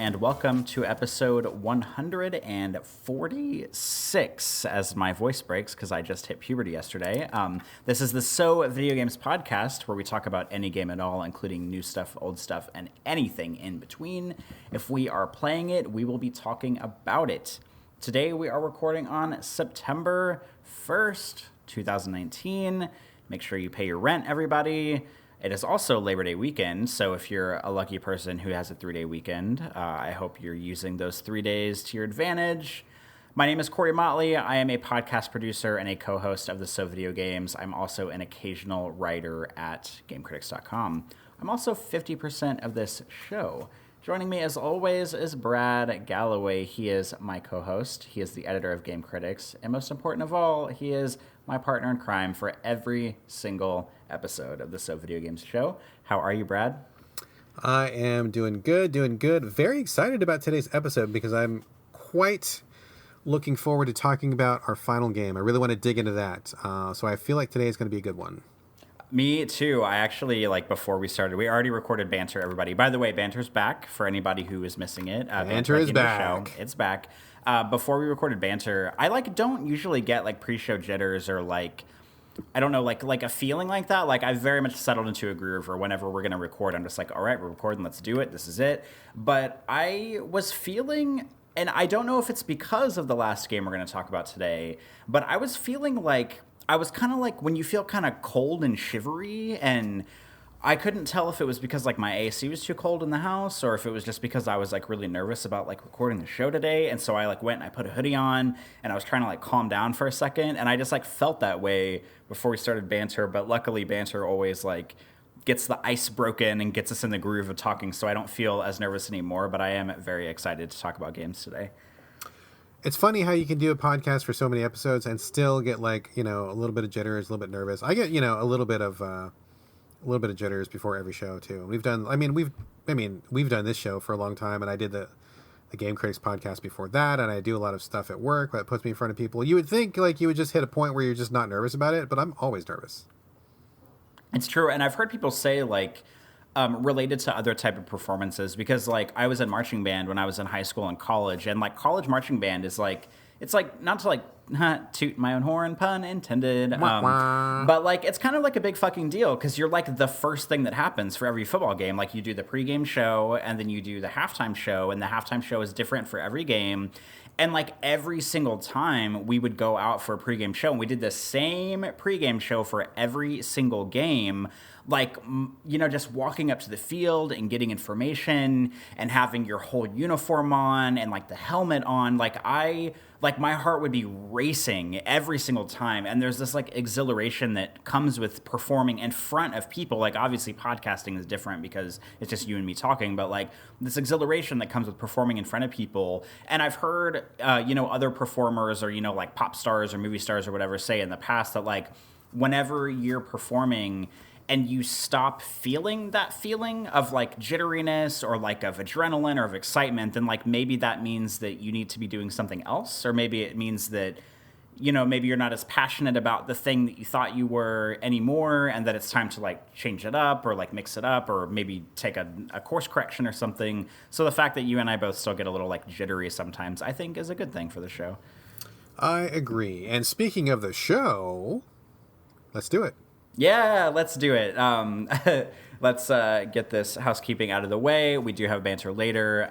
and welcome to episode 146, as my voice breaks because I just hit puberty yesterday. This is the So Video Games podcast, where we talk about any game at all, including new stuff, old stuff, and anything in between. If we are playing it, we will be talking about it. Today we are recording on September 1st, 2019. Make sure you pay your rent, everybody. It is also Labor Day weekend, so if you're a lucky person who has a 3-day weekend, I hope you're using those 3 days to your advantage. My name is Corey Motley. I am a podcast producer and a co-host of the So Video Games. I'm also an occasional writer at GameCritics.com. I'm also 50% of this show. Joining me, as always, is Brad Galloway. He is my co-host. He is the editor of Game Critics. And most important of all, he is my partner in crime for every single episode of the So Video Games show. How are you, Brad? I am doing good. Very excited about today's episode because I'm quite looking forward to talking about our final game. I really want to dig into that. So I feel like today is going to be a good one. Me too. I actually, before we started, we already recorded Banter, everybody. By the way, Banter's back for anybody who is missing it. Banter is back. It's back. Before we recorded Banter, I don't usually get pre-show jitters or I don't know, like a feeling like that. I've very much settled into a groove, or whenever we're going to record, I'm just all right, we're recording, let's do it. This is it. But I was feeling, and I don't know if it's because of the last game we're going to talk about today, but I was feeling I was kind of when you feel kind of cold and shivery, and I couldn't tell if it was because my AC was too cold in the house, or if it was just because I was really nervous about recording the show today. And so I went and I put a hoodie on, and I was trying to calm down for a second, and I just felt that way before we started Banter. But luckily Banter always gets the ice broken and gets us in the groove of talking, so I don't feel as nervous anymore. But I am very excited to talk about games today. It's funny how you can do a podcast for so many episodes and still get a little bit of jitters, a little bit nervous. I get a little bit of jitters before every show too. We've done this show for a long time, and I did the Game Critics podcast before that, and I do a lot of stuff at work that puts me in front of people. You would think you would just hit a point where you're just not nervous about it, but I'm always nervous. It's true, and I've heard people say related to other type of performances, because I was in marching band when I was in high school and college, and college marching band is it's not to toot my own horn, pun intended, but it's kind of a big fucking deal, because you're the first thing that happens for every football game. You do the pregame show, and then you do the halftime show, and the halftime show is different for every game. And every single time we would go out for a pregame show, and we did the same pregame show for every single game, just walking up to the field and getting information and having your whole uniform on and the helmet on. My heart would be racing every single time. And there's this exhilaration that comes with performing in front of people. Obviously podcasting is different because it's just you and me talking, but this exhilaration that comes with performing in front of people. And I've heard, other performers or, pop stars or movie stars or whatever say in the past that whenever you're performing and you stop feeling that feeling of jitteriness or of adrenaline or of excitement, then maybe that means that you need to be doing something else, or maybe it means that maybe you're not as passionate about the thing that you thought you were anymore, and that it's time to change it up or mix it up, or maybe take a course correction or something. So the fact that you and I both still get a little jittery sometimes, I think is a good thing for the show. I agree. And speaking of the show, let's do it. Yeah, let's do it. Let's get this housekeeping out of the way. We do have Banter later.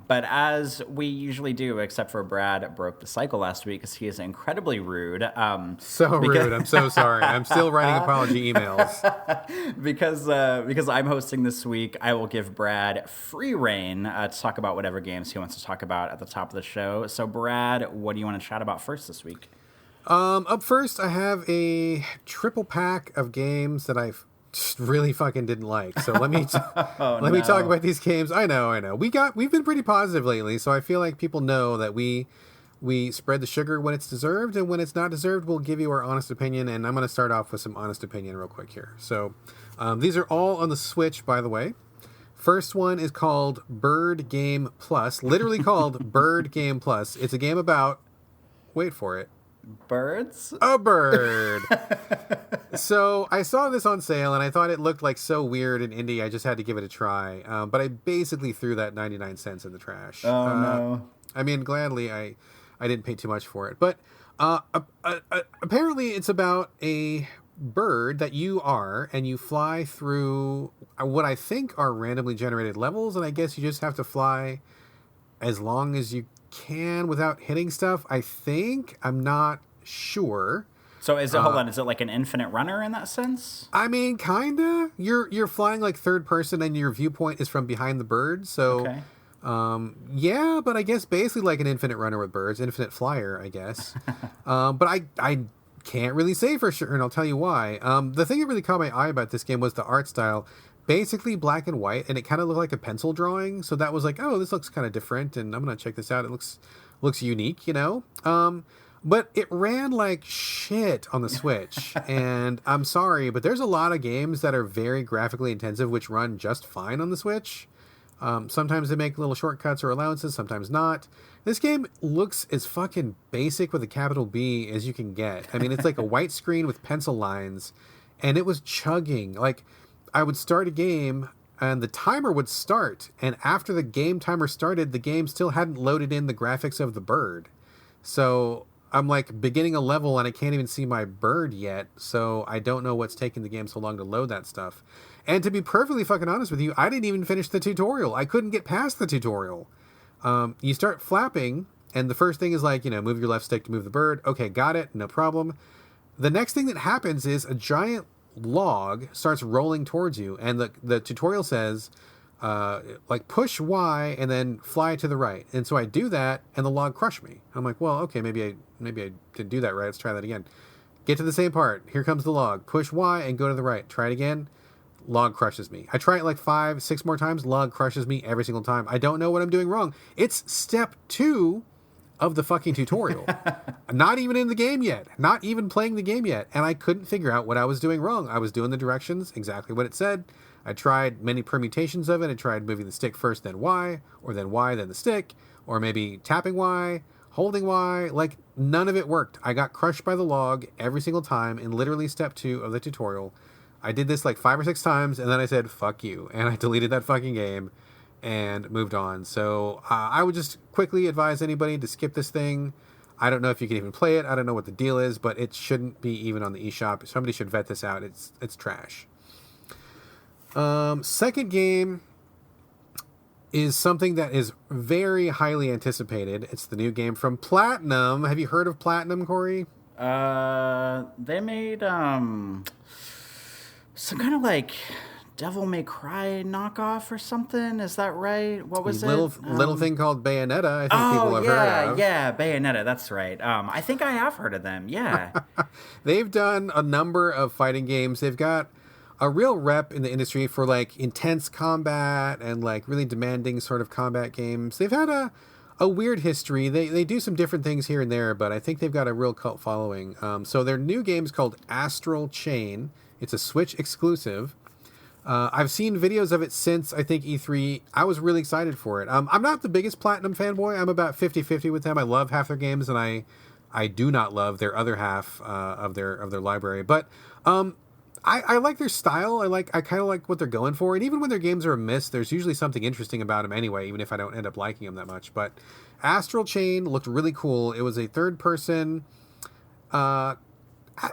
But as we usually do, except for Brad broke the cycle last week because he is incredibly rude. Rude. I'm so sorry. I'm still writing apology emails. Because I'm hosting this week, I will give Brad free reign to talk about whatever games he wants to talk about at the top of the show. So, Brad, what do you want to chat about first this week? Up first, I have a triple pack of games that I really fucking didn't like. So let me talk about these games. I know. We've been pretty positive lately, so I feel like people know that we spread the sugar when it's deserved, and when it's not deserved, we'll give you our honest opinion. And I'm going to start off with some honest opinion real quick here. So these are all on the Switch, by the way. First one is called Bird Game Plus, literally called Bird Game Plus. It's a game about, wait for it, birds? A bird. So I saw this on sale, and I thought it looked like so weird and indie. I just had to give it a try. But I basically threw that 99 cents in the trash. Oh, no. I mean, gladly, I didn't pay too much for it. But apparently it's about a bird that you are, and you fly through what I think are randomly generated levels, and I guess you just have to fly as long as you can without hitting stuff. I think. I'm not sure. So is it, hold on, is it like an infinite runner in that sense? I mean, kinda. You're flying like third person, and your viewpoint is from behind the bird. So, Okay. yeah, but I guess basically like an infinite runner with birds, infinite flyer, I guess. But I can't really say for sure, and I'll tell you why. The thing that really caught my eye about this game was the art style. Basically black and white, and it kind of looked like a pencil drawing. So that was like, oh, this looks kind of different, and I'm gonna check this out. It looks unique, you know. But it ran like shit on the Switch, and I'm sorry, but there's a lot of games that are very graphically intensive which run just fine on the Switch. Sometimes they make little shortcuts or allowances, sometimes not. This game looks as fucking basic with a capital B as you can get. I mean, it's like a white screen with pencil lines, and it was chugging. Like, I would start a game, and the timer would start, and after the game timer started, the game still hadn't loaded in the graphics of the bird. So I'm like beginning a level and I can't even see my bird yet, so I don't know what's taking the game so long to load that stuff. And to be perfectly fucking honest with you, I didn't even finish the tutorial. I couldn't get past the tutorial. You start flapping, and the first thing is like, you know, move your left stick to move the bird. Okay, got it, no problem. The next thing that happens is a giant log starts rolling towards you, and the tutorial says, like, push Y and then fly to the right. And so I do that, and the log crushed me. I'm like, well, okay, maybe I didn't do that right. Let's try that again. Get to the same part. Here comes the log. Push Y and go to the right. Try it again. Log crushes me. I try it like 5, 6 more times. Log crushes me every single time. I don't know what I'm doing wrong. It's step 2 of the fucking tutorial. Not even in the game yet. Not even playing the game yet. And I couldn't figure out what I was doing wrong. I was doing the directions, exactly what it said. I tried many permutations of it. I tried moving the stick first, then Y, or then Y, then the stick, or maybe tapping Y, holding Y. Like, none of it worked. I got crushed by the log every single time in literally step 2 of the tutorial. I did this like 5 or 6 times, and then I said, fuck you. And I deleted that fucking game and moved on. So I would just quickly advise anybody to skip this thing. I don't know if you can even play it. I don't know what the deal is, but it shouldn't be even on the eShop. Somebody should vet this out. It's trash. Second game is something that is very highly anticipated. It's the new game from Platinum. Have you heard of Platinum, Corey? They made some kind of like Devil May Cry knockoff or something. Is that right? What was Little thing called Bayonetta, I think people have heard of. Yeah, Bayonetta, that's right. I think I have heard of them, yeah. They've done a number of fighting games. They've got a real rep in the industry for like intense combat and like really demanding sort of combat games. They've had a weird history. They do some different things here and there, but I think they've got a real cult following. So their new game is called Astral Chain. It's a Switch exclusive. I've seen videos of it since, I think, E3. I was really excited for it. I'm not the biggest Platinum fanboy. I'm about 50-50 with them. I love half their games, and I do not love their other half of their library. But I like their style. I kind of like what they're going for. And even when their games are a miss, there's usually something interesting about them anyway, even if I don't end up liking them that much. But Astral Chain looked really cool. It was a third-person...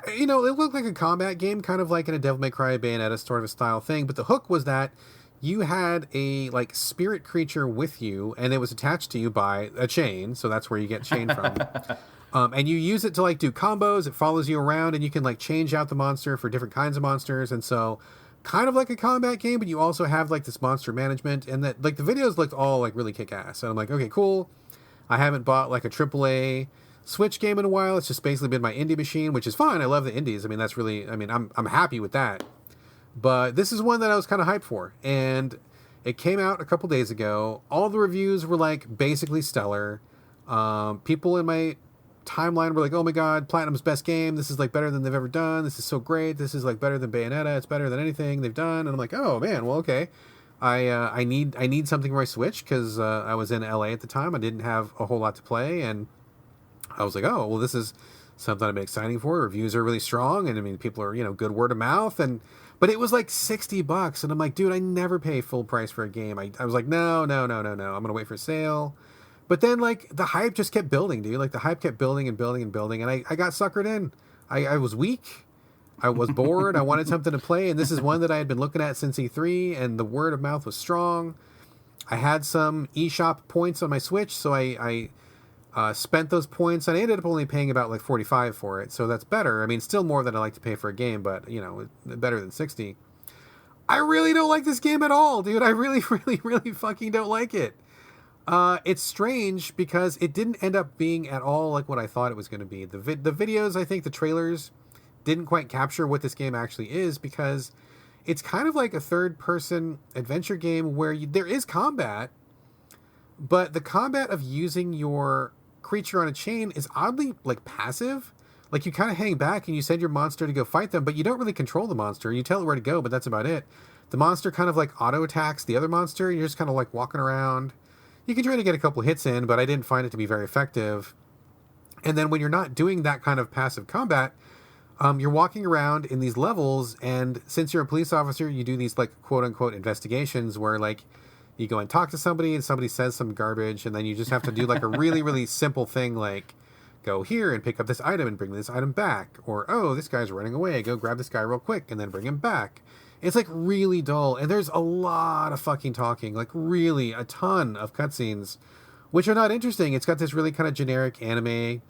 it looked like a combat game, kind of like in a Devil May Cry, Bayonetta sort of a style thing. But the hook was that you had a like spirit creature with you, and it was attached to you by a chain. So that's where you get chain from. And you use it to like do combos. It follows you around, and you can like change out the monster for different kinds of monsters. And so, kind of like a combat game, but you also have like this monster management. And that like the videos looked all like really kick ass. And I'm like, okay, cool. I haven't bought like a AAA Switch game in a while. It's just basically been my indie machine, which is fine. I love the indies. I mean, that's really, I'm happy with that. But this is one that I was kind of hyped for. And it came out a couple days ago. All the reviews were like basically stellar. People in my timeline were like, oh my God, Platinum's best game. This is like better than they've ever done. This is so great. This is like better than Bayonetta. It's better than anything they've done. And I'm like, oh man, well, okay. I need something where I switch because I was in LA at the time. I didn't have a whole lot to play, and I was like, oh, well, this is something I've been exciting for. Reviews are really strong, and I mean, people are, good word of mouth, but it was like $60, and I'm like, dude, I never pay full price for a game. I was like, no, I'm gonna wait for sale. But then, like, the hype just kept building, dude. Like, the hype kept building and building and building, and I got suckered in. I was weak. I was bored. I wanted something to play, and this is one that I had been looking at since E3, and the word of mouth was strong. I had some eShop points on my Switch, so I spent those points, and I ended up only paying about like $45 for it, so that's better. I mean, still more than I like to pay for a game, but, better than $60. I really don't like this game at all, dude. I really, really, really fucking don't like it. It's strange because it didn't end up being at all like what I thought it was going to be. The videos, I think the trailers didn't quite capture what this game actually is, because it's kind of like a third-person adventure game where there is combat, but the combat of using your creature on a chain is oddly, like, passive. Like, you kind of hang back and you send your monster to go fight them, but you don't really control the monster. You tell it where to go, but that's about it. The monster kind of, like, auto-attacks the other monster. You're just kind of, like, walking around. You can try to get a couple hits in, but I didn't find it to be very effective. And then when you're not doing that kind of passive combat, you're walking around in these levels, and since you're a police officer, you do these, like, quote-unquote investigations where, like, you go and talk to somebody, and somebody says some garbage, and then you just have to do, like, a really, really simple thing, like, go here and pick up this item and bring this item back. Or, oh, this guy's running away. Go grab this guy real quick and then bring him back. It's, like, really dull, and there's a lot of fucking talking, like, really a ton of cutscenes, which are not interesting. It's got this really kind of generic anime,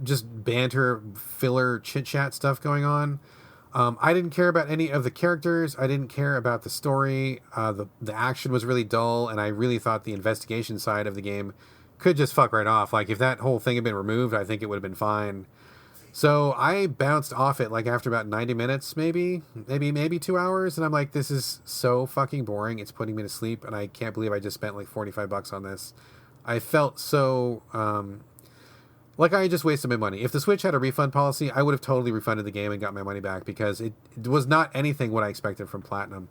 just banter, filler, chit-chat stuff going on. I didn't care about any of the characters. I didn't care about the story. The action was really dull, and I really thought the investigation side of the game could just fuck right off. Like, if that whole thing had been removed, I think it would have been fine. So I bounced off it, like, after about 90 minutes, maybe 2 hours, and I'm like, this is so fucking boring. It's putting me to sleep, and I can't believe I just spent, like, $45 on this. I felt so... like I just wasted my money. If the Switch had a refund policy, I would have totally refunded the game and got my money back, because it was not anything what I expected from Platinum.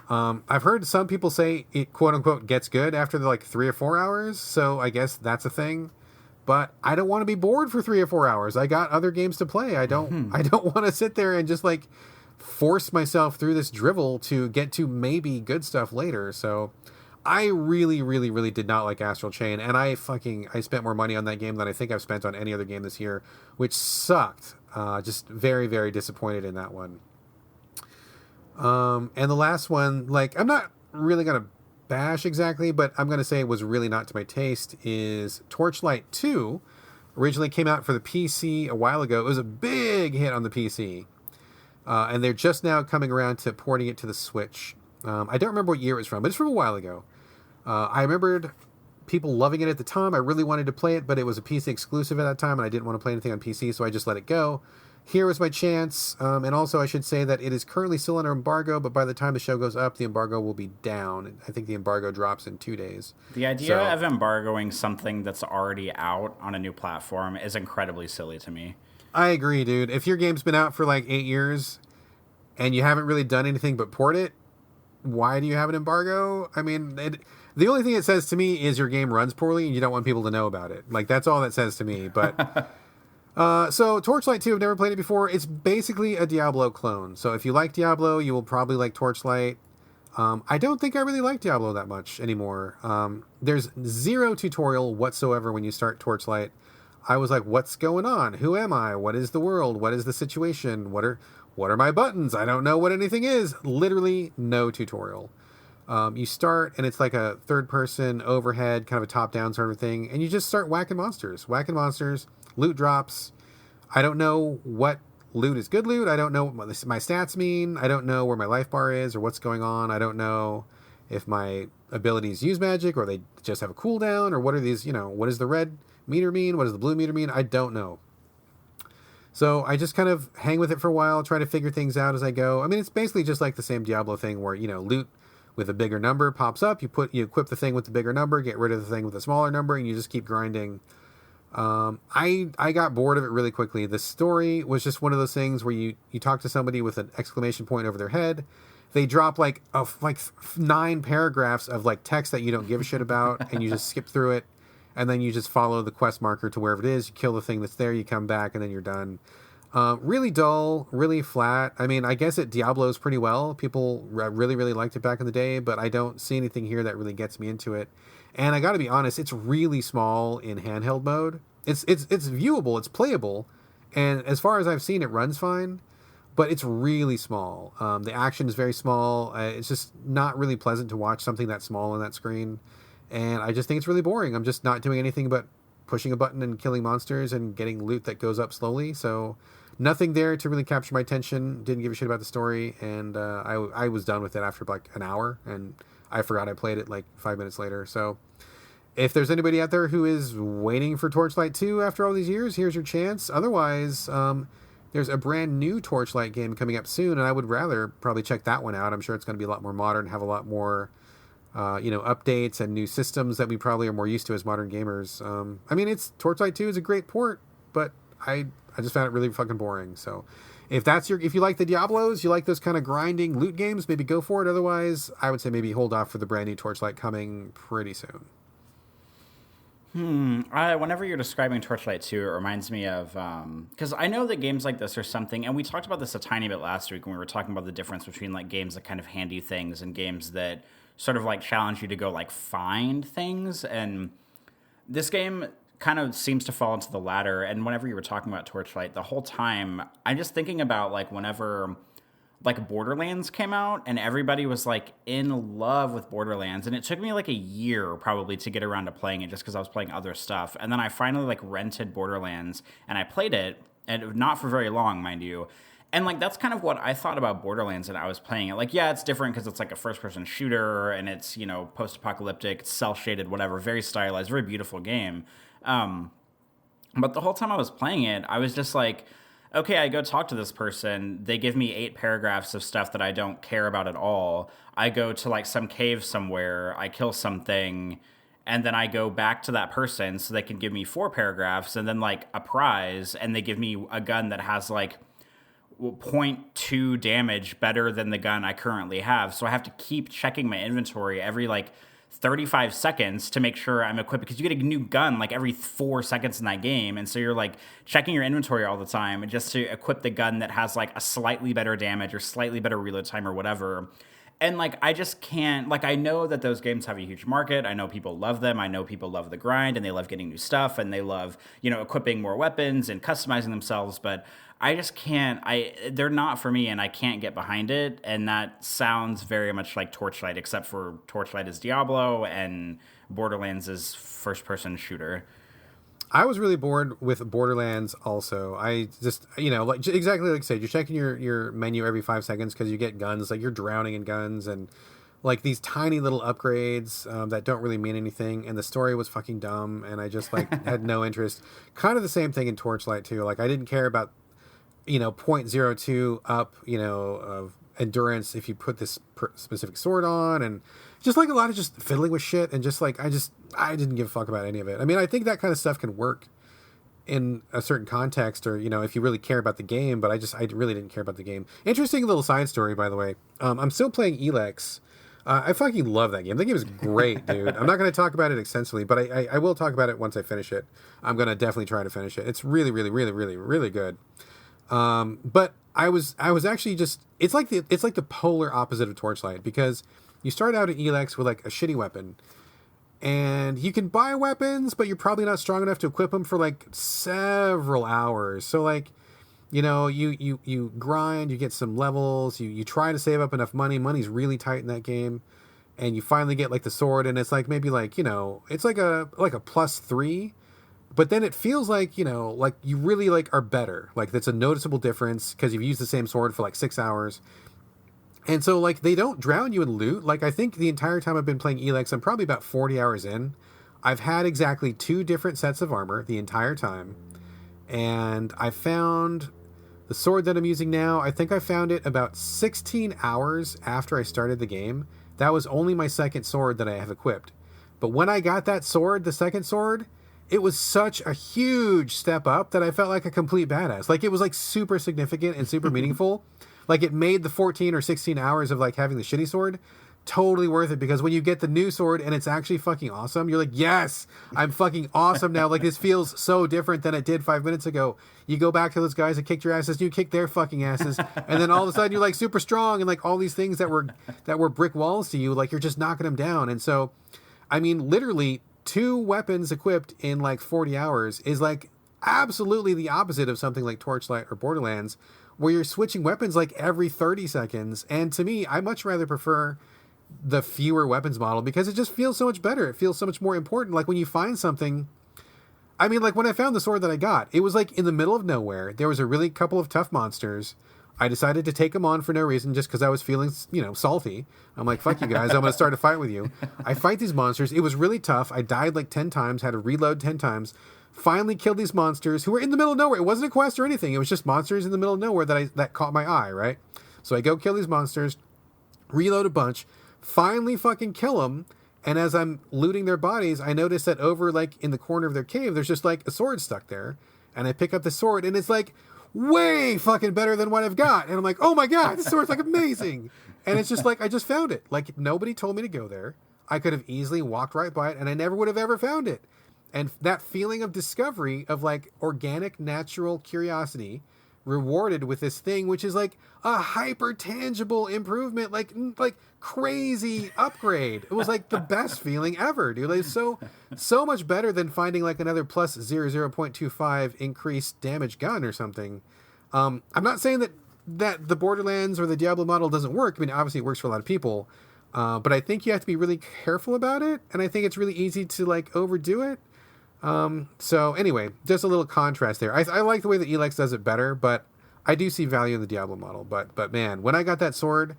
I've heard some people say it, quote-unquote, gets good after like 3 or 4 hours, so I guess that's a thing. But I don't want to be bored for 3 or 4 hours. I got other games to play. I don't want to sit there and just, like, force myself through this drivel to get to maybe good stuff later. So I really, really, really did not like Astral Chain, and I spent more money on that game than I think I've spent on any other game this year, which sucked. Just very, very disappointed in that one. And the last one, like, I'm not really going to bash exactly, but I'm going to say it was really not to my taste, is Torchlight 2. Originally came out for the PC a while ago. It was a big hit on the PC. And they're just now coming around to porting it to the Switch. I don't remember what year it was from, but it's from a while ago. I remembered people loving it at the time. I really wanted to play it, but it was a PC exclusive at that time, and I didn't want to play anything on PC, so I just let it go. Here was my chance, and also I should say that it is currently still under embargo, but by the time the show goes up, the embargo will be down. I think the embargo drops in 2 days. The idea of embargoing something that's already out on a new platform is incredibly silly to me. I agree, dude. If your game's been out for like 8 years, and you haven't really done anything but port it, why do you have an embargo? I mean, the only thing it says to me is your game runs poorly and you don't want people to know about it. Like, that's all that says to me. But so Torchlight 2, I've never played it before. It's basically a Diablo clone. So if you like Diablo, you will probably like Torchlight. I don't think I really like Diablo that much anymore. There's zero tutorial whatsoever when you start Torchlight. I was like, what's going on? Who am I? What is the world? What is the situation? What are my buttons? I don't know what anything is. Literally no tutorial. You start, and it's like a third-person overhead, kind of a top-down sort of thing, and you just start whacking monsters. Loot drops. I don't know what loot is good loot. I don't know what my stats mean. I don't know where my life bar is or what's going on. I don't know if my abilities use magic or they just have a cooldown, or what are these, what does the red meter mean? What does the blue meter mean? I don't know. So I just kind of hang with it for a while, try to figure things out as I go. I mean, it's basically just like the same Diablo thing where, loot with a bigger number pops up. You equip the thing with the bigger number, get rid of the thing with a smaller number, and you just keep grinding. I got bored of it really quickly. The story was just one of those things where you talk to somebody with an exclamation point over their head. They drop like 9 paragraphs of like text that you don't give a shit about, and you just skip through it. and then you just follow the quest marker to wherever it is. You kill the thing that's there, you come back, and then you're done. Really dull, really flat. I mean, I guess it Diablos pretty well. People really, really liked it back in the day, but I don't see anything here that really gets me into it. And I got to be honest, it's really small in handheld mode. It's viewable, it's playable, and as far as I've seen, it runs fine. But it's really small. The action is very small. It's just not really pleasant to watch something that small on that screen. And I just think it's really boring. I'm just not doing anything but pushing a button and killing monsters and getting loot that goes up slowly. So nothing there to really capture my attention. Didn't give a shit about the story. And I was done with it after like an hour. And I forgot I played it like 5 minutes later. So if there's anybody out there who is waiting for Torchlight 2 after all these years, here's your chance. Otherwise... there's a brand new Torchlight game coming up soon, and I would rather probably check that one out. I'm sure it's going to be a lot more modern, have a lot more, updates and new systems that we probably are more used to as modern gamers. I mean, Torchlight 2 is a great port, but I just found it really fucking boring. So if you like the Diablos, you like those kind of grinding loot games, maybe go for it. Otherwise, I would say maybe hold off for the brand new Torchlight coming pretty soon. Whenever you're describing Torchlight 2, it reminds me of... Because I know that games like this are something... And we talked about this a tiny bit last week when we were talking about the difference between like games that kind of hand you things and games that sort of like challenge you to go like find things. And this game kind of seems to fall into the latter. And whenever you were talking about Torchlight, the whole time, I'm just thinking about like whenever... like Borderlands came out and everybody was like in love with Borderlands, and it took me like a year probably to get around to playing it just because I was playing other stuff. And then I finally like rented Borderlands and I played it, and not for very long, mind you. And like that's kind of what I thought about Borderlands, and I was playing it. Like, yeah, it's different because it's like a first-person shooter and it's, post-apocalyptic, it's cel-shaded, whatever, very stylized, very beautiful game. But the whole time I was playing it, I was just like, okay, I go talk to this person. They give me 8 paragraphs of stuff that I don't care about at all. I go to like some cave somewhere. I kill something. And then I go back to that person so they can give me 4 paragraphs and then like a prize. And they give me a gun that has like 0.2 damage better than the gun I currently have. So I have to keep checking my inventory every like 35 seconds to make sure I'm equipped, because you get a new gun like every 4 seconds in that game. And so you're like checking your inventory all the time just to equip the gun that has like a slightly better damage or slightly better reload time or whatever. And like, I just can't, like, I know that those games have a huge market. I know people love them. I know people love the grind and they love getting new stuff and they love, equipping more weapons and customizing themselves. But I just can't, they're not for me and I can't get behind it. And that sounds very much like Torchlight, except for Torchlight is Diablo and Borderlands is first-person shooter. I was really bored with Borderlands also. I just, like exactly like you said, you're checking your menu every 5 seconds because you get guns, like you're drowning in guns and like these tiny little upgrades that don't really mean anything. And the story was fucking dumb and I just like had no interest. Kind of the same thing in Torchlight too. Like I didn't care about, 0.02 up, of endurance if you put this specific sword on, and just like a lot of just fiddling with shit and just like I didn't give a fuck about any of it. I mean, I think that kind of stuff can work in a certain context or if you really care about the game, but I really didn't care about the game. Interesting little side story, by the way. I'm still playing ELEX. I fucking love that game. That game is great, dude. I'm not going to talk about it extensively, but I will talk about it once I finish it. I'm going to definitely try to finish it. It's really, really, really, really, really good. But I was actually just, it's like the polar opposite of Torchlight, because you start out at ELEX with like a shitty weapon and you can buy weapons, but you're probably not strong enough to equip them for like several hours. So like, you grind, you get some levels, you try to save up enough money. Money's really tight in that game. And you finally get like the sword and it's like, maybe like, it's like a +3. But then it feels like, like you really like are better. Like that's a noticeable difference because you've used the same sword for like 6 hours. And so like they don't drown you in loot. Like I think the entire time I've been playing ELEX, I'm probably about 40 hours in. I've had exactly 2 different sets of armor the entire time. And I found the sword that I'm using now. I think I found it about 16 hours after I started the game. That was only my second sword that I have equipped. But when I got that sword, the second sword, it was such a huge step up that I felt like a complete badass. Like it was like super significant and super meaningful. Like it made the 14 or 16 hours of like having the shitty sword totally worth it, because when you get the new sword and it's actually fucking awesome, you're like, yes, I'm fucking awesome now. Like, this feels so different than it did 5 minutes ago. You go back to those guys that kicked your asses, and you kick their fucking asses, and then all of a sudden you're like super strong, and like all these things that were brick walls to you, like you're just knocking them down. And so, I mean, literally 2 weapons equipped in like 40 hours is like absolutely the opposite of something like Torchlight or Borderlands, where you're switching weapons like every 30 seconds. And to me, I much rather prefer the fewer weapons model, because it just feels so much better. It feels so much more important. Like when you find something, I mean, like when I found the sword that I got, it was like in the middle of nowhere. There was a really couple of tough monsters. I decided to take them on for no reason, just because I was feeling, salty. I'm like, fuck you guys, I'm going to start a fight with you. I fight these monsters. It was really tough. I died like 10 times, had to reload 10 times. Finally killed these monsters who were in the middle of nowhere. It wasn't a quest or anything. It was just monsters in the middle of nowhere that caught my eye, right? So I go kill these monsters, reload a bunch, finally fucking kill them. And as I'm looting their bodies, I notice that over like in the corner of their cave, there's just like a sword stuck there. And I pick up the sword, and it's like way fucking better than what I've got. And I'm like, oh my God, this sword's like amazing. And it's just like, I just found it. Like nobody told me to go there. I could have easily walked right by it, and I never would have ever found it. And that feeling of discovery, of like organic, natural curiosity, rewarded with this thing, which is like a hyper tangible improvement, like crazy upgrade. It was like the best feeling ever, dude. Like so much better than finding like another plus 0.25 increased damage gun or something. I'm not saying that the Borderlands or the Diablo model doesn't work. I mean, obviously it works for a lot of people, but I think you have to be really careful about it, and I think it's really easy to like overdo it. So anyway, just a little contrast there. I like the way that ELEX does it better, but I do see value in the Diablo model. But man, when I got that sword,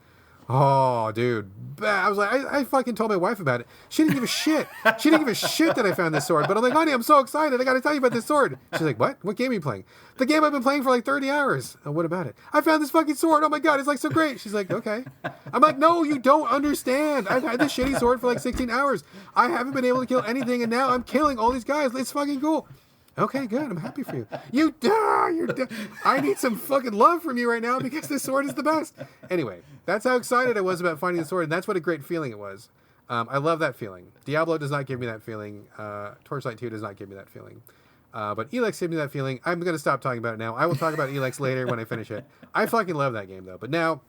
oh dude, I was like, I fucking told my wife about it. She didn't give a shit. She didn't give a shit that I found this sword. But I'm like, honey, I'm so excited. I got to tell you about this sword. She's like, what? What game are you playing? The game I've been playing for like 30 hours. Oh, what about it? I found this fucking sword. Oh my God, it's like so great. She's like, okay. I'm like, no, you don't understand. I've had this shitty sword for like 16 hours. I haven't been able to kill anything, and now I'm killing all these guys. It's fucking cool. Okay, good. I'm happy for you. I need some fucking love from you right now, because this sword is the best. Anyway, that's how excited I was about finding the sword, and that's what a great feeling it was. I love that feeling. Diablo does not give me that feeling. Torchlight 2 does not give me that feeling. But ELEX gave me that feeling. I'm going to stop talking about it now. I will talk about ELEX later when I finish it. I fucking love that game, though. But now,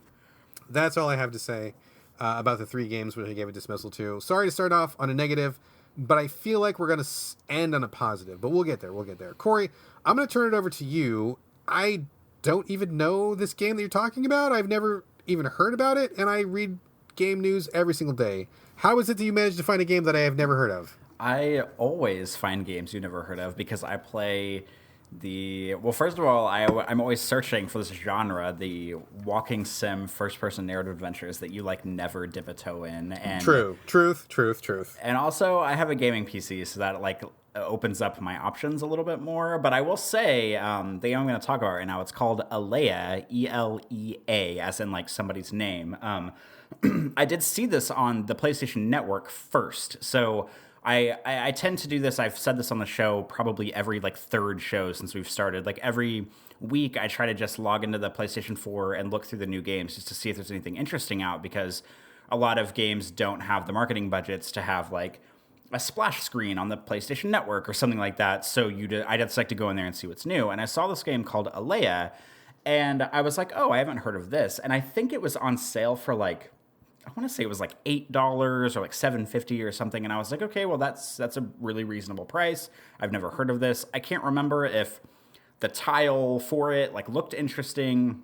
that's all I have to say about the 3 games which I gave a dismissal to. Sorry to start off on a negative, but I feel like we're going to end on a positive. But we'll get there. We'll get there. Corey, I'm going to turn it over to you. I don't even know this game that you're talking about. I've never even heard about it, and I read game news every single day. How is it that you managed to find a game that I have never heard of? I always find games you never heard of, because I play well, first of all, I'm always searching for this genre, the walking sim first-person narrative adventures that you like never dip a toe in. And Truth. And also, I have a gaming PC, so that like opens up my options a little bit more. But I will say, the game I'm going to talk about right now, it's called ELEA, ELEA, as in like somebody's name. I did see this on the PlayStation Network first, so I tend to do this. I've said this on the show probably every like 3rd show since we've started. Like every week I try to just log into the PlayStation 4 and look through the new games just to see if there's anything interesting out, because a lot of games don't have the marketing budgets to have like a splash screen on the PlayStation Network or something like that. So I just like to go in there and see what's new. And I saw this game called ELEA, and I was like, oh, I haven't heard of this. And I think it was on sale for like, I want to say it was like $8 or like $7.50 or something. And I was like, okay, well, that's a really reasonable price. I've never heard of this. I can't remember if the tile for it like looked interesting,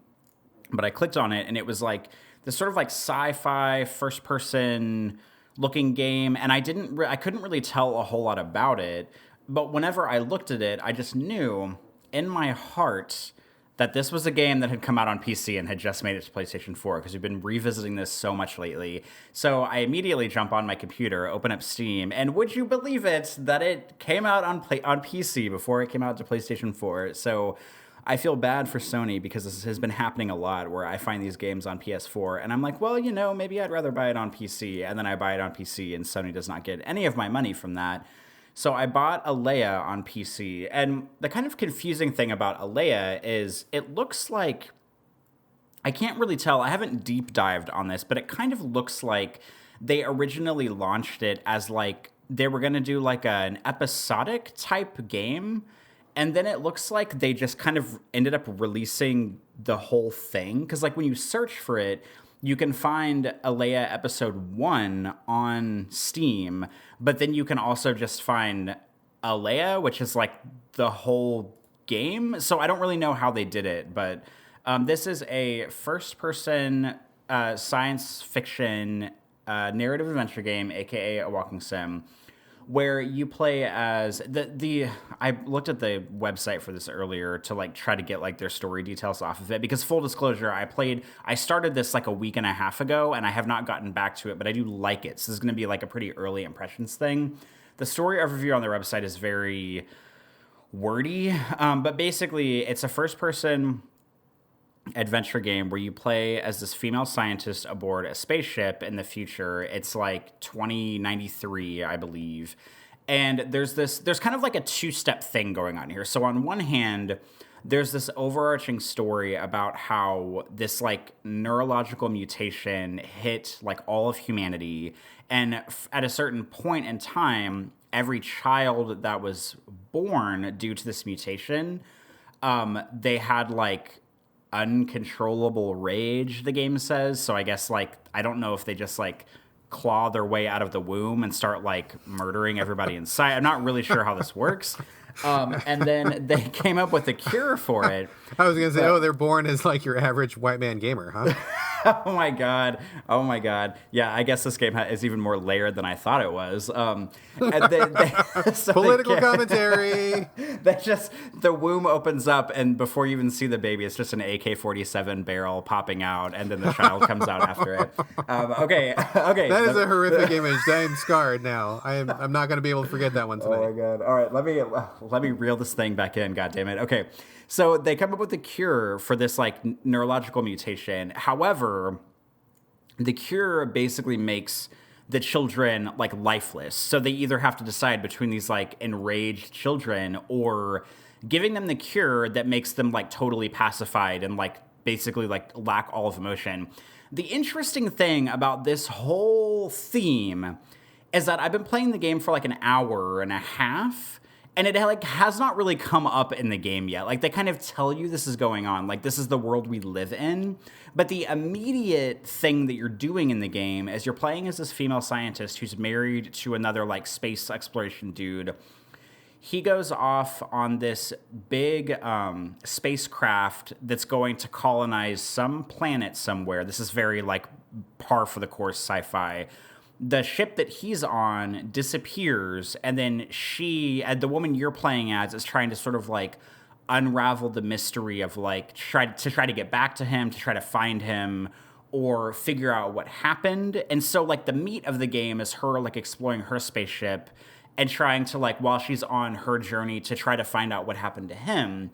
but I clicked on it, and it was like this sort of like sci-fi first person looking game. And I couldn't really tell a whole lot about it. But whenever I looked at it, I just knew in my heart that this was a game that had come out on PC and had just made it to PlayStation 4, because we've been revisiting this so much lately. So I immediately jump on my computer, open up Steam, and would you believe it, that it came out on PC before it came out to PlayStation 4. So I feel bad for Sony, because this has been happening a lot where I find these games on PS4, and I'm like, well, maybe I'd rather buy it on PC, and then I buy it on PC, and Sony does not get any of my money from that. So I bought ELEA on PC, and the kind of confusing thing about ELEA is it looks like, I can't really tell, I haven't deep dived on this, but it kind of looks like they originally launched it as like they were going to do like an episodic type game. And then it looks like they just kind of ended up releasing the whole thing. Because like when you search for it, you can find ELEA Episode 1 on Steam. But then you can also just find ELEA, which is like the whole game. So I don't really know how they did it. But this is a first-person science fiction narrative adventure game, a.k.a. a walking sim, where you play as I looked at the website for this earlier to like try to get like their story details off of it, because full disclosure, I started this like a week and a half ago and I have not gotten back to it, but I do like it. So this is going to be like a pretty early impressions thing. The story overview on their website is very wordy, but basically it's a first person adventure game where you play as this female scientist aboard a spaceship in the future. It's like 2093, I believe. And there's kind of like a two-step thing going on here. So on one hand, there's this overarching story about how this like neurological mutation hit like all of humanity. And at a certain point in time, every child that was born due to this mutation, they had like uncontrollable rage, the game says. So I guess like I don't know if they just like claw their way out of the womb and start like murdering everybody in sight. I'm not really sure how this works. And then they came up with a cure for it. I was gonna say, they're born as like your average white man gamer, huh? Oh my god! Yeah, I guess this game is even more layered than I thought it was. And Political commentary. The womb opens up, and before you even see the baby, it's just an AK-47 barrel popping out, and then the child comes out after it. Okay. That is a horrific image. I am scarred now. I'm not going to be able to forget that one tonight. Oh my god! All right, let me reel this thing back in. God damn it! Okay. So they come up with a cure for this like neurological mutation. However, the cure basically makes the children like lifeless. So they either have to decide between these like enraged children or giving them the cure that makes them like totally pacified and like basically like lack all of emotion. The interesting thing about this whole theme is that I've been playing the game for like an hour and a half, and it like has not really come up in the game yet. Like they kind of tell you this is going on, like this is the world we live in. But the immediate thing that you're doing in the game is you're playing as this female scientist who's married to another like space exploration dude. He goes off on this big spacecraft that's going to colonize some planet somewhere. This is very like par for the course sci-fi. The ship that he's on disappears, and then the woman you're playing as, is trying to sort of like unravel the mystery of like try to get back to him, to try to find him or figure out what happened. And so like the meat of the game is her like exploring her spaceship and trying to like, while she's on her journey, to try to find out what happened to him.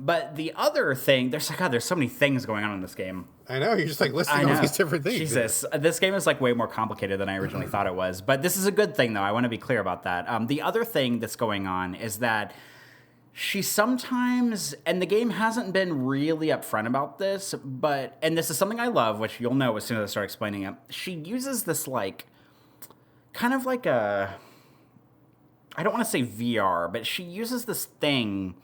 But the other thing, there's so many things going on in this game. I know, you're just like listing all these different things. Jesus, this game is like way more complicated than I originally thought it was. But this is a good thing, though. I want to be clear about that. The other thing that's going on is that she sometimes, and the game hasn't been really upfront about this, and this is something I love, which you'll know as soon as I start explaining it. She uses this like, kind of like I don't want to say VR, but she uses this thing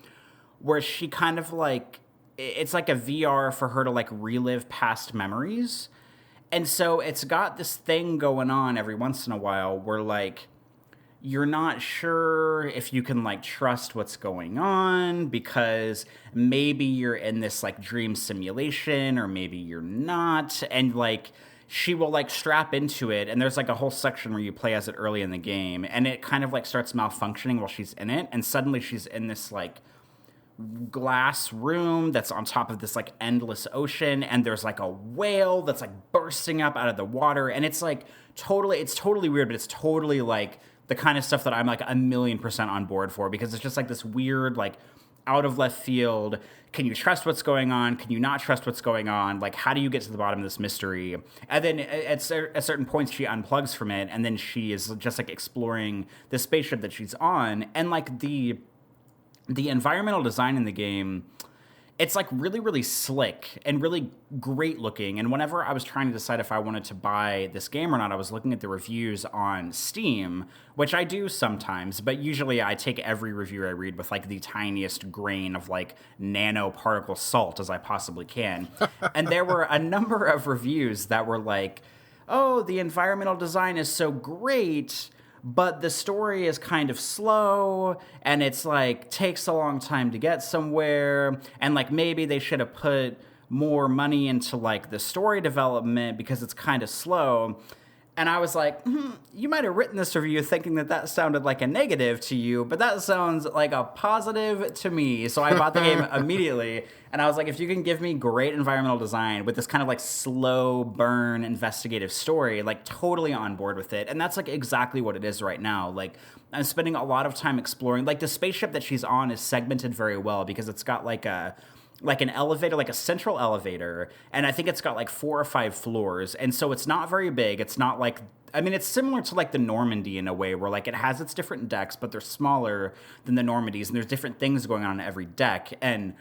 where she kind of like, it's like a VR for her to like relive past memories. And so it's got this thing going on every once in a while where like, you're not sure if you can like trust what's going on, because maybe you're in this like dream simulation or maybe you're not. And like, she will like strap into it, and there's like a whole section where you play as it early in the game, and it kind of like starts malfunctioning while she's in it. And suddenly she's in this like glass room that's on top of this like endless ocean, and there's like a whale that's like bursting up out of the water, and it's totally weird, but it's totally like the kind of stuff that I'm like 1,000,000% on board for, because it's just like this weird like out of left field, can you trust what's going on, can you not trust what's going on, like how do you get to the bottom of this mystery? And then at certain points she unplugs from it, and then she is just like exploring the spaceship that she's on, and like the environmental design in the game it's like really, really slick and really great looking. And whenever I was trying to decide if I wanted to buy this game or not, I was looking at the reviews on Steam, which I do sometimes, but usually I take every review I read with like the tiniest grain of like nanoparticle salt as I possibly can. And there were a number of reviews that were like, oh, the environmental design is so great, but the story is kind of slow, and it's like takes a long time to get somewhere, and like maybe they should have put more money into like the story development because it's kind of slow. And I was like, you might have written this review thinking that sounded like a negative to you, but that sounds like a positive to me. So I bought the game immediately, and I was like, if you can give me great environmental design with this kind of like slow burn investigative story, like totally on board with it. And that's like exactly what it is right now. Like I'm spending a lot of time exploring, like the spaceship that she's on is segmented very well because it's got like an elevator, like a central elevator, and I think it's got like 4 or 5 floors, and so it's not very big. It's not like, I mean, it's similar to like the Normandy in a way where like it has its different decks, but they're smaller than the Normandies, and there's different things going on every deck. And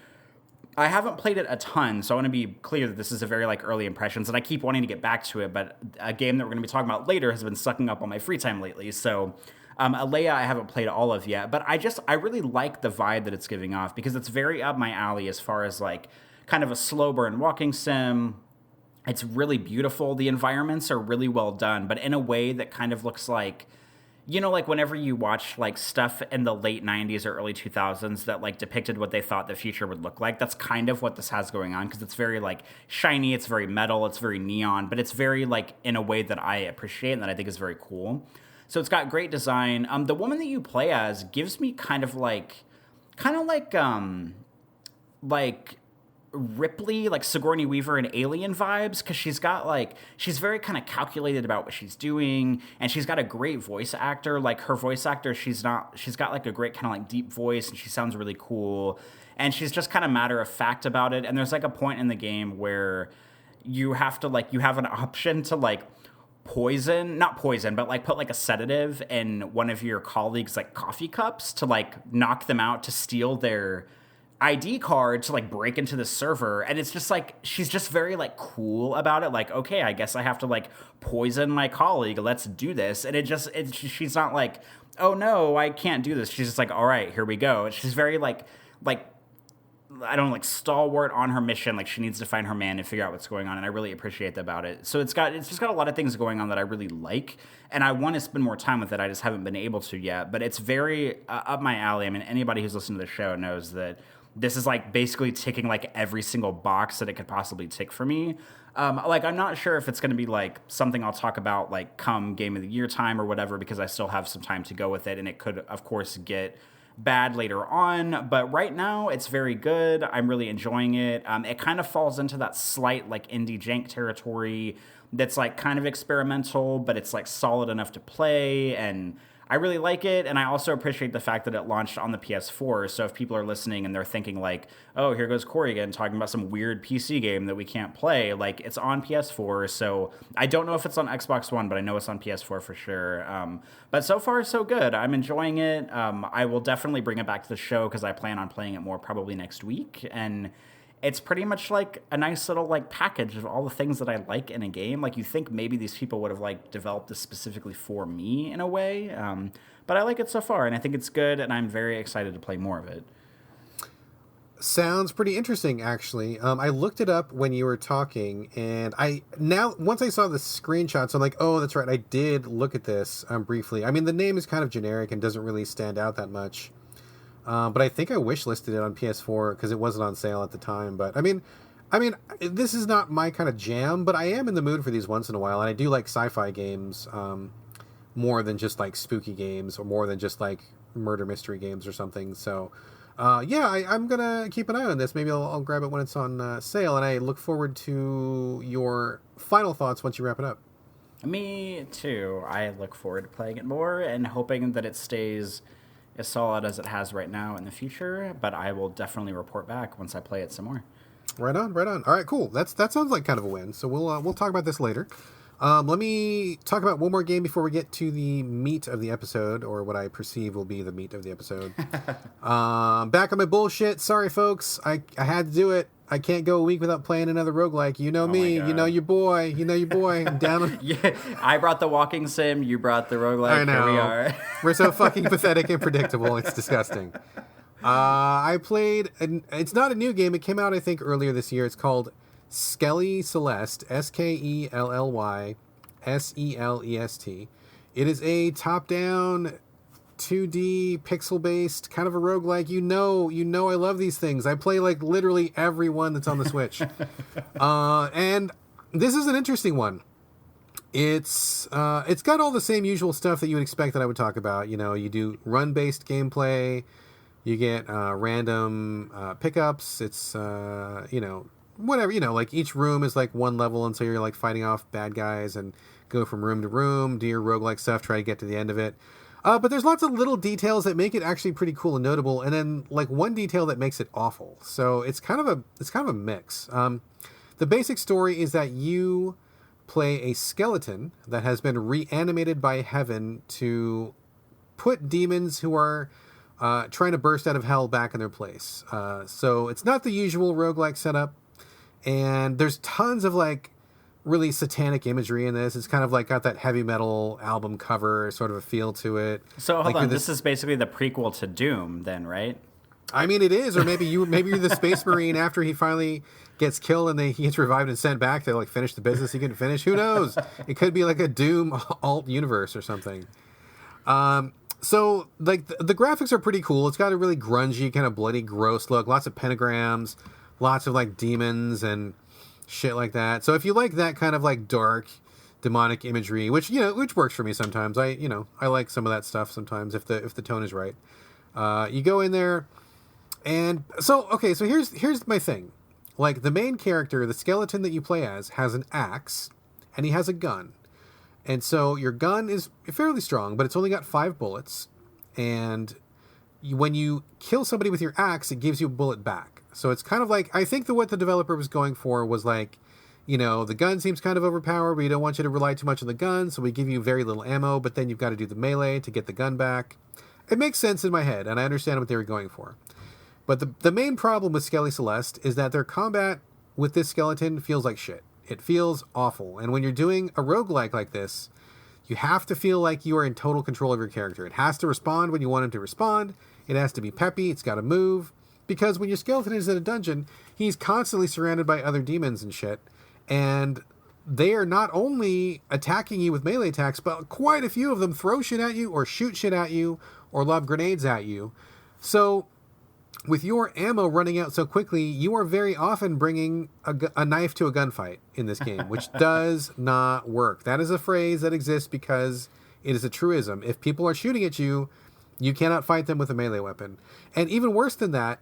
I haven't played it a ton, so I want to be clear that this is a very like early impressions, and I keep wanting to get back to it, but a game that we're going to be talking about later has been sucking up all my free time lately, so ELEA I haven't played all of yet, but I really like the vibe that it's giving off because it's very up my alley as far as like kind of a slow burn walking sim. It's really beautiful. The environments are really well done, but in a way that kind of looks like, you know, like whenever you watch like stuff in the late 90s or early 2000s that like depicted what they thought the future would look like, that's kind of what this has going on because it's very like shiny, it's very metal, it's very neon, but it's very like in a way that I appreciate and that I think is very cool. So it's got great design. The woman that you play as gives me kind of like Ripley, like Sigourney Weaver and Alien vibes, because she's very kind of calculated about what she's doing, and she's got a great voice actor. Like her voice actor, she's got like a great kind of like deep voice, and she sounds really cool, and she's just kind of matter of fact about it. And there's like a point in the game where you have an option to like not poison, but like put like a sedative in one of your colleagues' like coffee cups to like knock them out to steal their ID card to like break into the server. And it's just like, she's just very like cool about it. Like, okay, I guess I have to like poison my colleague. Let's do this. And she's not like, oh no, I can't do this. She's just like, all right, here we go. And she's very like, I don't know, like stalwart on her mission. Like she needs to find her man and figure out what's going on. And I really appreciate that about it. So it's just got a lot of things going on that I really like. And I want to spend more time with it. I just haven't been able to yet, but it's very up my alley. I mean, anybody who's listened to the show knows that this is like basically ticking like every single box that it could possibly tick for me. Like I'm not sure if it's going to be like something I'll talk about like come Game of the Year time or whatever, because I still have some time to go with it. And it could, of course, get bad later on, but right now it's very good. I'm really enjoying it. It kind of falls into that slight like indie jank territory that's like kind of experimental, but it's like solid enough to play, and I really like it. And I also appreciate the fact that it launched on the PS4. So if people are listening and they're thinking like, oh, here goes Corey again talking about some weird PC game that we can't play, like it's on PS4. So I don't know if it's on Xbox One, but I know it's on PS4 for sure. But so far, so good. I'm enjoying it. I will definitely bring it back to the show because I plan on playing it more probably next week. And it's pretty much like a nice little like package of all the things that I like in a game. Like you think maybe these people would have like developed this specifically for me in a way. But I like it so far, and I think it's good, and I'm very excited to play more of it. Sounds pretty interesting, actually. I looked it up when you were talking, and once I saw the screenshots, I'm like, oh, that's right. I did look at this briefly. I mean, the name is kind of generic and doesn't really stand out that much. But I think I wishlisted it on PS4 because it wasn't on sale at the time. But I mean, this is not my kind of jam, but I am in the mood for these once in a while, and I do like sci-fi games more than just like spooky games or more than just like murder mystery games or something. So, I'm gonna keep an eye on this. Maybe I'll grab it when it's on sale, and I look forward to your final thoughts once you wrap it up. Me too. I look forward to playing it more and hoping that it stays as solid as it has right now in the future, but I will definitely report back once I play it some more. Right on. All right, cool. That sounds like kind of a win. So we'll talk about this later. Let me talk about one more game before we get to the meat of the episode, or what I perceive will be the meat of the episode. Back on my bullshit. Sorry, folks. I had to do it. I can't go a week without playing another roguelike. You know me. You know your boy. I'm down on... Yeah, I brought the walking sim. You brought the roguelike. I know. Here we are. We're so fucking pathetic and predictable. It's disgusting. I played... It's not a new game. It came out, I think, earlier this year. It's called Skelly Selest. Skelly Selest. It is a top-down 2D pixel-based kind of a roguelike. You know I love these things. I play like literally every one that's on the Switch. And this is an interesting one. It's got all the same usual stuff that you would expect that I would talk about. You know, you do run-based gameplay. You get random pickups. It's, whatever, like each room is like one level, and so you're like fighting off bad guys and go from room to room, do your roguelike stuff, try to get to the end of it. But there's lots of little details that make it actually pretty cool and notable, and then like one detail that makes it awful. So it's kind of a mix. The basic story is that you play a skeleton that has been reanimated by heaven to put demons who are trying to burst out of hell back in their place. So it's not the usual roguelike setup, and there's tons of like really satanic imagery in this. It's kind of like got that heavy metal album cover sort of a feel to it. So hold on, this is basically the prequel to Doom then, right? I mean, it is, or maybe you're the Space Marine after he finally gets killed and he gets revived and sent back to like finish the business he couldn't finish. Who knows? It could be like a Doom alt universe or something. So like the graphics are pretty cool. It's got a really grungy, kind of bloody, gross look. Lots of pentagrams, lots of like demons and shit like that. So if you like that kind of like dark demonic imagery, which works for me sometimes. I like some of that stuff sometimes if the tone is right. You go in there, and so here's my thing. Like the main character, the skeleton that you play as, has an axe and he has a gun. And so your gun is fairly strong, but it's only got 5 bullets, and when you kill somebody with your axe, it gives you a bullet back. So it's kind of like, I think what the developer was going for was like, the gun seems kind of overpowered, but we don't want you to rely too much on the gun, so we give you very little ammo, but then you've got to do the melee to get the gun back. It makes sense in my head, and I understand what they were going for. But the main problem with Skelly Selest is that their combat with this skeleton feels like shit. It feels awful. And when you're doing a roguelike like this, you have to feel like you are in total control of your character. It has to respond when you want him to respond. It has to be peppy. It's got to move. Because when your skeleton is in a dungeon, he's constantly surrounded by other demons and shit. And they are not only attacking you with melee attacks, but quite a few of them throw shit at you or shoot shit at you or lob grenades at you. So with your ammo running out so quickly, you are very often bringing a knife to a gunfight in this game, which does not work. That is a phrase that exists because it is a truism. If people are shooting at you, you cannot fight them with a melee weapon. And even worse than that,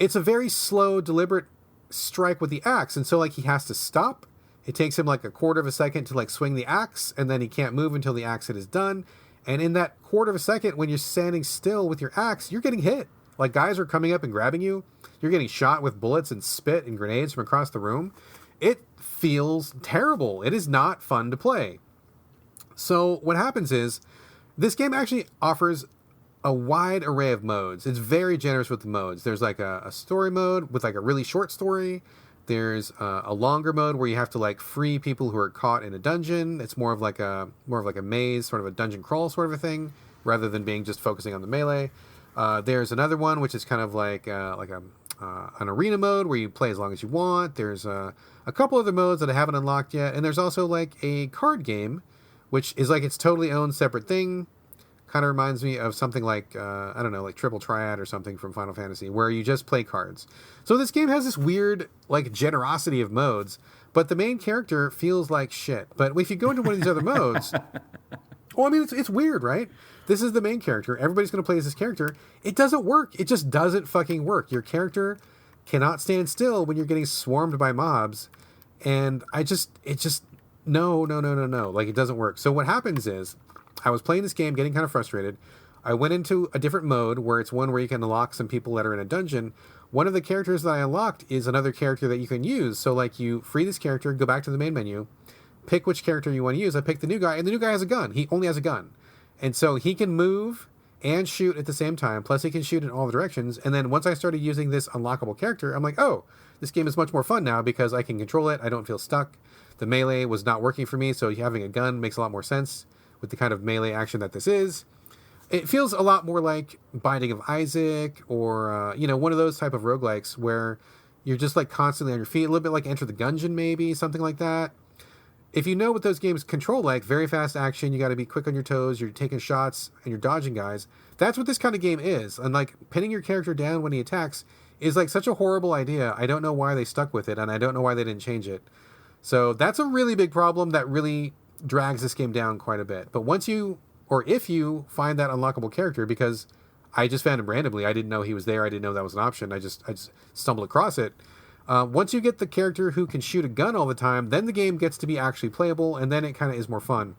it's a very slow, deliberate strike with the axe. And so like he has to stop. It takes him like a quarter of a second to like swing the axe, and then he can't move until the axe hit is done. And in that quarter of a second, when you're standing still with your axe, you're getting hit. Like guys are coming up and grabbing you. You're getting shot with bullets and spit and grenades from across the room. It feels terrible. It is not fun to play. So what happens is this game actually offers a wide array of modes. It's very generous with the modes. There's like a story mode with like a really short story. There's a longer mode where you have to like free people who are caught in a dungeon. It's more of like a maze, sort of a dungeon crawl sort of a thing, rather than being just focusing on the melee. There's another one which is kind of like an arena mode where you play as long as you want. There's a couple other modes that I haven't unlocked yet, and there's also like a card game, which is like its totally own separate thing. Kind of reminds me of something like, like Triple Triad or something from Final Fantasy, where you just play cards. So this game has this weird, like, generosity of modes, but the main character feels like shit. But if you go into one of these other modes, well, I mean, it's weird, right? This is the main character. Everybody's going to play as this character. It doesn't work. It just doesn't fucking work. Your character cannot stand still when you're getting swarmed by mobs. And no. Like, it doesn't work. So what happens is, I was playing this game, getting kind of frustrated. I went into a different mode where it's one where you can unlock some people that are in a dungeon. One of the characters that I unlocked is another character that you can use. So, like, you free this character, go back to the main menu, pick which character you want to use. I pick the new guy, and the new guy has a gun. He only has a gun. And so he can move and shoot at the same time, plus he can shoot in all the directions. And then once I started using this unlockable character, I'm like, oh, this game is much more fun now because I can control it. I don't feel stuck. The melee was not working for me, so having a gun makes a lot more sense with the kind of melee action that this is. It feels a lot more like Binding of Isaac or, one of those type of roguelikes where you're just like constantly on your feet, a little bit like Enter the Gungeon maybe, something like that. If you know what those games control like, very fast action, you got to be quick on your toes, you're taking shots, and you're dodging guys. That's what this kind of game is. And like pinning your character down when he attacks is like such a horrible idea. I don't know why they stuck with it, and I don't know why they didn't change it. So that's a really big problem that really drags this game down quite a bit. But once you, or if you find that unlockable character, because I just found him randomly, I didn't know he was there, I didn't know that was an option, I just stumbled across it. Once you get the character who can shoot a gun all the time, then the game gets to be actually playable, and then it kind of is more fun.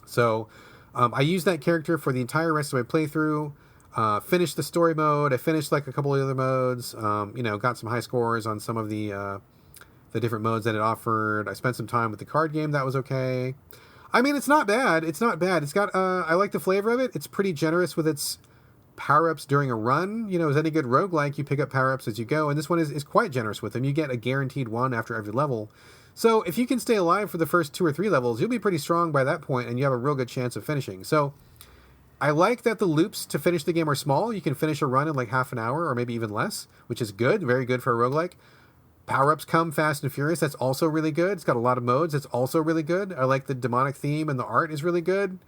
So I used that character for the entire rest of my playthrough, finished the story mode, I finished like a couple of other modes, got some high scores on some of the different modes that it offered. I spent some time with the card game, that was okay. I mean, it's not bad, it's got, I like the flavor of it, it's pretty generous with its power-ups during a run. As any good roguelike, you pick up power-ups as you go, and this one is quite generous with them. You get a guaranteed one after every level. So if you can stay alive for the first 2 or 3 levels, you'll be pretty strong by that point, and you have a real good chance of finishing. So I like that the loops to finish the game are small. You can finish a run in like half an hour or maybe even less, which is good, very good for a roguelike. Power-ups come fast and furious. That's also really good. It's got a lot of modes. It's also really good. I like the demonic theme, and the art is really good.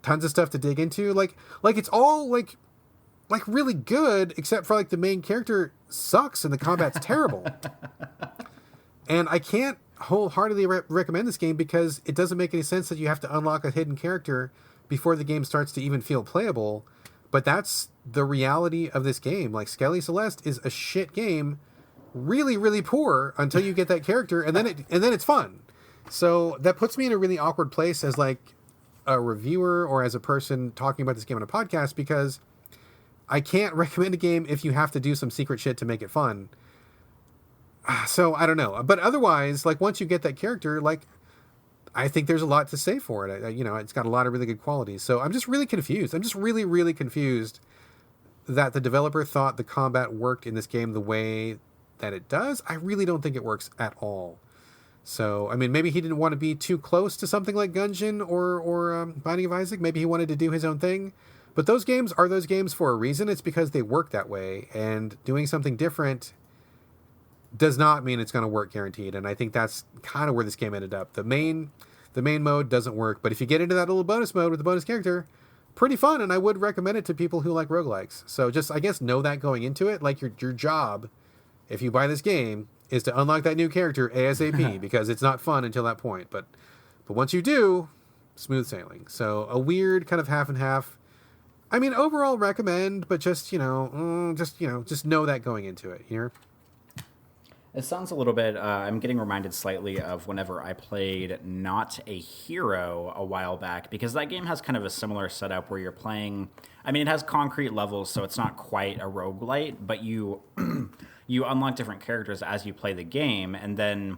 Tons of stuff to dig into. Like it's all like really good, except for like the main character sucks and the combat's terrible. And I can't wholeheartedly recommend this game because it doesn't make any sense that you have to unlock a hidden character before the game starts to even feel playable. But that's the reality of this game. Like Skelly Selest is a shit game, really, really poor until you get that character, and then it's fun. So that puts me in a really awkward place as like a reviewer or as a person talking about this game on a podcast, because I can't recommend a game if you have to do some secret shit to make it fun. So I don't know, but otherwise, like once you get that character, like I think there's a lot to say for it. It's got a lot of really good qualities. So I'm just really confused. I'm just really, really confused that the developer thought the combat worked in this game the way that it does. I really don't think it works at all. So, I mean, maybe he didn't want to be too close to something like Gungeon or Binding of Isaac. Maybe he wanted to do his own thing. But those games are those games for a reason. It's because they work that way. And doing something different does not mean it's going to work guaranteed. And I think that's kind of where this game ended up. The main mode doesn't work. But if you get into that little bonus mode with the bonus character, pretty fun. And I would recommend it to people who like roguelikes. So just, I guess, know that going into it. Like your job, if you buy this game, is to unlock that new character ASAP because it's not fun until that point. But once you do, smooth sailing. So a weird kind of half and half. I mean, overall recommend, but just know that going into it. It sounds a little bit, I'm getting reminded slightly of whenever I played Not a Hero a while back, because that game has kind of a similar setup where you're playing, I mean, it has concrete levels, so it's not quite a roguelite, but you you unlock different characters as you play the game, and then,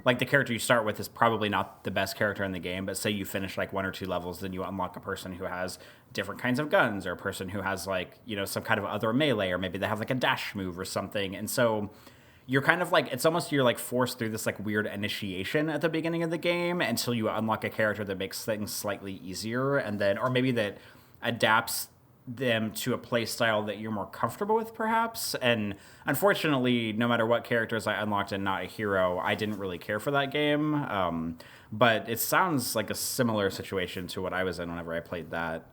like, the character you start with is probably not the best character in the game, but say you finish, like, 1 or 2 levels, then you unlock a person who has different kinds of guns, or a person who has, like, some kind of other melee, or maybe they have, like, a dash move or something, and so you're kind of like, it's almost you're like forced through this like weird initiation at the beginning of the game until you unlock a character that makes things slightly easier, and then, or maybe that adapts them to a play style that you're more comfortable with, perhaps. And unfortunately, no matter what characters I unlocked in Not a Hero, I didn't really care for that game. But it sounds like a similar situation to what I was in whenever I played that.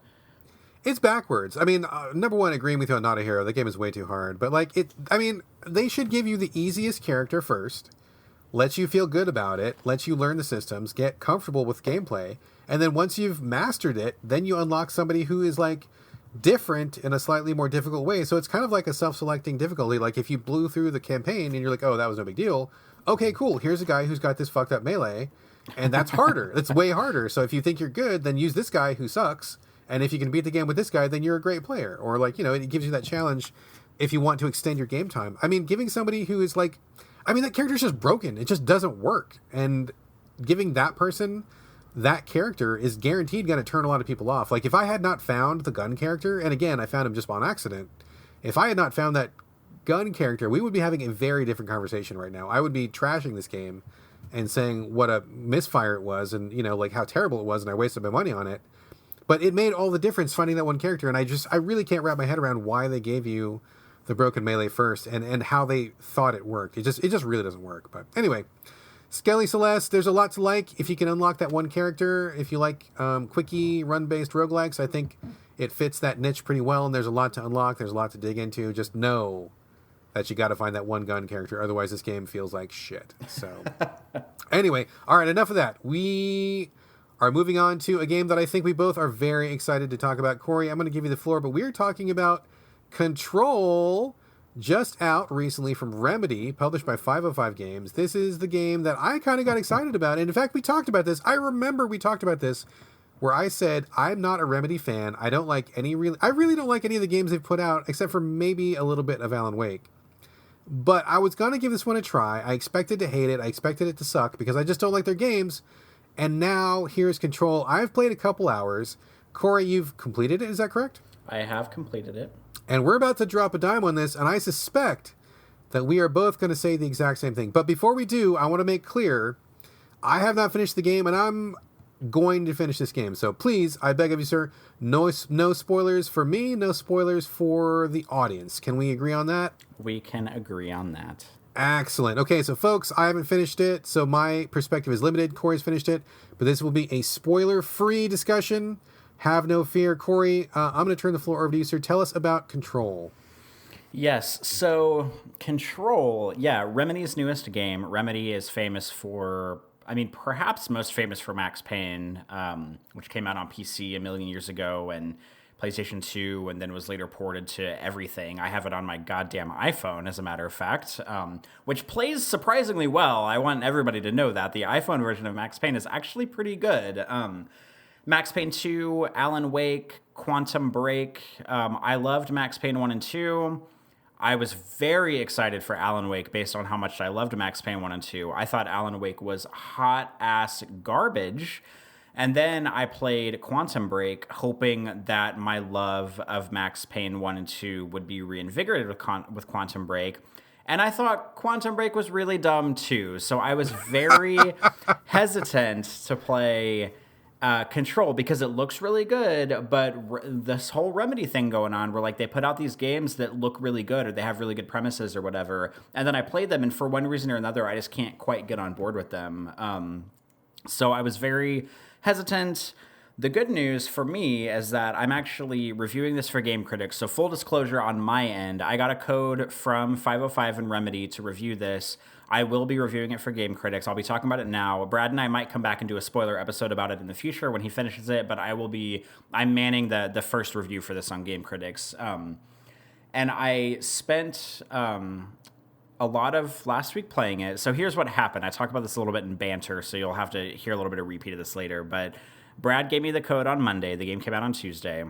It's backwards. I mean, number one, agreeing with you on Not a Hero. The game is way too hard. But they should give you the easiest character first, let you feel good about it, let you learn the systems, get comfortable with gameplay, and then once you've mastered it, then you unlock somebody who is like different in a slightly more difficult way. So it's kind of like a self-selecting difficulty. Like if you blew through the campaign and you're like, oh, that was no big deal. Okay, cool. Here's a guy who's got this fucked up melee, and that's harder. It's way harder. So if you think you're good, then use this guy who sucks. And if you can beat the game with this guy, then you're a great player. Or like, it gives you that challenge if you want to extend your game time. I mean, giving somebody who is like, that character's just broken. It just doesn't work. And giving that person that character is guaranteed going to turn a lot of people off. Like, if I had not found the gun character, and again, I found him just on accident, if I had not found that gun character, we would be having a very different conversation right now. I would be trashing this game and saying what a misfire it was, and, you know, like how terrible it was, and I wasted my money on it. But it made all the difference finding that one character, and I really can't wrap my head around why they gave you the broken melee first, and how they thought it worked. It just really doesn't work. But anyway, Skelly Selest, there's a lot to like if you can unlock that one character. If you like quickie run-based roguelikes, I think it fits that niche pretty well, and there's a lot to unlock. There's a lot to dig into. Just know that you got to find that one gun character, otherwise this game feels like shit. So anyway, all right, enough of that. We are moving on to a game that I think we both are very excited to talk about. Corey, I'm going to give you the floor, but we're talking about Control, just out recently from Remedy, published by 505 Games. This is the game that I kind of got excited about. And in fact, we talked about this. I remember we talked about this where I said, I'm not a Remedy fan. I really don't like any of the games they've put out, except for maybe a little bit of Alan Wake. But I was going to give this one a try. I expected to hate it. I expected it to suck because I just don't like their games. And now here's Control. I've played a couple hours. Corey, you've completed it. Is that correct? I have completed it. And we're about to drop a dime on this, and I suspect that we are both going to say the exact same thing. But before we do, I want to make clear, I have not finished the game, and I'm going to finish this game. So please, I beg of you, sir, no spoilers for me, no spoilers for the audience. Can we agree on that? We can agree on that. Excellent. Okay, so folks, I haven't finished it, so my perspective is limited. Corey's finished it, but this will be a spoiler-free discussion. Have no fear. Corey, I'm going to turn the floor over to you, sir. Tell us about Control. Yes, so Control, Remedy's newest game. Remedy is famous for, perhaps most famous for Max Payne, which came out on PC a million years ago, and PlayStation 2, and then was later ported to everything. I have it on my goddamn iPhone, as a matter of fact, which plays surprisingly well. I want everybody to know that. The iPhone version of Max Payne is actually pretty good. Max Payne 2, Alan Wake, Quantum Break. I loved Max Payne 1 and 2. I was very excited for Alan Wake based on how much I loved Max Payne 1 and 2. I thought Alan Wake was hot-ass garbage. And then I played Quantum Break, hoping that my love of Max Payne 1 and 2 would be reinvigorated with Quantum Break. And I thought Quantum Break was really dumb, too. So I was very hesitant to play Control because it looks really good, but this whole Remedy thing going on where like they put out these games that look really good or they have really good premises or whatever, and then I played them and for one reason or another I just can't quite get on board with them. So I was very hesitant. The good news for me is that I'm actually reviewing this for Game Critics. So full disclosure on my end, I got a code from 505 and Remedy to review this. I will be reviewing it for Game Critics. I'll be talking about it now. Brad and I might come back and do a spoiler episode about it in the future when he finishes it, but I'm manning the first review for this on Game Critics. And I spent a lot of last week playing it. So here's what happened. I talk about this a little bit in Banter, so you'll have to hear a little bit of repeat of this later. But Brad gave me the code on Monday. The game came out on Tuesday.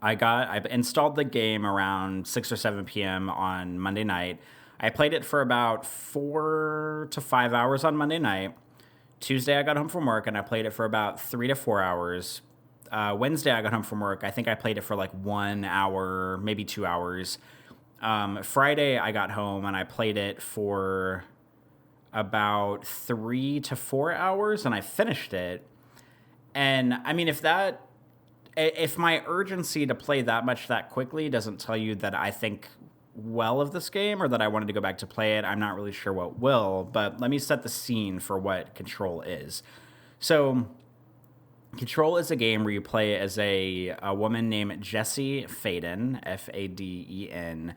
I installed the game around 6 or 7 p.m. on Monday night. I played it for about 4 to 5 hours on Monday night. Tuesday, I got home from work, and I played it for about 3 to 4 hours. Wednesday, I got home from work. I think I played it for like 1 hour, maybe 2 hours. Friday, I got home, and I played it for about 3 to 4 hours, and I finished it. And, I mean, if my urgency to play that much that quickly doesn't tell you that I think well of this game or that I wanted to go back to play it, I'm not really sure what will, but let me set the scene for what Control is. So Control is a game where you play as a woman named Jessie Faden, Faden.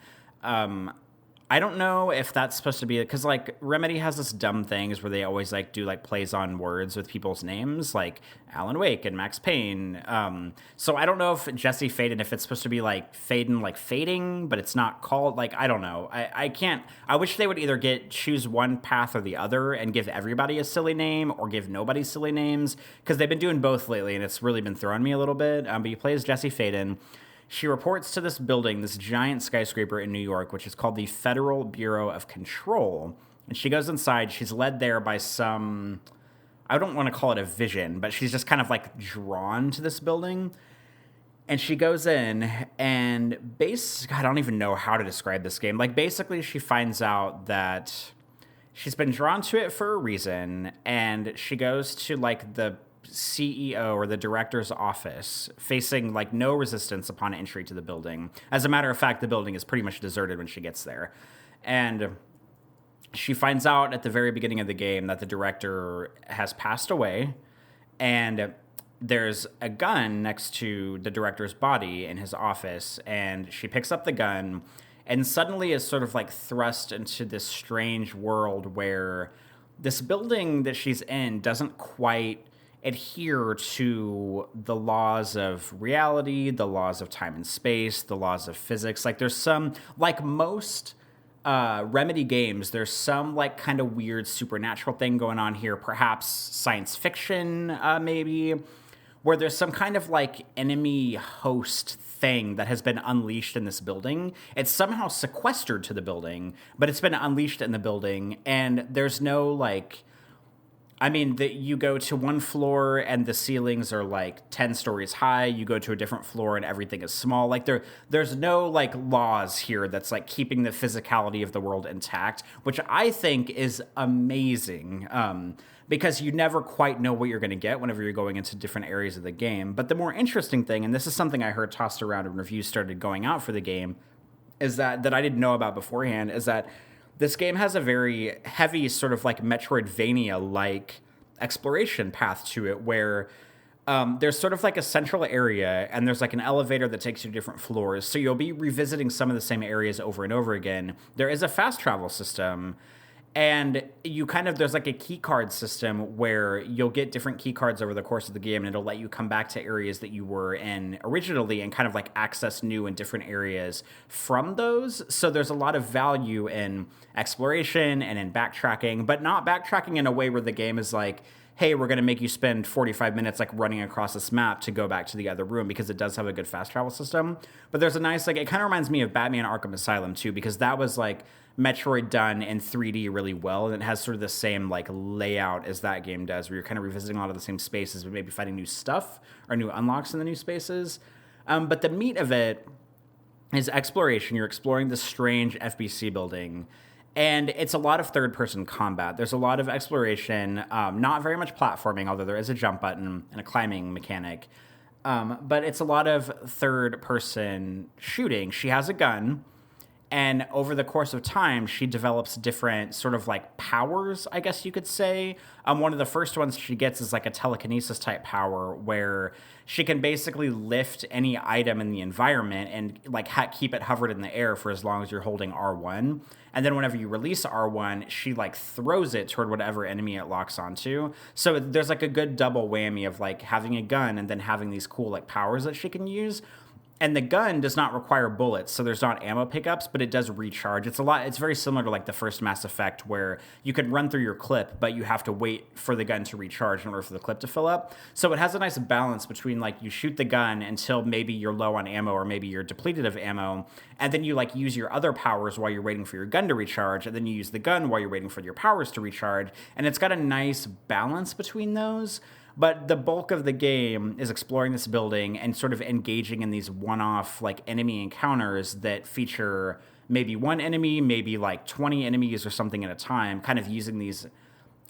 I don't know if that's supposed to be, because like Remedy has this dumb things where they always like do like plays on words with people's names, like Alan Wake and Max Payne. So I don't know if Jessie Faden, if it's supposed to be like Faden, like fading, but it's not called, like, I don't know. I wish they would either choose one path or the other and give everybody a silly name or give nobody silly names, because they've been doing both lately and it's really been throwing me a little bit. But you play as Jessie Faden. She reports to this building, this giant skyscraper in New York, which is called the Federal Bureau of Control. And she goes inside. She's led there by some I don't want to call it a vision, but she's just kind of like drawn to this building. And she goes in and I don't even know how to describe this game. Like, basically, she finds out that she's been drawn to it for a reason, and she goes to, like, the CEO or the director's office, facing, like, no resistance upon entry to the building. As a matter of fact, the building is pretty much deserted when she gets there. And she finds out at the very beginning of the game that the director has passed away, and there's a gun next to the director's body in his office, and she picks up the gun and suddenly is sort of like thrust into this strange world where this building that she's in doesn't quite adhere to the laws of reality, the laws of time and space, the laws of physics. Like, there's some, like most Remedy games, there's some like kind of weird supernatural thing going on here, perhaps science fiction, maybe, where there's some kind of like enemy host thing that has been unleashed in this building. It's somehow sequestered to the building, but it's been unleashed in the building, and there's no like, I mean, you go to one floor and the ceilings are like 10 stories high. You go to a different floor and everything is small. Like there's no like laws here that's like keeping the physicality of the world intact, which I think is amazing. Because you never quite know what you're going to get whenever you're going into different areas of the game. But the more interesting thing, and this is something I heard tossed around when reviews started going out for the game, is that I didn't know about beforehand, is that this game has a very heavy sort of like Metroidvania-like exploration path to it, where there's sort of like a central area, and there's like an elevator that takes you to different floors. So you'll be revisiting some of the same areas over and over again. There is a fast travel system, and there's like a key card system where you'll get different key cards over the course of the game, and it'll let you come back to areas that you were in originally and kind of like access new and different areas from those. So there's a lot of value in exploration and in backtracking, but not backtracking in a way where the game is like, hey, we're going to make you spend 45 minutes like running across this map to go back to the other room, because it does have a good fast travel system. But there's a nice, like, it kind of reminds me of Batman Arkham Asylum too, because that was like Metroid done in 3D really well, and it has sort of the same like layout as that game does, where you're kind of revisiting a lot of the same spaces, but maybe finding new stuff or new unlocks in the new spaces. But the meat of it is exploration. You're exploring this strange FBC building, and it's a lot of third-person combat. There's a lot of exploration, not very much platforming, although there is a jump button and a climbing mechanic. But it's a lot of third-person shooting. She has a gun, and over the course of time, she develops different sort of like powers, I guess you could say. One of the first ones she gets is like a telekinesis type power, where she can basically lift any item in the environment and like keep it hovered in the air for as long as you're holding R1. And then whenever you release R1, she like throws it toward whatever enemy it locks onto. So there's like a good double whammy of like having a gun and then having these cool like powers that she can use. And the gun does not require bullets, so there's not ammo pickups, but it does recharge. It's very similar to like the first Mass Effect, where you can run through your clip, but you have to wait for the gun to recharge in order for the clip to fill up. So it has a nice balance between like you shoot the gun until maybe you're low on ammo or maybe you're depleted of ammo, and then you like use your other powers while you're waiting for your gun to recharge, and then you use the gun while you're waiting for your powers to recharge. And it's got a nice balance between those. But the bulk of the game is exploring this building and sort of engaging in these one-off like enemy encounters that feature maybe one enemy, maybe like 20 enemies or something at a time, kind of using these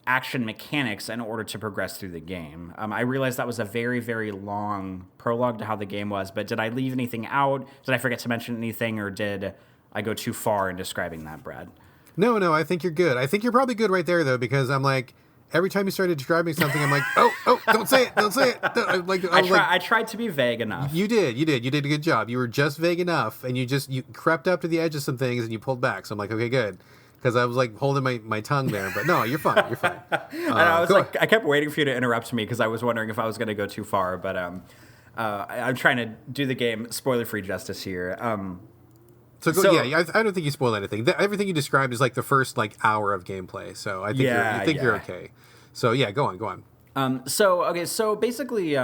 action mechanics in order to progress through the game. I realized that was a very, very long prologue to how the game was, but did I leave anything out? Did I forget to mention anything, or did I go too far in describing that, Brad? No, I think you're good. I think you're probably good right there, though, because I'm like, every time you started describing something, I'm like, oh, don't say it. I tried to be vague enough. You did a good job. You were just vague enough, and you crept up to the edge of some things, and you pulled back. So I'm like, okay, good. Because I was like holding my tongue there, but no, you're fine. And I was like, I kept waiting for you to interrupt me because I was wondering if I was going to go too far, but I'm trying to do the game spoiler-free justice here. I don't think you spoiled anything. Everything you described is like the first like hour of gameplay. So I think you're okay. So yeah, go on. So basically,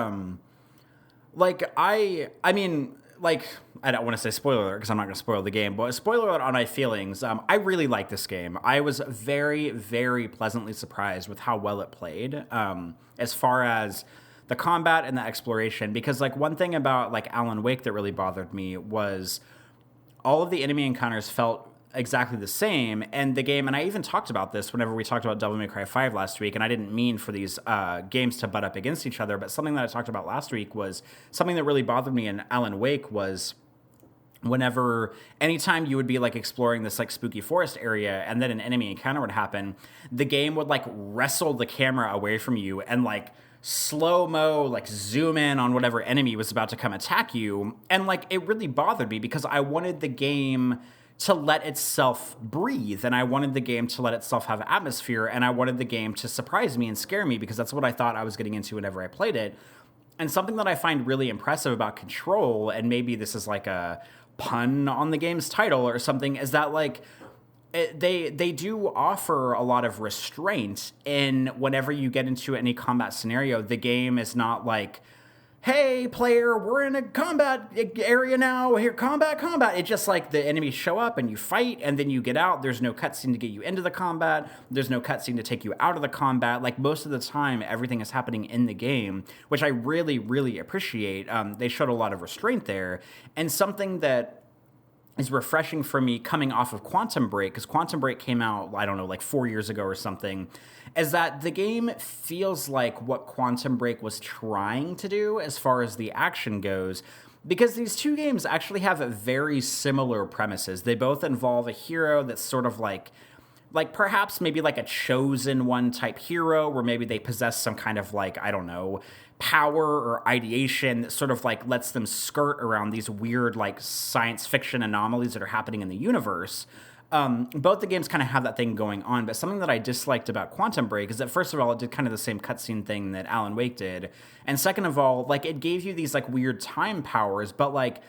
like I mean, like, I don't want to say spoiler alert because I'm not going to spoil the game, but spoiler alert on my feelings. I really like this game. I was very, very pleasantly surprised with how well it played, as far as the combat and the exploration. Because, like, one thing about, like, Alan Wake that really bothered me was all of the enemy encounters felt exactly the same, and the game, and I even talked about this whenever we talked about Devil May Cry 5 last week, and I didn't mean for these games to butt up against each other, but something that I talked about last week was something that really bothered me in Alan Wake was anytime you would be like exploring this like spooky forest area and then an enemy encounter would happen, the game would like wrestle the camera away from you and like slow-mo, like zoom in on whatever enemy was about to come attack you. And like it really bothered me because I wanted the game to let itself breathe, and I wanted the game to let itself have atmosphere, and I wanted the game to surprise me and scare me because that's what I thought I was getting into whenever I played it. And something that I find really impressive about Control, and maybe this is like a pun on the game's title or something, is that like they do offer a lot of restraint in whenever you get into any combat scenario. The game is not like, hey, player, we're in a combat area now. Here, combat. It's just like the enemies show up and you fight and then you get out. There's no cutscene to get you into the combat. There's no cutscene to take you out of the combat. Like most of the time, everything is happening in the game, which I really, really appreciate. They showed a lot of restraint there. And something that is refreshing for me coming off of Quantum Break, because Quantum Break came out, I don't know, like 4 years ago or something, is that the game feels like what Quantum Break was trying to do as far as the action goes, because these two games actually have very similar premises. They both involve a hero that's sort of like perhaps maybe like a chosen one type hero, where maybe they possess some kind of like, I don't know, power or ideation that sort of like lets them skirt around these weird like science fiction anomalies that are happening in the universe. Both the games kind of have that thing going on, but something that I disliked about Quantum Break is that first of all, it did kind of the same cutscene thing that Alan Wake did, and second of all, like it gave you these like weird time powers, but like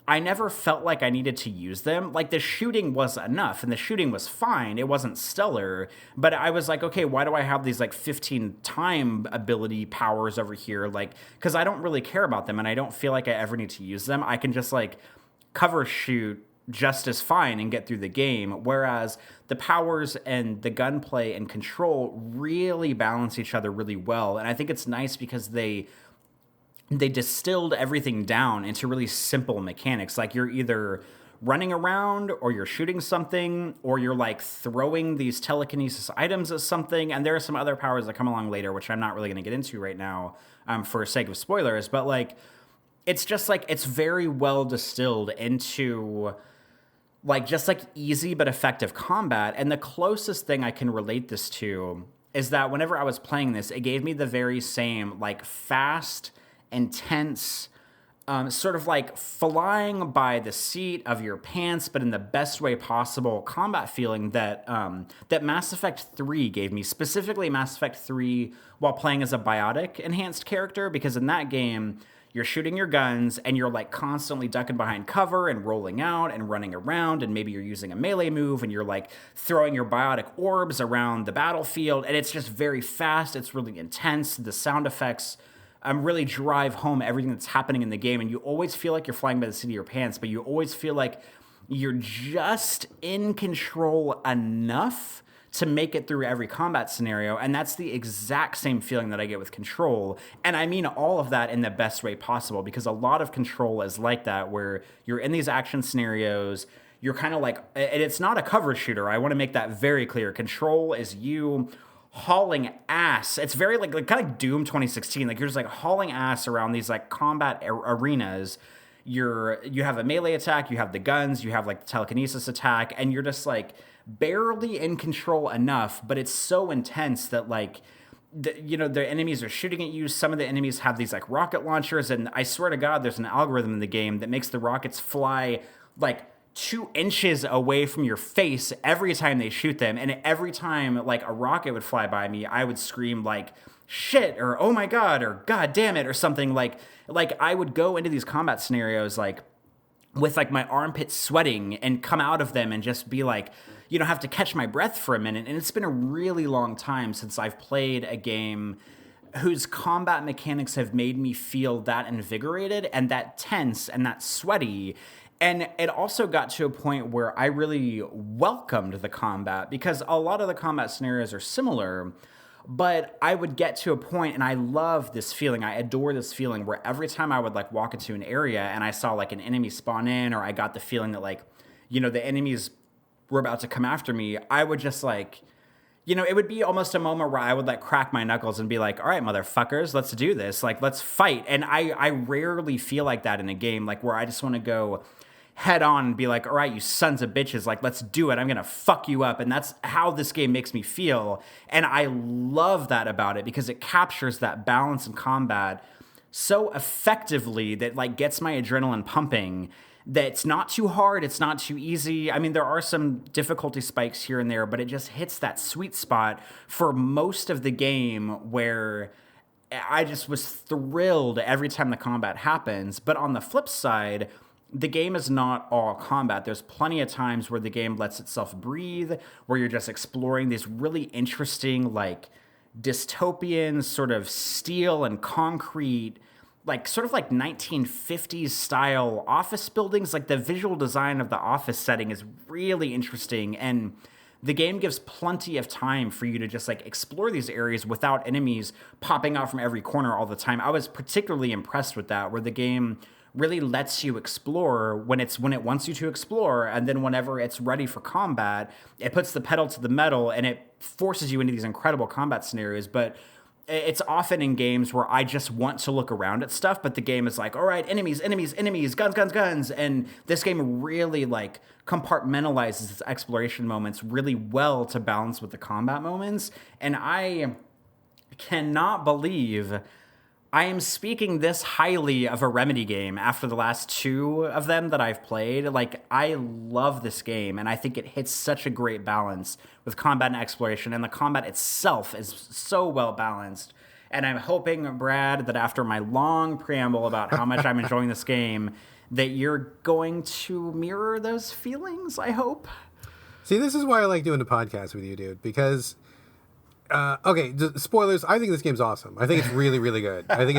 I never felt like I needed to use them. Like the shooting was enough and the shooting was fine. It wasn't stellar, but I was like, okay, why do I have these like 15 time ability powers over here? Like, cause I don't really care about them and I don't feel like I ever need to use them. I can just like cover shoot just as fine and get through the game. Whereas the powers and the gunplay and Control really balance each other really well. And I think it's nice because they distilled everything down into really simple mechanics. Like you're either running around or you're shooting something or you're like throwing these telekinesis items at something. And there are some other powers that come along later, which I'm not really going to get into right now for sake of spoilers. But like, it's just like, it's very well distilled into like just like easy but effective combat. And the closest thing I can relate this to is that whenever I was playing this, it gave me the very same like fast, intense, sort of like flying by the seat of your pants, but in the best way possible combat feeling that that Mass Effect 3 gave me, specifically Mass Effect 3 while playing as a biotic enhanced character, because in that game, you're shooting your guns and you're like constantly ducking behind cover and rolling out and running around, and maybe you're using a melee move and you're like throwing your biotic orbs around the battlefield, and it's just very fast, it's really intense, the sound effects really drive home everything that's happening in the game, and you always feel like you're flying by the seat of your pants, but you always feel like you're just in control enough to make it through every combat scenario, and that's the exact same feeling that I get with Control, and I mean all of that in the best way possible, because a lot of Control is like that, where you're in these action scenarios, you're kind of like, and it's not a cover shooter, I want to make that very clear. Control is you hauling ass. It's very like kind of like Doom 2016. Like you're just like hauling ass around these like combat arenas. You have a melee attack, you have the guns, you have like the telekinesis attack, and you're just like barely in control enough, but it's so intense that like the enemies are shooting at you. Some of the enemies have these like rocket launchers, and I swear to God, there's an algorithm in the game that makes the rockets fly like 2 inches away from your face every time they shoot them. And every time like a rocket would fly by me, I would scream like shit or oh my God or God damn it or something. Like I would go into these combat scenarios like with like my armpits sweating and come out of them and just be like, have to catch my breath for a minute. And it's been a really long time since I've played a game whose combat mechanics have made me feel that invigorated and that tense and that sweaty. And it also got to a point where I really welcomed the combat, because a lot of the combat scenarios are similar, but I would get to a point, and I love this feeling, I adore this feeling, where every time I would like walk into an area and I saw like an enemy spawn in, or I got the feeling that like, you know, the enemies were about to come after me, I would just like, you know, it would be almost a moment where I would like crack my knuckles and be like, all right, motherfuckers, let's do this. Like, let's fight. And I rarely feel like that in a game, like where I just want to go head on and be like, all right, you sons of bitches, like, let's do it. I'm going to fuck you up. And that's how this game makes me feel. And I love that about it, because it captures that balance in combat so effectively that like gets my adrenaline pumping. That's not too hard. It's not too easy. I mean, there are some difficulty spikes here and there, but it just hits that sweet spot for most of the game where I just was thrilled every time the combat happens. But on the flip side, the game is not all combat. There's plenty of times where the game lets itself breathe, where you're just exploring these really interesting, like, dystopian sort of steel and concrete, like sort of like 1950s style office buildings. Like the visual design of the office setting is really interesting, and the game gives plenty of time for you to just like explore these areas without enemies popping out from every corner all the time. I was particularly impressed with that, where the game really lets you explore when it wants you to explore, and then whenever it's ready for combat, it puts the pedal to the metal and it forces you into these incredible combat scenarios. But it's often in games where I just want to look around at stuff, but the game is like, all right, enemies, guns. And this game really like compartmentalizes its exploration moments really well to balance with the combat moments. And I cannot believe I am speaking this highly of a Remedy game after the last two of them that I've played. Like, I love this game, and I think it hits such a great balance with combat and exploration, and the combat itself is so well balanced. And I'm hoping, Brad, that after my long preamble about how much I'm enjoying this game, that you're going to mirror those feelings, I hope. See, this is why I like doing the podcast with you, dude, because okay, spoilers. I think this game's awesome. I think it's really, really good. I think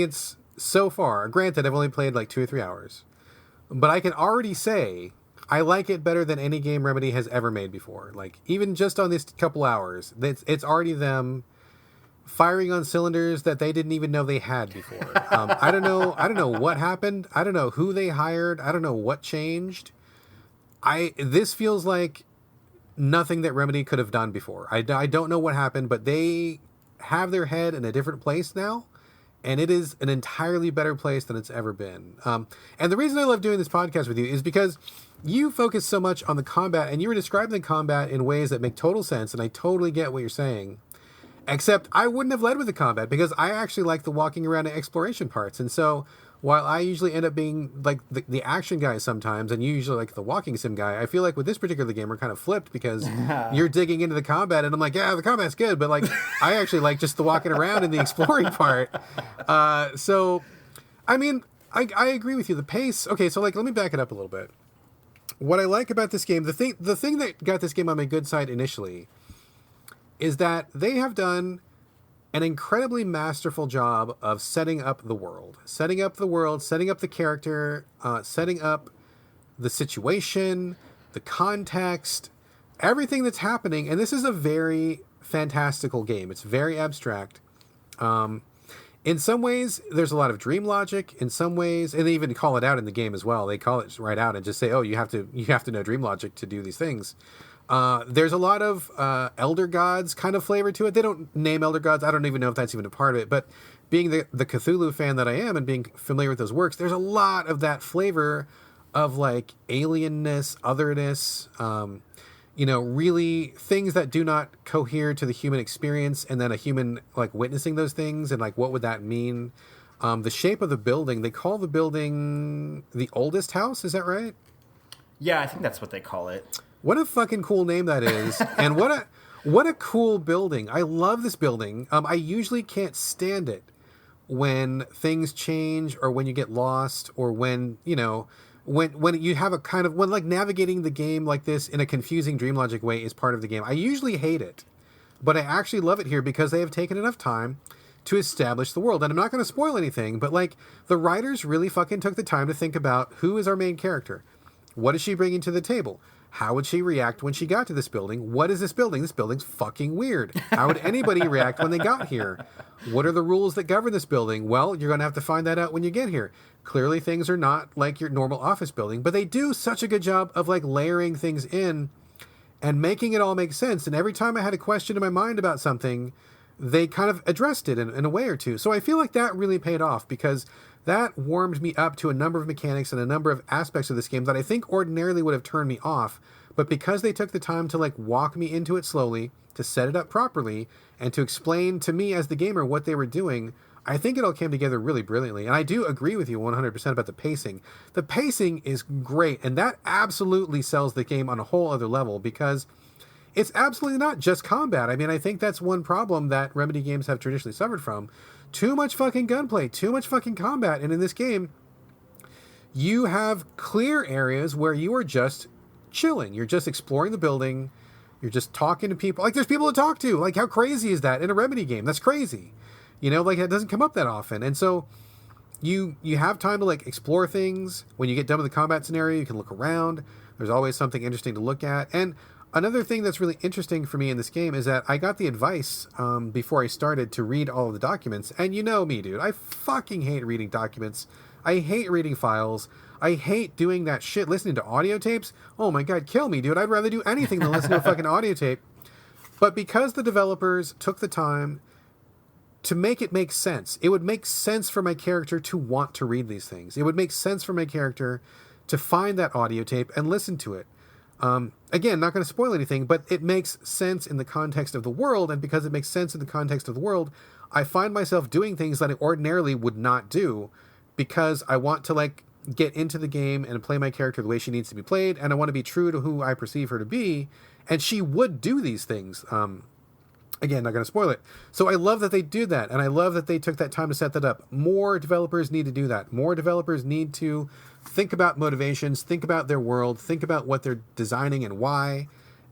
it's so far. Granted, I've only played like 2 or 3 hours, but I can already say I like it better than any game Remedy has ever made before. Like, even just on these couple hours, it's already them firing on cylinders that they didn't even know they had before. I don't know what happened. I don't know who they hired. I don't know what changed. This feels like nothing that Remedy could have done before. I don't know what happened, but they have their head in a different place now, and it is an entirely better place than it's ever been. And the reason I love doing this podcast with you is because you focus so much on the combat, and you were describing the combat in ways that make total sense, and I totally get what you're saying. Except I wouldn't have led with the combat, because I actually like the walking around and exploration parts. And so while I usually end up being like the action guy sometimes, and you usually like the walking sim guy, I feel like with this particular game, we're kind of flipped, because you're digging into the combat, and I'm like, yeah, the combat's good, but like, I actually like just the walking around and the exploring part. So, I mean, I agree with you. The pace. Okay, so like, let me back it up a little bit. What I like about this game, the thing that got this game on my good side initially, is that they have done an incredibly masterful job of setting up the world, setting up the character, setting up the situation, the context, everything that's happening. And this is a very fantastical game. It's very abstract. In some ways, there's a lot of dream logic. In some ways, and they even call it out in the game as well. They call it right out and just say, "Oh, you have to know dream logic to do these things." There's a lot of Elder Gods kind of flavor to it. They don't name Elder Gods. I don't even know if that's even a part of it. But being the Cthulhu fan that I am, and being familiar with those works, there's a lot of that flavor of like alienness, otherness, really things that do not cohere to the human experience, and then a human like witnessing those things, and like what would that mean? The shape of the building, they call the building the oldest house. Is that right? Yeah, I think that's what they call it. What a fucking cool name that is. And what a cool building. I love this building. I usually can't stand it when things change, or when you get lost, or when you have a kind of, when like navigating the game like this in a confusing dream logic way is part of the game. I usually hate it. but I actually love it here because they have taken enough time to establish the world. And I'm not going to spoil anything, but like the writers really fucking took the time to think about who is our main character. What is she bringing to the table? How would she react when she got to this building? What is this building? This building's fucking weird. How would anybody react when they got here? What are the rules that govern this building? Well, you're going to have to find that out when you get here. Clearly things are not like your normal office building, but they do such a good job of like layering things in and making it all make sense. And every time I had a question in my mind about something, they kind of addressed it in a way or two. So I feel like that really paid off because that warmed me up to a number of mechanics and a number of aspects of this game that I think ordinarily would have turned me off. But because they took the time to like walk me into it slowly, to set it up properly, and to explain to me as the gamer what they were doing, I think it all came together really brilliantly. And I do agree with you 100% about the pacing. The pacing is great, and that absolutely sells the game on a whole other level because it's absolutely not just combat. I mean, I think that's one problem that Remedy games have traditionally suffered from. Too much fucking gunplay, too much fucking combat. And in this game, you have clear areas where you are just chilling. You're just exploring the building. You're just talking to people. Like, there's people to talk to. Like, how crazy is that in a Remedy game? That's crazy. You know, like, it doesn't come up that often. And so you have time to, like, explore things. When you get done with the combat scenario, you can look around. There's always something interesting to look at. And another thing that's really interesting for me in this game is that I got the advice before I started to read all of the documents. And you know me, dude. I fucking hate reading documents. I hate reading files. I hate doing that shit, listening to audio tapes. Oh my God, kill me, dude. I'd rather do anything than listen to a fucking audio tape. But because the developers took the time to make it make sense, it would make sense for my character to want to read these things. It would make sense for my character to find that audio tape and listen to it. Again, not going to spoil anything, but it makes sense in the context of the world, and because it makes sense in the context of the world, I find myself doing things that I ordinarily would not do because I want to, like, get into the game and play my character the way she needs to be played, and I want to be true to who I perceive her to be, and she would do these things. Again, not going to spoil it. So I love that they do that, and I love that they took that time to set that up. More developers need to do that. More developers need to think about motivations, think about their world, think about what they're designing and why,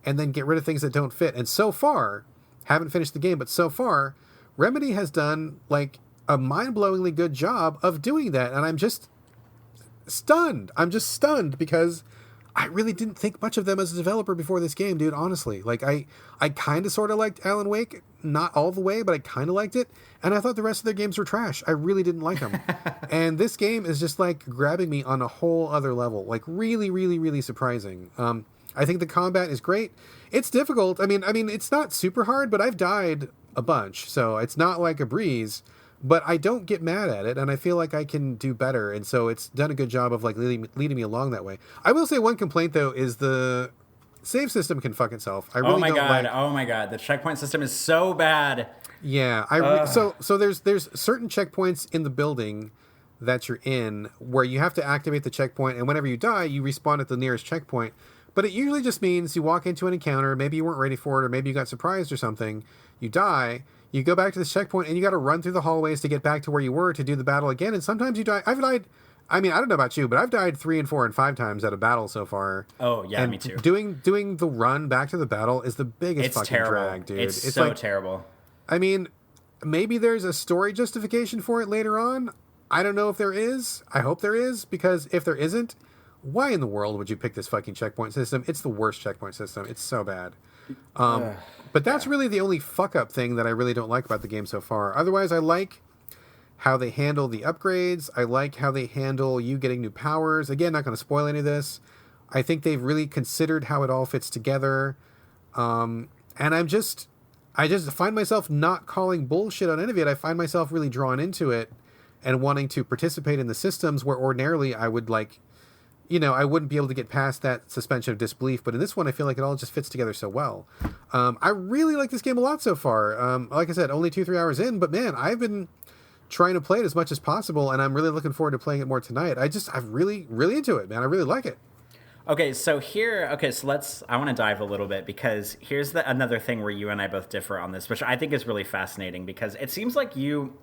and then get rid of things that don't fit. And so far, haven't finished the game, but so far, Remedy has done like a mind-blowingly good job of doing that, and I'm just stunned. I'm just stunned because I really didn't think much of them as a developer before this game, dude, honestly. Like, I kind of sort of liked Alan Wake, not all the way, but I kind of liked it, and I thought the rest of their games were trash. I really didn't like them. And this game is just, like, grabbing me on a whole other level. Like, really, really, really surprising. I think the combat is great. It's difficult. I mean, it's not super hard, but I've died a bunch, so it's not like a breeze. But I don't get mad at it, and I feel like I can do better, and so it's done a good job of like leading me along that way. I will say one complaint though is the save system can fuck itself. I really oh my don't god! like... Oh my god! The checkpoint system is so bad. Yeah, so there's certain checkpoints in the building that you're in where you have to activate the checkpoint, and whenever you die, you respawn at the nearest checkpoint. But it usually just means you walk into an encounter, maybe you weren't ready for it, or maybe you got surprised or something. You die. You go back to the checkpoint, and you got to run through the hallways to get back to where you were to do the battle again. And sometimes you die. I've died. I mean, I don't know about you, but I've died 3 and 4 and 5 times at a battle so far. Oh yeah, and me too. Doing the run back to the battle is the biggest fucking terrible. drag, dude. It's so like, terrible. I mean, maybe there's a story justification for it later on. I don't know if there is. I hope there is, because if there isn't, why in the world would you pick this fucking checkpoint system? It's the worst checkpoint system. It's so bad. But that's really the only fuck-up thing that I really don't like about the game so far. Otherwise, I like how they handle the upgrades. I like how they handle you getting new powers. Again, not going to spoil any of this. I think they've really considered how it all fits together. And I just find myself not calling bullshit on any of it. I find myself really drawn into it and wanting to participate in the systems where ordinarily I would like... You know, I wouldn't be able to get past that suspension of disbelief, but in this one, I feel like it all just fits together so well. I really like this game a lot so far. Like I said, only 2-3 hours in, but man, I've been trying to play it as much as possible, and I'm really looking forward to playing it more tonight. I'm really, really into it, man. I really like it. Okay, so I want to dive a little bit, because here's another thing where you and I both differ on this, which I think is really fascinating, because it seems like you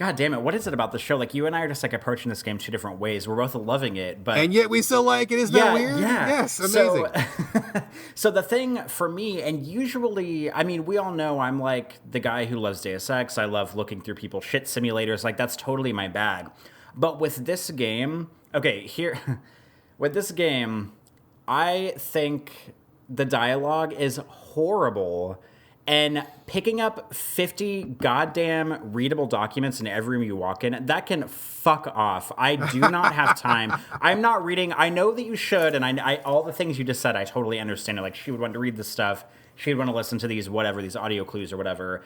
God damn it, what is it about the show? Like, you and I are just, like, approaching this game two different ways. We're both loving it, but... And yet we still like it. Isn't that weird? Yeah. Yes, amazing. So the thing for me, and usually, I mean, we all know I'm, like, the guy who loves Deus Ex. I love looking through people's shit simulators. Like, that's totally my bag. But with this game... Okay, here... With this game, I think the dialogue is horrible... And picking up 50 goddamn readable documents in every room you walk in, that can fuck off. I do not have time. I'm not reading. I know that you should, and I all the things you just said, I totally understand it. Like, she would want to read this stuff. She'd want to listen to these audio clues or whatever.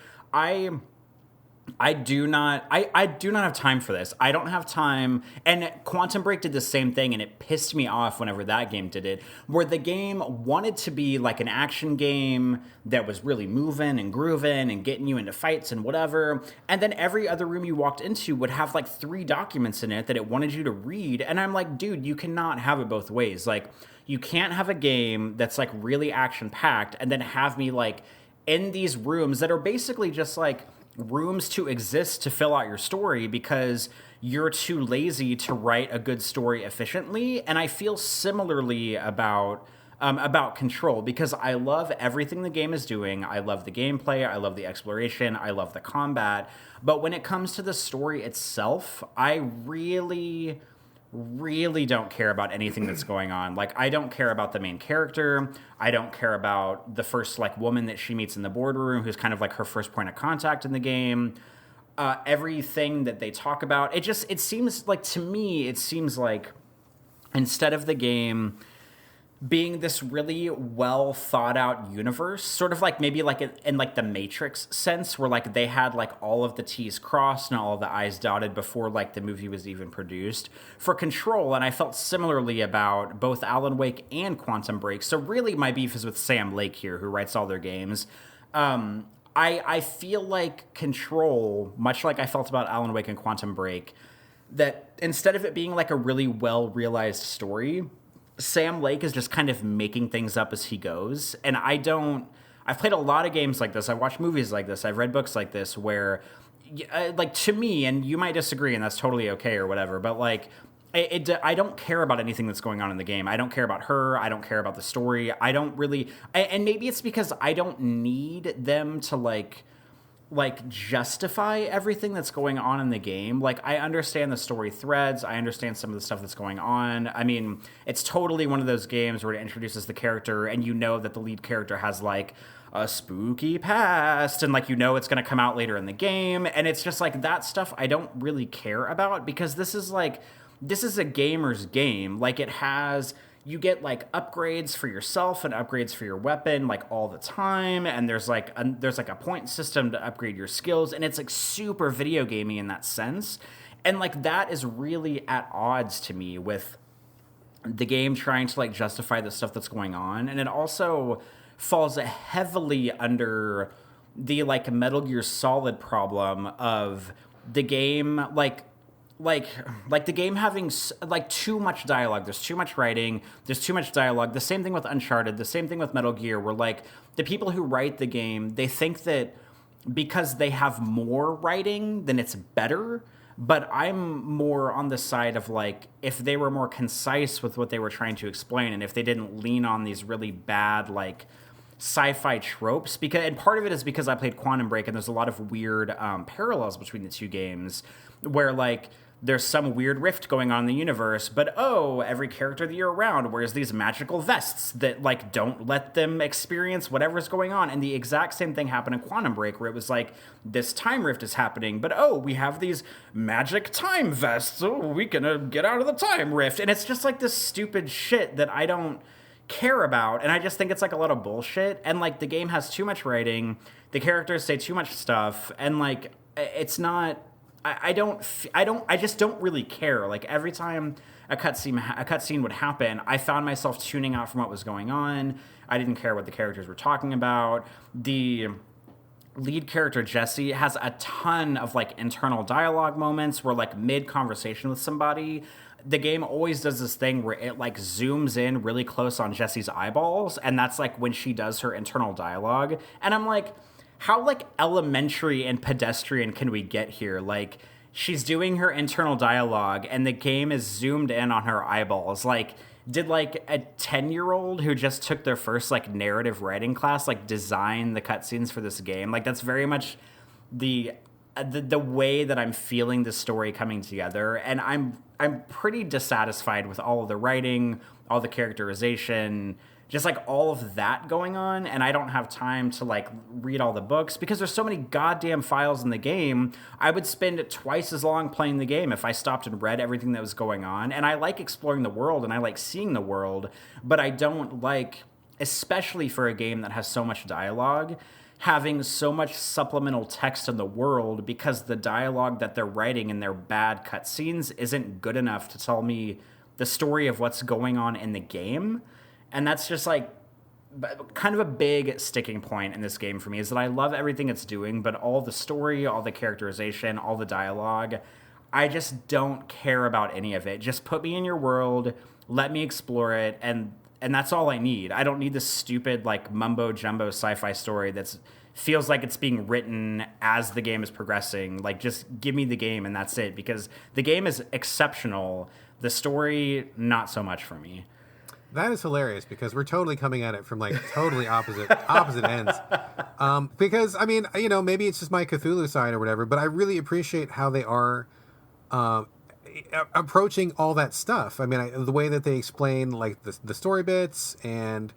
I do not have time for this. I don't have time. And Quantum Break did the same thing, and it pissed me off whenever that game did it, where the game wanted to be like an action game that was really moving and grooving and getting you into fights and whatever. And then every other room you walked into would have like 3 documents in it that it wanted you to read. And I'm like, dude, you cannot have it both ways. Like, you can't have a game that's like really action packed and then have me like in these rooms that are basically just like rooms to exist to fill out your story because you're too lazy to write a good story efficiently. And I feel similarly about Control, because I love everything the game is doing. I love the gameplay, I love the exploration, I love the combat. But when it comes to the story itself, I really don't care about anything that's going on. Like, I don't care about the main character. I don't care about the first, like, woman that she meets in the boardroom, who's kind of like her first point of contact in the game. Everything that they talk about, it seems like, to me, it seems like instead of the game being this really well thought out universe, sort of like maybe like in like the Matrix sense, where like they had like all of the T's crossed and all of the I's dotted before like the movie was even produced for Control. And I felt similarly about both Alan Wake and Quantum Break. So really my beef is with Sam Lake here, who writes all their games. I feel like Control, much like I felt about Alan Wake and Quantum Break, that instead of it being like a really well realized story, Sam Lake is just kind of making things up as he goes. And I've played a lot of games like this. I've watched movies like this. I've read books like this where, like, to me, and you might disagree and that's totally okay or whatever, but like, I don't care about anything that's going on in the game. I don't care about her. I don't care about the story. I don't really, and maybe it's because I don't need them to like justify everything that's going on in the game. Like, I understand the story threads. I understand some of the stuff that's going on. I mean, it's totally one of those games where it introduces the character and you know that the lead character has like a spooky past and like, you know, it's going to come out later in the game. And it's just like that stuff I don't really care about because this is a gamer's game. Like, you get like upgrades for yourself and upgrades for your weapon like all the time, and there's like a point system to upgrade your skills, and it's like super video gamey in that sense. And like that is really at odds to me with the game trying to like justify the stuff that's going on. And it also falls heavily under the like Metal Gear Solid problem of the game like the game having like too much dialogue. There's too much writing. There's too much dialogue. The same thing with Uncharted. The same thing with Metal Gear, where like the people who write the game, they think that because they have more writing, then it's better. But I'm more on the side of like, if they were more concise with what they were trying to explain, and if they didn't lean on these really bad like sci-fi tropes, and part of it is because I played Quantum Break, and there's a lot of weird parallels between the two games, where like there's some weird rift going on in the universe, but every character that you're around wears these magical vests that like don't let them experience whatever's going on. And the exact same thing happened in Quantum Break, where it was like, this time rift is happening, but we have these magic time vests. We can get out of the time rift. And it's just like this stupid shit that I don't care about, and I just think it's like a lot of bullshit. And like the game has too much writing, the characters say too much stuff, and like it's not. I just don't really care. Like every time a cutscene would happen, I found myself tuning out from what was going on. I didn't care what the characters were talking about. The lead character Jesse has a ton of like internal dialogue moments where like mid conversation with somebody, the game always does this thing where it like zooms in really close on Jesse's eyeballs, and that's like when she does her internal dialogue. And I'm like, how like elementary and pedestrian can we get here? Like, she's doing her internal dialogue and the game is zoomed in on her eyeballs. Like, did like a 10-year-old who just took their first like narrative writing class like design the cutscenes for this game? Like, that's very much the way that I'm feeling the story coming together, and I'm pretty dissatisfied with all of the writing, all the characterization, just like all of that going on, and I don't have time to like read all the books because there's so many goddamn files in the game. I would spend twice as long playing the game if I stopped and read everything that was going on. And I like exploring the world and I like seeing the world, but I don't like, especially for a game that has so much dialogue, having so much supplemental text in the world because the dialogue that they're writing in their bad cutscenes isn't good enough to tell me the story of what's going on in the game. And that's just like kind of a big sticking point in this game for me, is that I love everything it's doing, but all the story, all the characterization, all the dialogue, I just don't care about any of it. Just put me in your world, let me explore it, and that's all I need. I don't need this stupid like mumbo jumbo sci-fi story that's feels like it's being written as the game is progressing. Like, just give me the game and that's it, because the game is exceptional. The story, not so much for me. That is hilarious because we're totally coming at it from like totally opposite ends. Because I mean, you know, maybe it's just my Cthulhu side or whatever, but I really appreciate how they are approaching all that stuff. I mean, the way that they explain like the story bits and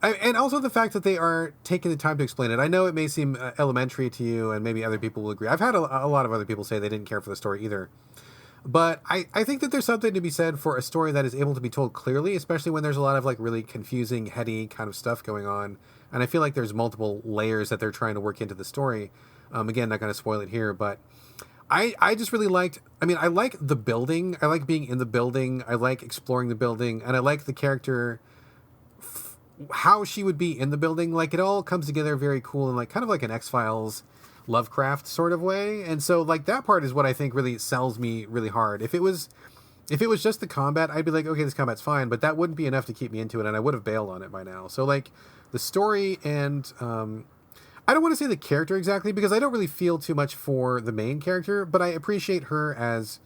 also the fact that they are taking the time to explain it. I know it may seem elementary to you, and maybe other people will agree. I've had a lot of other people say they didn't care for the story either. But I think that there's something to be said for a story that is able to be told clearly, especially when there's a lot of like really confusing, heady kind of stuff going on. And I feel like there's multiple layers that they're trying to work into the story. Again, not going to spoil it here, but I just really liked, I mean, I like the building. I like being in the building. I like exploring the building. And I like the character, how she would be in the building. Like, it all comes together very cool and like kind of like an X-Files Lovecraft sort of way. And so like that part is what I think really sells me really hard. If it was just the combat, I'd be like, okay, this combat's fine, but that wouldn't be enough to keep me into it, and I would have bailed on it by now. So like the story and I don't want to say the character exactly because I don't really feel too much for the main character, but I appreciate her as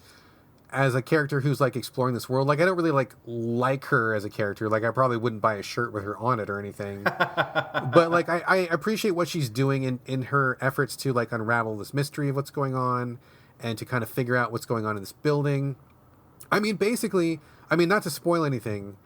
a character who's like exploring this world. Like, I don't really like her as a character. Like, I probably wouldn't buy a shirt with her on it or anything. But like, I appreciate what she's doing in her efforts to like unravel this mystery of what's going on and to kind of figure out what's going on in this building. I mean, basically, not to spoil anything,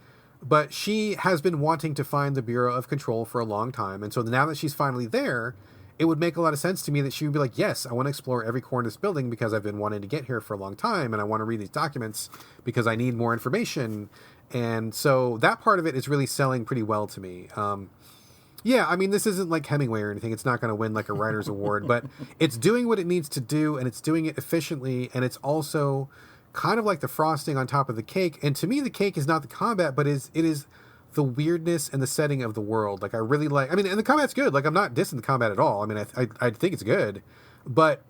but she has been wanting to find the Bureau of Control for a long time. And so now that she's finally there, it would make a lot of sense to me that she would be like, yes, I want to explore every corner of this building because I've been wanting to get here for a long time, and I want to read these documents because I need more information. And so that part of it is really selling pretty well to me. Yeah, I mean, this isn't like Hemingway or anything. It's not going to win like a writer's award, but it's doing what it needs to do, and it's doing it efficiently, and it's also kind of like the frosting on top of the cake. And to me, the cake is not the combat, but it is the weirdness and the setting of the world. Like, I really like, and the combat's good. Like, I'm not dissing the combat at all. I mean, I think it's good, but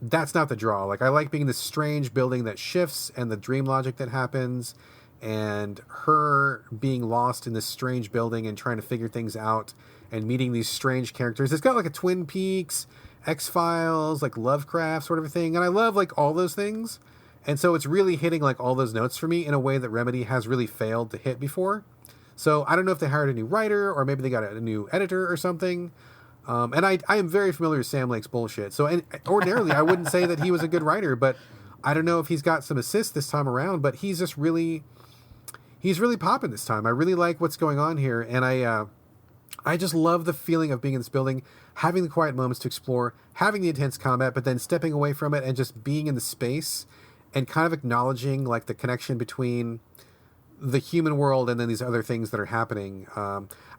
that's not the draw. Like, I like being in this strange building that shifts and the dream logic that happens and her being lost in this strange building and trying to figure things out and meeting these strange characters. It's got like a Twin Peaks, X-Files, like Lovecraft sort of a thing. And I love like all those things. And so it's really hitting like all those notes for me in a way that Remedy has really failed to hit before. So I don't know if they hired a new writer or maybe they got a new editor or something. And I am very familiar with Sam Lake's bullshit. So ordinarily I wouldn't say that he was a good writer, but I don't know if he's got some assists this time around, but he's really popping this time. I really like what's going on here. And I just love the feeling of being in this building, having the quiet moments to explore, having the intense combat, but then stepping away from it and just being in the space and kind of acknowledging like the connection between the human world and then these other things that are happening.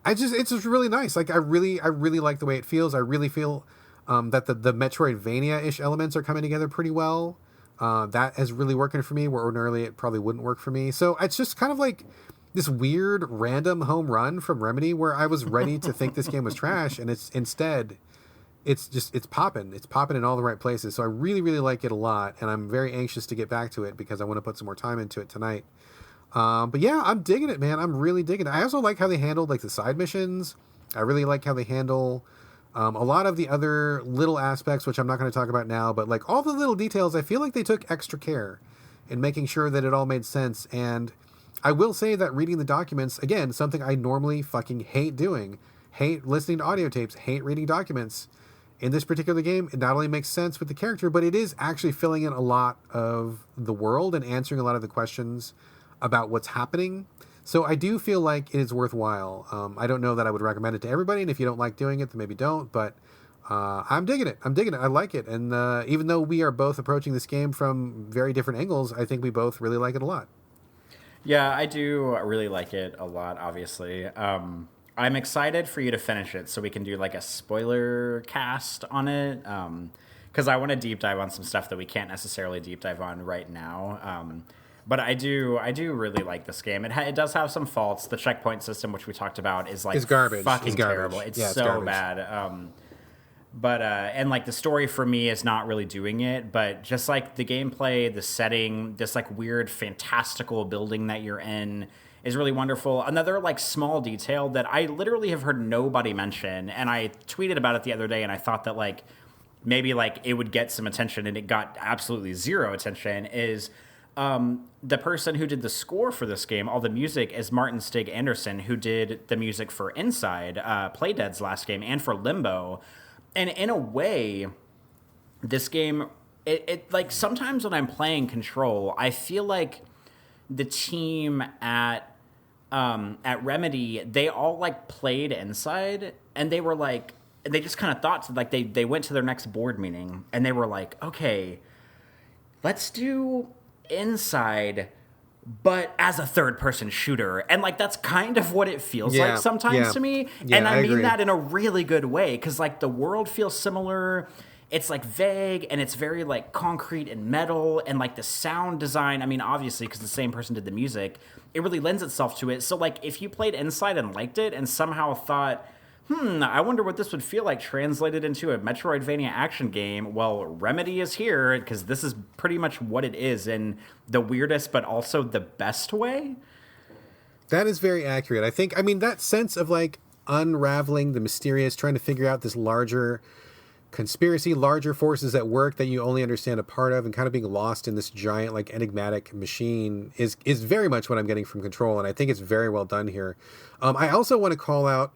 It's just really nice. Like, I really like the way it feels. I really feel that the Metroidvania-ish elements are coming together pretty well. That is really working for me, where ordinarily it probably wouldn't work for me. So it's just kind of like this weird random home run from Remedy where I was ready to think this game was trash, and it's popping. It's popping in all the right places. So I really, really like it a lot, and I'm very anxious to get back to it because I want to put some more time into it tonight. But yeah, I'm digging it, man. I'm really digging it. I also like how they handled like the side missions. I really like how they handle A lot of the other little aspects, which I'm not going to talk about now, but like all the little details, I feel like they took extra care in making sure that it all made sense. And I will say that reading the documents, again, something I normally fucking hate doing, hate listening to audio tapes, hate reading documents. In this particular game, it not only makes sense with the character, but it is actually filling in a lot of the world and answering a lot of the questions about what's happening. So I do feel like it is worthwhile. I don't know that I would recommend it to everybody, and if you don't like doing it, then maybe don't. But I'm digging it. I like it. And even though we are both approaching this game from very different angles, I think we both really like it a lot. Yeah, I do really like it a lot, obviously. I'm excited for you to finish it so we can do like a spoiler cast on it. Because I want to deep dive on some stuff that we can't necessarily deep dive on right now. But I do really like this game. It does have some faults. The checkpoint system, which we talked about, is like garbage. Fucking terrible. It's so garbage. Bad. But and like the story for me is not really doing it, but just like the gameplay, the setting, this like weird fantastical building that you're in is really wonderful. Another like small detail that I literally have heard nobody mention, and I tweeted about it the other day, and I thought that like maybe like it would get some attention, and it got absolutely zero attention, is the person who did the score for this game, all the music, is Martin Stig Anderson, who did the music for Inside, Playdead's last game, and for Limbo. And in a way, this game, it like sometimes when I'm playing Control, I feel like the team at Remedy, they all like played Inside, and they were like, they just kind of thought, like they went to their next board meeting, and they were like, okay, let's do Inside, but as a third-person shooter. And, like, that's kind of what it feels like sometimes to me. Yeah, and I mean agree. that in a really good way, because, like, the world feels similar. It's, like, vague, and it's very, like, concrete and metal. And, like, the sound design, I mean, obviously, because the same person did the music, it really lends itself to it. So, like, if you played Inside and liked it and somehow thought, I wonder what this would feel like translated into a Metroidvania action game. Well, Remedy is here, because this is pretty much what it is in the weirdest but also the best way. That is very accurate. I think, I mean, that sense of like unraveling the mysterious, trying to figure out this larger conspiracy, larger forces at work that you only understand a part of, and kind of being lost in this giant, like, enigmatic machine is very much what I'm getting from Control, and I think it's very well done here. I also want to call out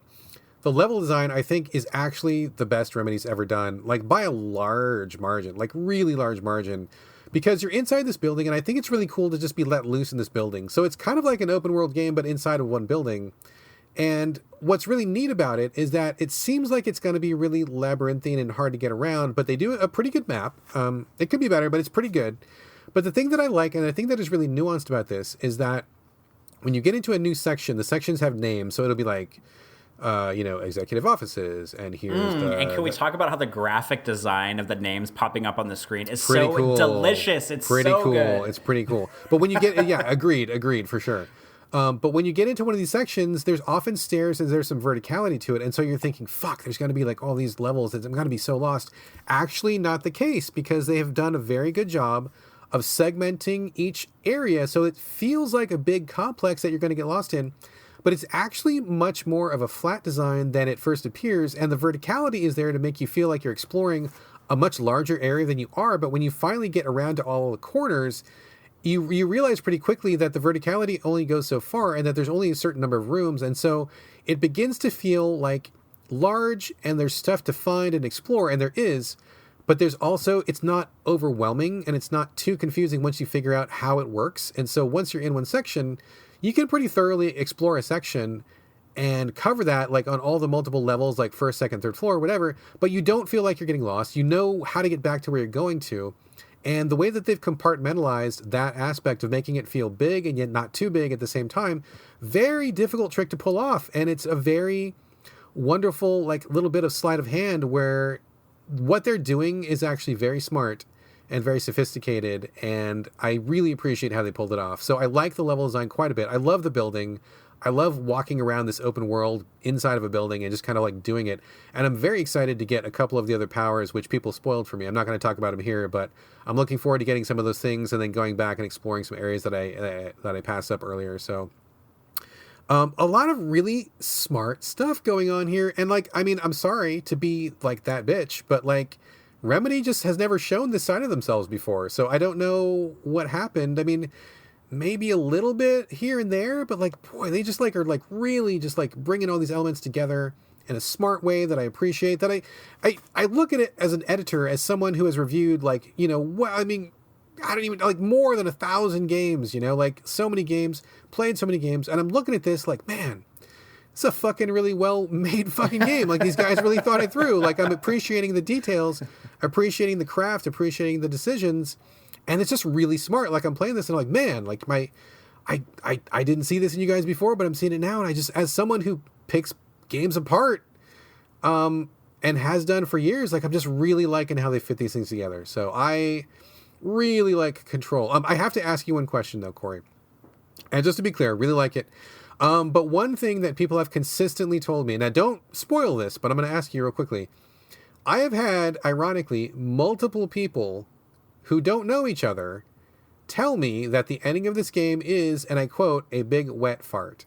the level design, I think, is actually the best Remedy's ever done, like by a large margin, like really large margin, because you're inside this building, and I think it's really cool to just be let loose in this building. So it's kind of like an open world game, but inside of one building. And what's really neat about it is that it seems like it's going to be really labyrinthine and hard to get around, but they do a pretty good map. It could be better, but it's pretty good. But the thing that I like, and I think that is really nuanced about this, is that when you get into a new section, the sections have names, so it'll be like, executive offices, and here's and can we talk about how the graphic design of the names popping up on the screen is pretty so cool. Delicious. It's pretty so cool. good. It's pretty cool. But when you get, agreed for sure. But when you get into one of these sections, there's often stairs and there's some verticality to it. And so you're thinking, fuck, there's going to be like all these levels. I'm going to be so lost. Actually, not the case, because they have done a very good job of segmenting each area. So it feels like a big complex that you're going to get lost in. But it's actually much more of a flat design than it first appears. And the verticality is there to make you feel like you're exploring a much larger area than you are. But when you finally get around to all the corners, you realize pretty quickly that the verticality only goes so far, and that there's only a certain number of rooms. And so it begins to feel like large, and there's stuff to find and explore, and there is. But there's also, it's not overwhelming, and it's not too confusing once you figure out how it works. And so once you're in one section, you can pretty thoroughly explore a section and cover that like on all the multiple levels, like first, second, third floor, whatever. But you don't feel like you're getting lost. You know how to get back to where you're going to. And the way that they've compartmentalized that aspect of making it feel big and yet not too big at the same time, very difficult trick to pull off. And it's a very wonderful, like, little bit of sleight of hand where what they're doing is actually very smart and very sophisticated, and I really appreciate how they pulled it off. So I like the level design quite a bit. I love the building. I love walking around this open world inside of a building and just kind of like doing it. And I'm very excited to get a couple of the other powers, which people spoiled for me. I'm not going to talk about them here, but I'm looking forward to getting some of those things and then going back and exploring some areas that I passed up earlier. So A lot of really smart stuff going on here. And like, I mean, I'm sorry to be like that bitch, but like Remedy just has never shown this side of themselves before. So I don't know what happened. I mean, maybe a little bit here and there, but like, boy, they just like are like really just like bringing all these elements together in a smart way that I appreciate. That I look at it as an editor, as someone who has reviewed like, you know, what I mean, I don't even like more than 1,000 games, you know, like so many games, played so many games, and I'm looking at this like, man, it's a fucking really well made fucking game. Like these guys really thought it through. Like I'm appreciating the details, appreciating the craft, appreciating the decisions. And it's just really smart. Like I'm playing this and I'm like, man, like I didn't see this in you guys before, but I'm seeing it now. And I just, as someone who picks games apart, and has done for years, like I'm just really liking how they fit these things together. So I really like Control. I have to ask you one question though, Corey. And just to be clear, I really like it. But one thing that people have consistently told me, and I don't spoil this, but I'm going to ask you real quickly. I have had, ironically, multiple people who don't know each other tell me that the ending of this game is, and I quote, a big wet fart.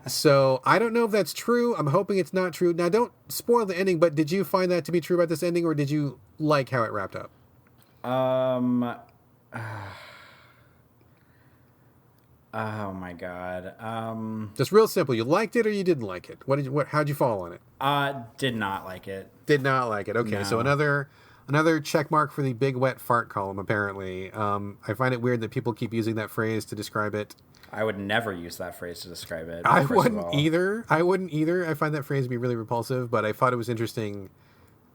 So I don't know if that's true. I'm hoping it's not true. Now, don't spoil the ending, but did you find that to be true about this ending, or did you like how it wrapped up? Oh my God. Just real simple. You liked it or you didn't like it? How'd you fall on it? Did not like it. Did not like it. Okay, No. So another check mark for the big wet fart column, apparently. I find it weird that people keep using that phrase to describe it. I would never use that phrase to describe it. I wouldn't either. I find that phrase to be really repulsive, but I thought it was interesting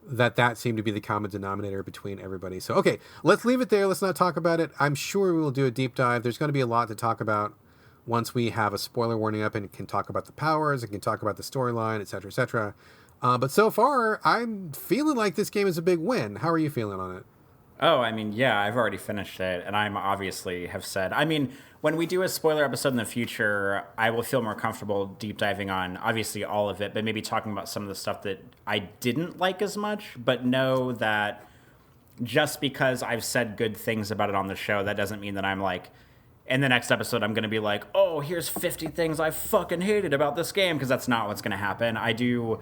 that seemed to be the common denominator between everybody. So, okay, let's leave it there. Let's not talk about it. I'm sure we will do a deep dive. There's going to be a lot to talk about once we have a spoiler warning up and can talk about the powers and can talk about the storyline, et cetera, et cetera. But so far, I'm feeling like this game is a big win. How are you feeling on it? Oh, I mean, yeah, I've already finished it, and I'm obviously have said, I mean, when we do a spoiler episode in the future, I will feel more comfortable deep diving on, obviously, all of it, but maybe talking about some of the stuff that I didn't like as much, but know that just because I've said good things about it on the show, that doesn't mean that I'm like, in the next episode, I'm going to be like, oh, here's 50 things I fucking hated about this game, because that's not what's going to happen. I do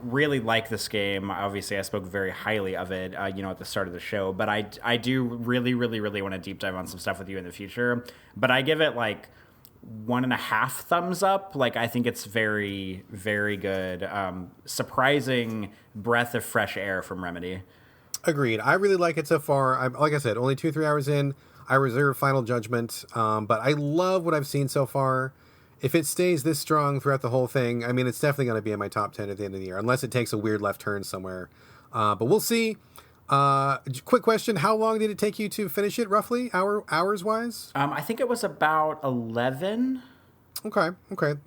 really like this game. Obviously, I spoke very highly of it, at the start of the show. But I do really, really, really want to deep dive on some stuff with you in the future. But I give it like 1.5 thumbs up. Like I think it's very, very good. Surprising breath of fresh air from Remedy. Agreed. I really like it so far. Like I said, only 2-3 hours in. I reserve final judgment. But I love what I've seen so far. If it stays this strong throughout the whole thing, I mean, it's definitely going to be in my top 10 at the end of the year, unless it takes a weird left turn somewhere. But we'll see. Quick question. How long did it take you to finish it, roughly, hours-wise? I think it was about 11. Okay.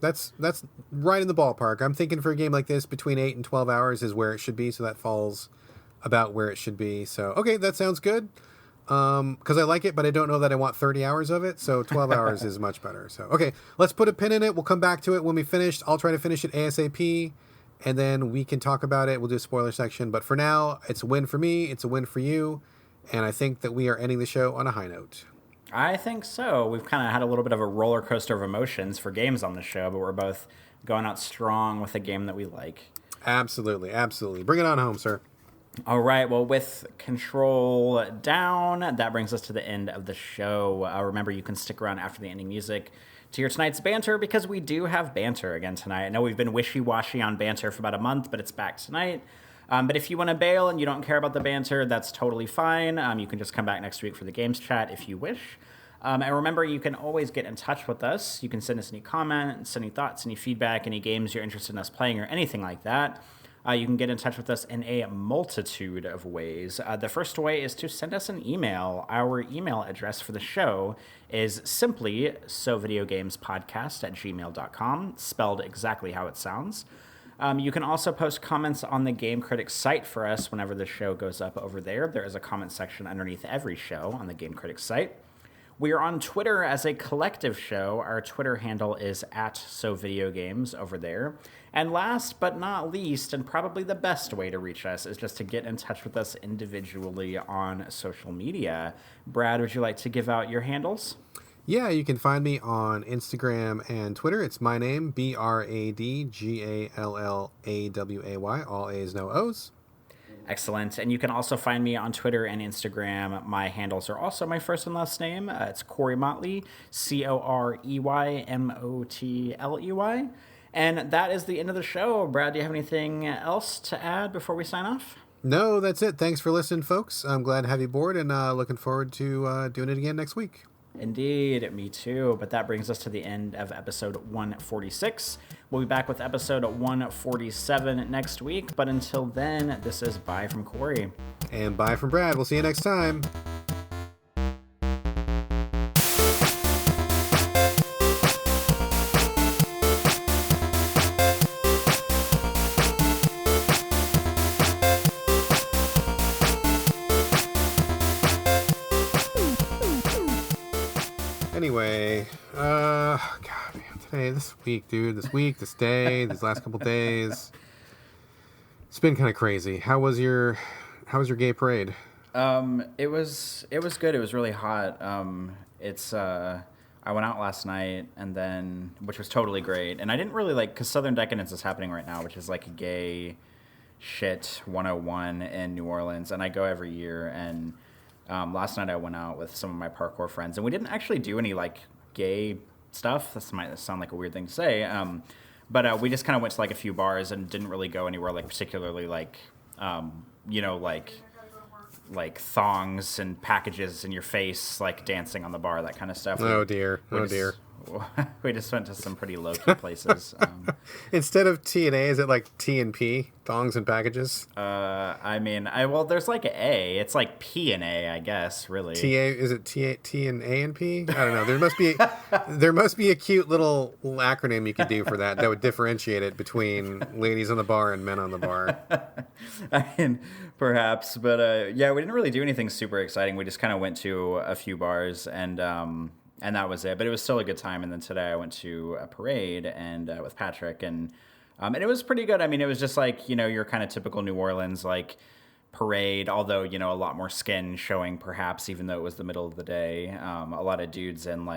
That's right in the ballpark. I'm thinking for a game like this, between 8 and 12 hours is where it should be, so that falls about where it should be. So, okay, that sounds good. Because I like it, but I don't know that I want 30 hours of it, so 12 hours is much better. So, okay, let's put a pin in it. We'll come back to it when we finish. I'll try to finish it ASAP, and then we can talk about it. We'll do a spoiler section, but for now, it's a win for me, it's a win for you, and I think that we are ending the show on a high note. I think so. We've kind of had a little bit of a roller coaster of emotions for games on the show, but we're both going out strong with a game that we like. Absolutely. Bring it on home, sir. All right, well, with Control down, that brings us to the end of the show. Remember, you can stick around after the ending music to hear tonight's Banter, because we do have Banter again tonight. I know we've been wishy-washy on Banter for about a month, but it's back tonight. But if you want to bail and you don't care about the Banter, that's totally fine. You can just come back next week for the games chat if you wish. And remember, you can always get in touch with us. You can send us any comments, any thoughts, any feedback, any games you're interested in us playing, or anything like that. You can get in touch with us in a multitude of ways. The first way is to send us an email. Our email address for the show is simply sovideogamespodcast@gmail.com, spelled exactly how it sounds. You can also post comments on the Game Critics site for us whenever the show goes up over there. There is a comment section underneath every show on the Game Critics site. We are on Twitter as a collective show. Our Twitter handle is @SoVideoGames over there. And last but not least, and probably the best way to reach us, is just to get in touch with us individually on social media. Brad, would you like to give out your handles? Yeah, you can find me on Instagram and Twitter. It's my name, BradGallaway, all A's, no O's. Excellent. And you can also find me on Twitter and Instagram. My handles are also my first and last name. It's Corey Motley, CoreyMotley. And that is the end of the show. Brad, do you have anything else to add before we sign off? No, that's it. Thanks for listening, folks. I'm glad to have you aboard and looking forward to doing it again next week. Indeed, me too. But that brings us to the end of episode 146. We'll be back with episode 147 next week. But until then, this is bye from Corey. And bye from Brad. We'll see you next time. Anyway, God, man, today, this week, this day, these last couple days, it's been kind of crazy. How was your gay parade? It was good. It was really hot. I went out last night and then, which was totally great. And I didn't really because Southern Decadence is happening right now, which is like a gay shit 101 in New Orleans. And I go every year. And last night I went out with some of my parkour friends, and we didn't actually do any gay stuff. This might sound like a weird thing to say, but we just kind of went to a few bars and didn't really go anywhere particularly thongs and packages in your face, dancing on the bar, that kind of stuff. Oh dear. We just went to some pretty low-key places. Instead of T and A, is it T and P? Thongs and packages? There's A. It's P and A, I guess, really. Is it T and A and P? I don't know. There must be a cute little acronym you could do for that would differentiate it between ladies on the bar and men on the bar. Perhaps. But, yeah, we didn't really do anything super exciting. We just kind of went to a few bars and that was it. But it was still a good time. And then today I went to a parade and with Patrick, and it was pretty good. I mean, it was just your kind of typical New Orleans parade, although a lot more skin showing, perhaps, even though it was the middle of the day. A lot of dudes in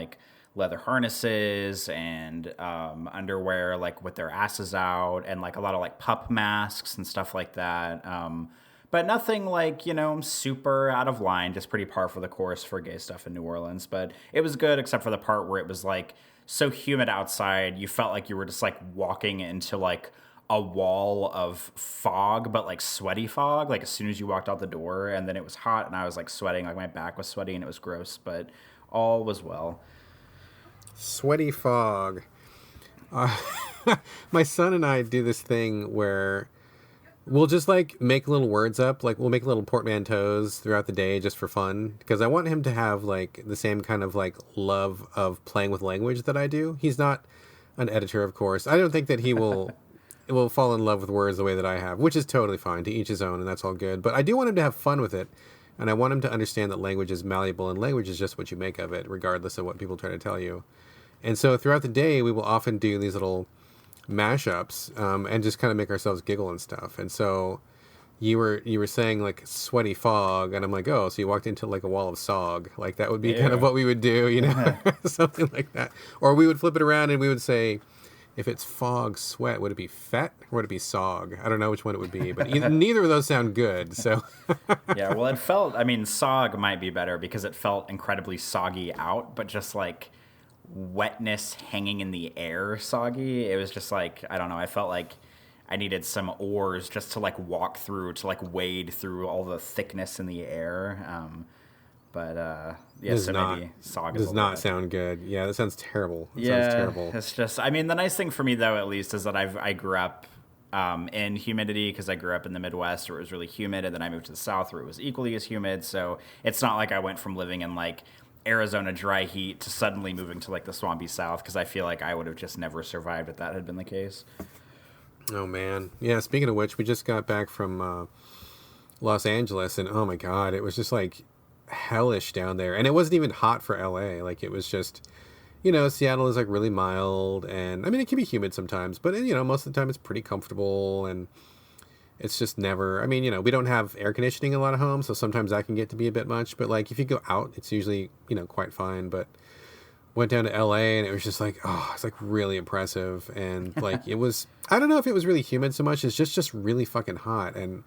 leather harnesses and underwear, with their asses out, and a lot of pup masks and stuff like that. But nothing super out of line, just pretty par for the course for gay stuff in New Orleans. But it was good, except for the part where it was so humid outside, you felt like you were just walking into a wall of fog, but sweaty fog, as soon as you walked out the door. And then it was hot and I was sweating, my back was sweaty and it was gross, but all was well. Sweaty fog. My son and I do this thing where we'll just make little words up. We'll make little portmanteaus throughout the day just for fun, because I want him to have the same kind of love of playing with language that I do. He's not an editor, of course. I don't think that he will fall in love with words the way that I have, which is totally fine. To each his own, and that's all good. But I do want him to have fun with it, and I want him to understand that language is malleable, and language is just what you make of it, regardless of what people try to tell you. And so throughout the day, we will often do these little mashups and just kind of make ourselves giggle and stuff. And so you were saying sweaty fog, and I'm oh, so you walked into a wall of sog. That would be kind of what we would do, something like that. Or we would flip it around and we would say, if it's fog sweat, would it be fet or would it be sog? I don't know which one it would be, but neither of those sound good. So yeah, well, it felt, sog might be better because it felt incredibly soggy out, but just wetness hanging in the air soggy. It was just I don't know, I felt I needed some oars just to walk through, to wade through all the thickness in the air. Yeah, so maybe sog does not sound good. Yeah, that sounds terrible. Sounds terrible. It's just, the nice thing for me though, at least, is that I grew up in humidity, because I grew up in the Midwest where it was really humid, and then I moved to the South where it was equally as humid. So it's not I went from living in Arizona dry heat to suddenly moving to the swampy South, because I feel I would have just never survived if that had been the case. Oh man, yeah. Speaking of which, we just got back from Los Angeles, and oh my god, it was just hellish down there. And it wasn't even hot for LA. It was just, Seattle is really mild, and it can be humid sometimes, but most of the time it's pretty comfortable, and it's just never, we don't have air conditioning in a lot of homes, so sometimes that can get to be a bit much, but if you go out, it's usually, quite fine. But went down to LA, and it was just like, oh, it's like really impressive. And like, it was, I don't know if it was really humid so much. It's just really fucking hot. And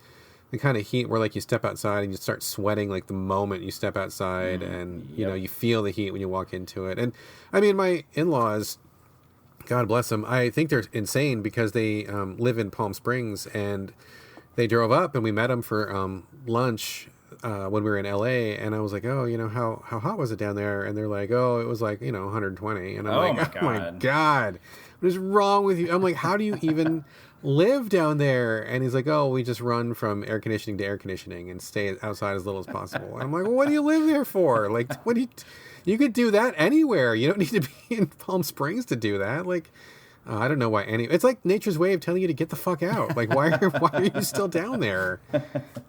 the kind of heat where like you step outside and you start sweating like the moment you step outside, and you know, you feel the heat when you walk into it. And I mean, my in-laws, God bless them, I think they're insane because they live in Palm Springs, and they drove up and we met them for lunch when we were in LA, and I was like, oh, you know, how hot was it down there? And they're like, oh, it was like, you know, 120. And I'm like, oh my God, what is wrong with you? I'm like, how do you even live down there? And he's like, oh, we just run from air conditioning to air conditioning and stay outside as little as possible. And I'm like, well, what do you live there for? Like, what do you could do that anywhere. You don't need to be in Palm Springs to do that. Like, I don't know why it's like nature's way of telling you to get the fuck out. Like, why are you still down there?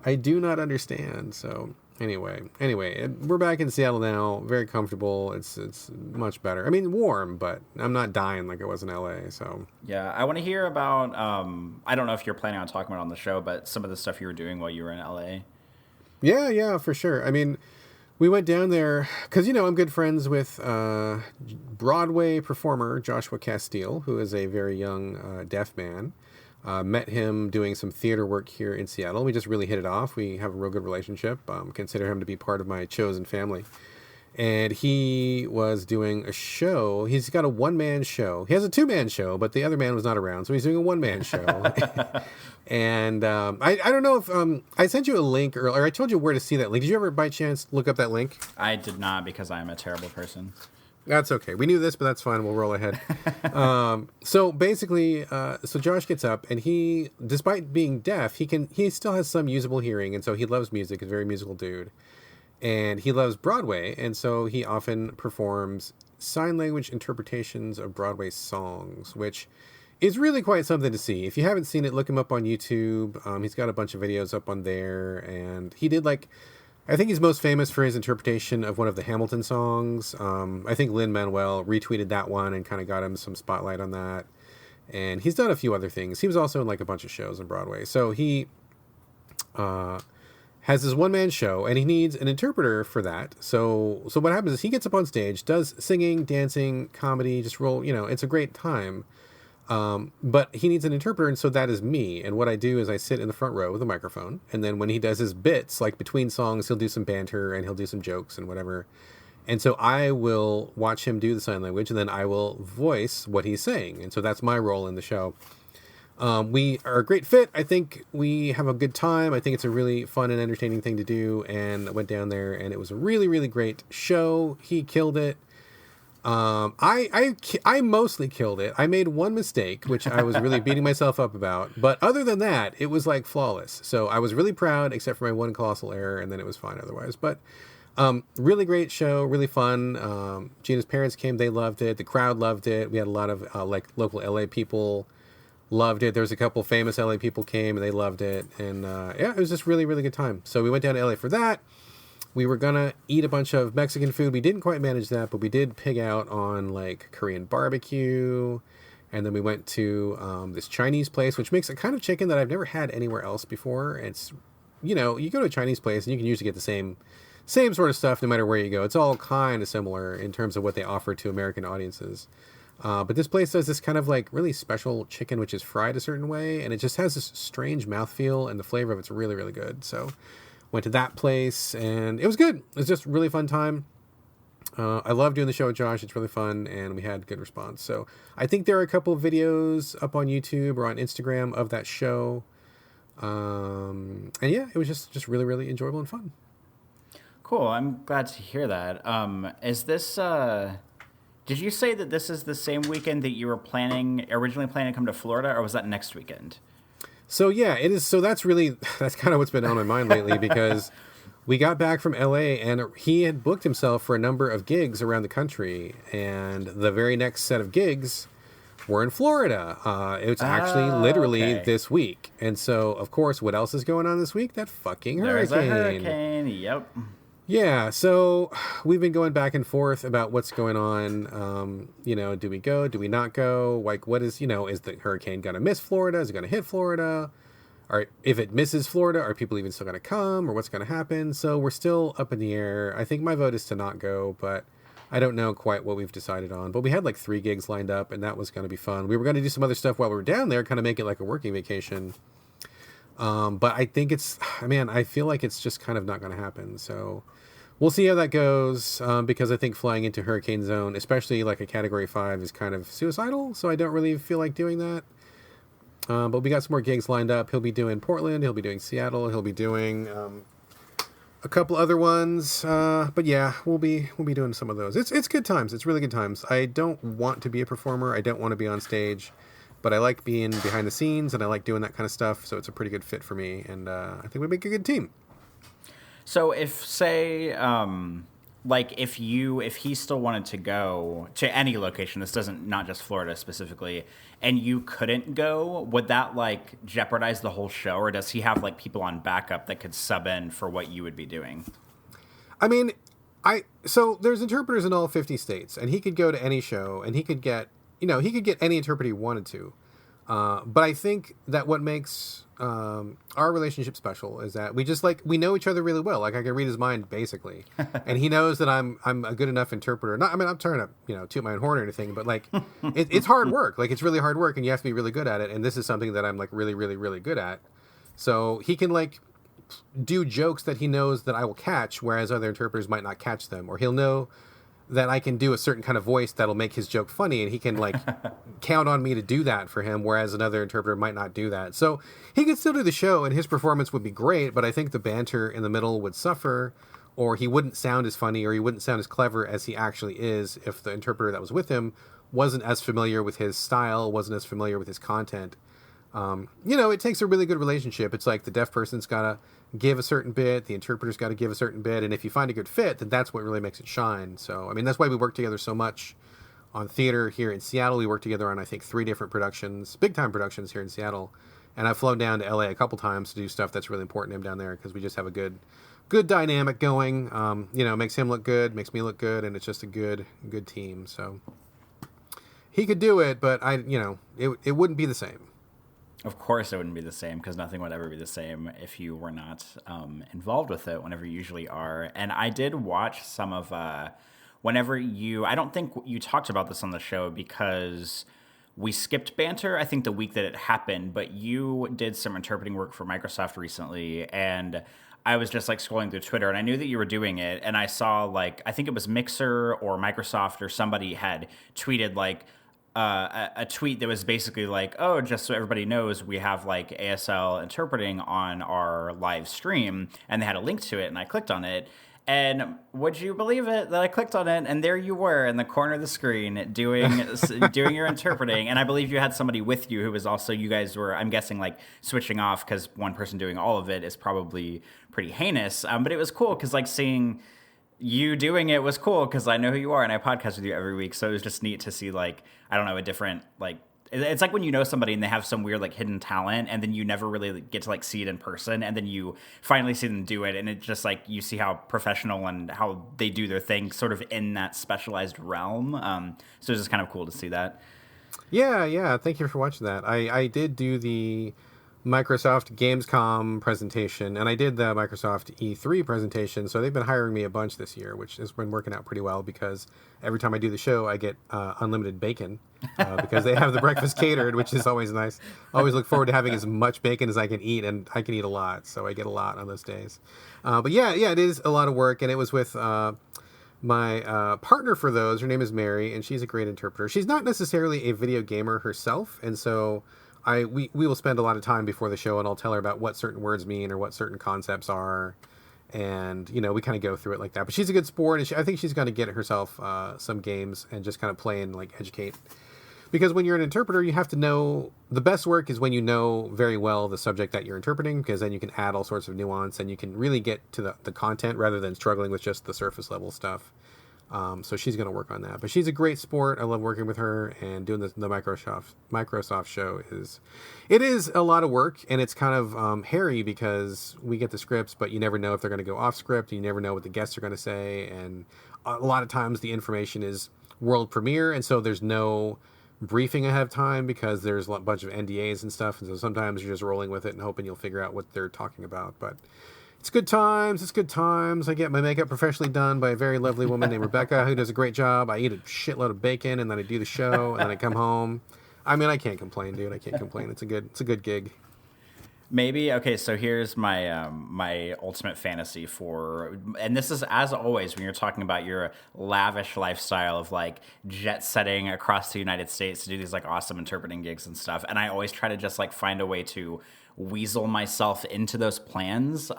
I do not understand. So anyway, we're back in Seattle now. Very comfortable. It's much better. I mean, warm, but I'm not dying like I was in LA. So yeah, I want to hear about. I don't know if you're planning on talking about it on the show, but some of the stuff you were doing while you were in LA. Yeah, for sure. I mean, we went down there because, you know, I'm good friends with Broadway performer Joshua Castile, who is a very young deaf man. Met him doing some theater work here in Seattle. We just really hit it off. We have a real good relationship. Consider him to be part of my chosen family. And he was doing a show. He's got a one-man show. He has a two-man show, but the other man was not around, so he's doing a one-man show. And I don't know if I sent you a link, or I told you where to see that link. Did you ever, by chance, look up that link? I did not, because I am a terrible person. That's okay. We knew this, but that's fine. We'll roll ahead. So basically, so Josh gets up, and he, despite being deaf, he still has some usable hearing, and so he loves music. He's a very musical dude. And he loves Broadway, and so he often performs sign language interpretations of Broadway songs, which is really quite something to see. If you haven't seen it, look him up on YouTube. He's got a bunch of videos up on there, and he did I think he's most famous for his interpretation of one of the Hamilton songs. I think Lin-Manuel retweeted that one and kind of got him some spotlight on that. And he's done a few other things. He was also in a bunch of shows on Broadway. So he has this one-man show, and he needs an interpreter for that. So what happens is he gets up on stage, does singing, dancing, comedy, just roll, you know, it's a great time. But he needs an interpreter, and so that is me. And what I do is I sit in the front row with a microphone, and then when he does his bits, like between songs, he'll do some banter, and he'll do some jokes and whatever. And so I will watch him do the sign language, and then I will voice what he's saying. And so that's my role in the show. We are a great fit. I think we have a good time. I think it's a really fun and entertaining thing to do. And I went down there, and it was a really, really great show. He killed it. I mostly killed it. I made one mistake, which I was really beating myself up about. But other than that, it was flawless. So I was really proud, except for my one colossal error, and then it was fine otherwise. But really great show, really fun. Gina's parents came. They loved it. The crowd loved it. We had a lot of local LA people loved it. There was a couple famous LA people came, and they loved it. And yeah, it was just really, really good time. So we went down to LA for that. We were gonna eat a bunch of Mexican food. We didn't quite manage that, but we did pig out on Korean barbecue. And then we went to this Chinese place, which makes a kind of chicken that I've never had anywhere else before. It's, you go to a Chinese place and you can usually get the same sort of stuff no matter where you go. It's all kind of similar in terms of what they offer to American audiences. But this place does this kind of really special chicken, which is fried a certain way, and it just has this strange mouthfeel, and the flavor of it's really, really good. So went to that place, and it was good. It was just a really fun time. I love doing the show with Josh. It's really fun, and we had good response. So I think there are a couple of videos up on YouTube or on Instagram of that show. And yeah, it was just really, really enjoyable and fun. Cool. I'm glad to hear that. Is this... Did you say that this is the same weekend that you were originally planning to come to Florida, or was that next weekend? So yeah, it is. So that's kind of what's been on my mind lately, because we got back from LA and he had booked himself for a number of gigs around the country, and the very next set of gigs were in Florida. It's actually literally this week. And so, of course, what else is going on this week? That fucking hurricane. There's a hurricane, yep. Yeah, so we've been going back and forth about what's going on. Do we go? Do we not go? What is the hurricane going to miss Florida? Is it going to hit Florida? Or if it misses Florida, are people even still going to come? Or what's going to happen? So we're still up in the air. I think my vote is to not go, but I don't know quite what we've decided on, but we had like 3 gigs lined up, and that was going to be fun. We were going to do some other stuff while we were down there, kind of make it like a working vacation. But I think I feel like it's just kind of not going to happen. So we'll see how that goes, because I think flying into Hurricane Zone, especially like a Category 5, is kind of suicidal, so I don't really feel like doing that. But we got some more gigs lined up. He'll be doing Portland, he'll be doing Seattle, he'll be doing a couple other ones. But yeah, we'll be doing some of those. It's good times. It's really good times. I don't want to be a performer. I don't want to be on stage. But I like being behind the scenes, and I like doing that kind of stuff, so it's a pretty good fit for me, and I think we make a good team. So if, say, like if he still wanted to go to any location, this doesn't, not just Florida specifically, and you couldn't go, would that like jeopardize the whole show, or does he have like people on backup that could sub in for what you would be doing? I mean, so there's interpreters in all 50 states, and he could go to any show, and he could get any interpreter he wanted to. But I think that what makes our relationship special is that we know each other really well. Like, I can read his mind basically, and he knows that I'm a good enough interpreter. I'm trying to toot my own horn or anything, but like it's hard work. Like, it's really hard work, and you have to be really good at it. And this is something that I'm like really, really, really good at. So he can like do jokes that he knows that I will catch, whereas other interpreters might not catch them, or he'll know that I can do a certain kind of voice that'll make his joke funny, and he can like count on me to do that for him, whereas another interpreter might not do that. So he could still do the show, and his performance would be great, but I think the banter in the middle would suffer, or he wouldn't sound as funny, or he wouldn't sound as clever as he actually is if the interpreter that was with him wasn't as familiar with his style, wasn't as familiar with his content. It takes a really good relationship. It's like the deaf person's got to give a certain bit, the interpreter's got to give a certain bit, and if you find a good fit, then that's what really makes it shine. So, I mean, that's why we work together so much on theater here in Seattle. We work together on, I think, 3 different productions, big-time productions here in Seattle, and I've flown down to LA a couple times to do stuff that's really important to him down there, because we just have a good dynamic going. Makes him look good, makes me look good, and it's just a good team. So he could do it, but it wouldn't be the same. Of course it wouldn't be the same, because nothing would ever be the same if you were not involved with it whenever you usually are. And I did watch some of whenever I don't think you talked about this on the show because we skipped Banter, I think, the week that it happened, but you did some interpreting work for Microsoft recently, and I was just like scrolling through Twitter, and I knew that you were doing it, and I saw like, I think it was Mixer or Microsoft or somebody had tweeted like, a tweet that was basically like, oh, just so everybody knows, we have like ASL interpreting on our live stream, and they had a link to it, and I clicked on it, and would you believe it that I clicked on it, and there you were in the corner of the screen doing your interpreting, and I believe you had somebody with you who was also, you guys were, I'm guessing, like switching off, because one person doing all of it is probably pretty heinous, but it was cool because like seeing you doing it was cool because I know who you are and I podcast with you every week. So it was just neat to see, like, I don't know, a different, like, it's like when you know somebody and they have some weird, like, hidden talent, and then you never really get to, like, see it in person, and then you finally see them do it, and it's just, like, you see how professional and how they do their thing sort of in that specialized realm. So it's just kind of cool to see that. Yeah. Thank you for watching that. I did do the Microsoft Gamescom presentation, and I did the Microsoft E3 presentation, so they've been hiring me a bunch this year, which has been working out pretty well, because every time I do the show, I get unlimited bacon, because they have the breakfast catered, which is always nice. I always look forward to having as much bacon as I can eat, and I can eat a lot, so I get a lot on those days. But yeah, it is a lot of work, and it was with my partner for those. Her name is Mary, and she's a great interpreter. She's not necessarily a video gamer herself, and so we will spend a lot of time before the show, and I'll tell her about what certain words mean or what certain concepts are, and we kind of go through it like that. But she's a good sport, and I think she's going to get herself some games and just kind of play and like educate. Because when you're an interpreter, you have to know, the best work is when you know very well the subject that you're interpreting, because then you can add all sorts of nuance and you can really get to the content rather than struggling with just the surface level stuff. So she's going to work on that. But she's a great sport. I love working with her, and doing the Microsoft show is a lot of work, and it's kind of hairy because we get the scripts, but you never know if they're going to go off script. You never know what the guests are going to say, and a lot of times the information is world premiere, and so there's no briefing ahead of time because there's a bunch of NDAs and stuff, and so sometimes you're just rolling with it and hoping you'll figure out what they're talking about. But It's good times. It's good times. I get my makeup professionally done by a very lovely woman named Rebecca, who does a great job. I eat a shitload of bacon, and then I do the show, and then I come home. I mean, I can't complain, dude. I can't complain. It's a good gig. Maybe, okay, so here's my my ultimate fantasy for, and this is, as always, when you're talking about your lavish lifestyle of like jet setting across the United States to do these like awesome interpreting gigs and stuff, and I always try to just like find a way to weasel myself into those plans.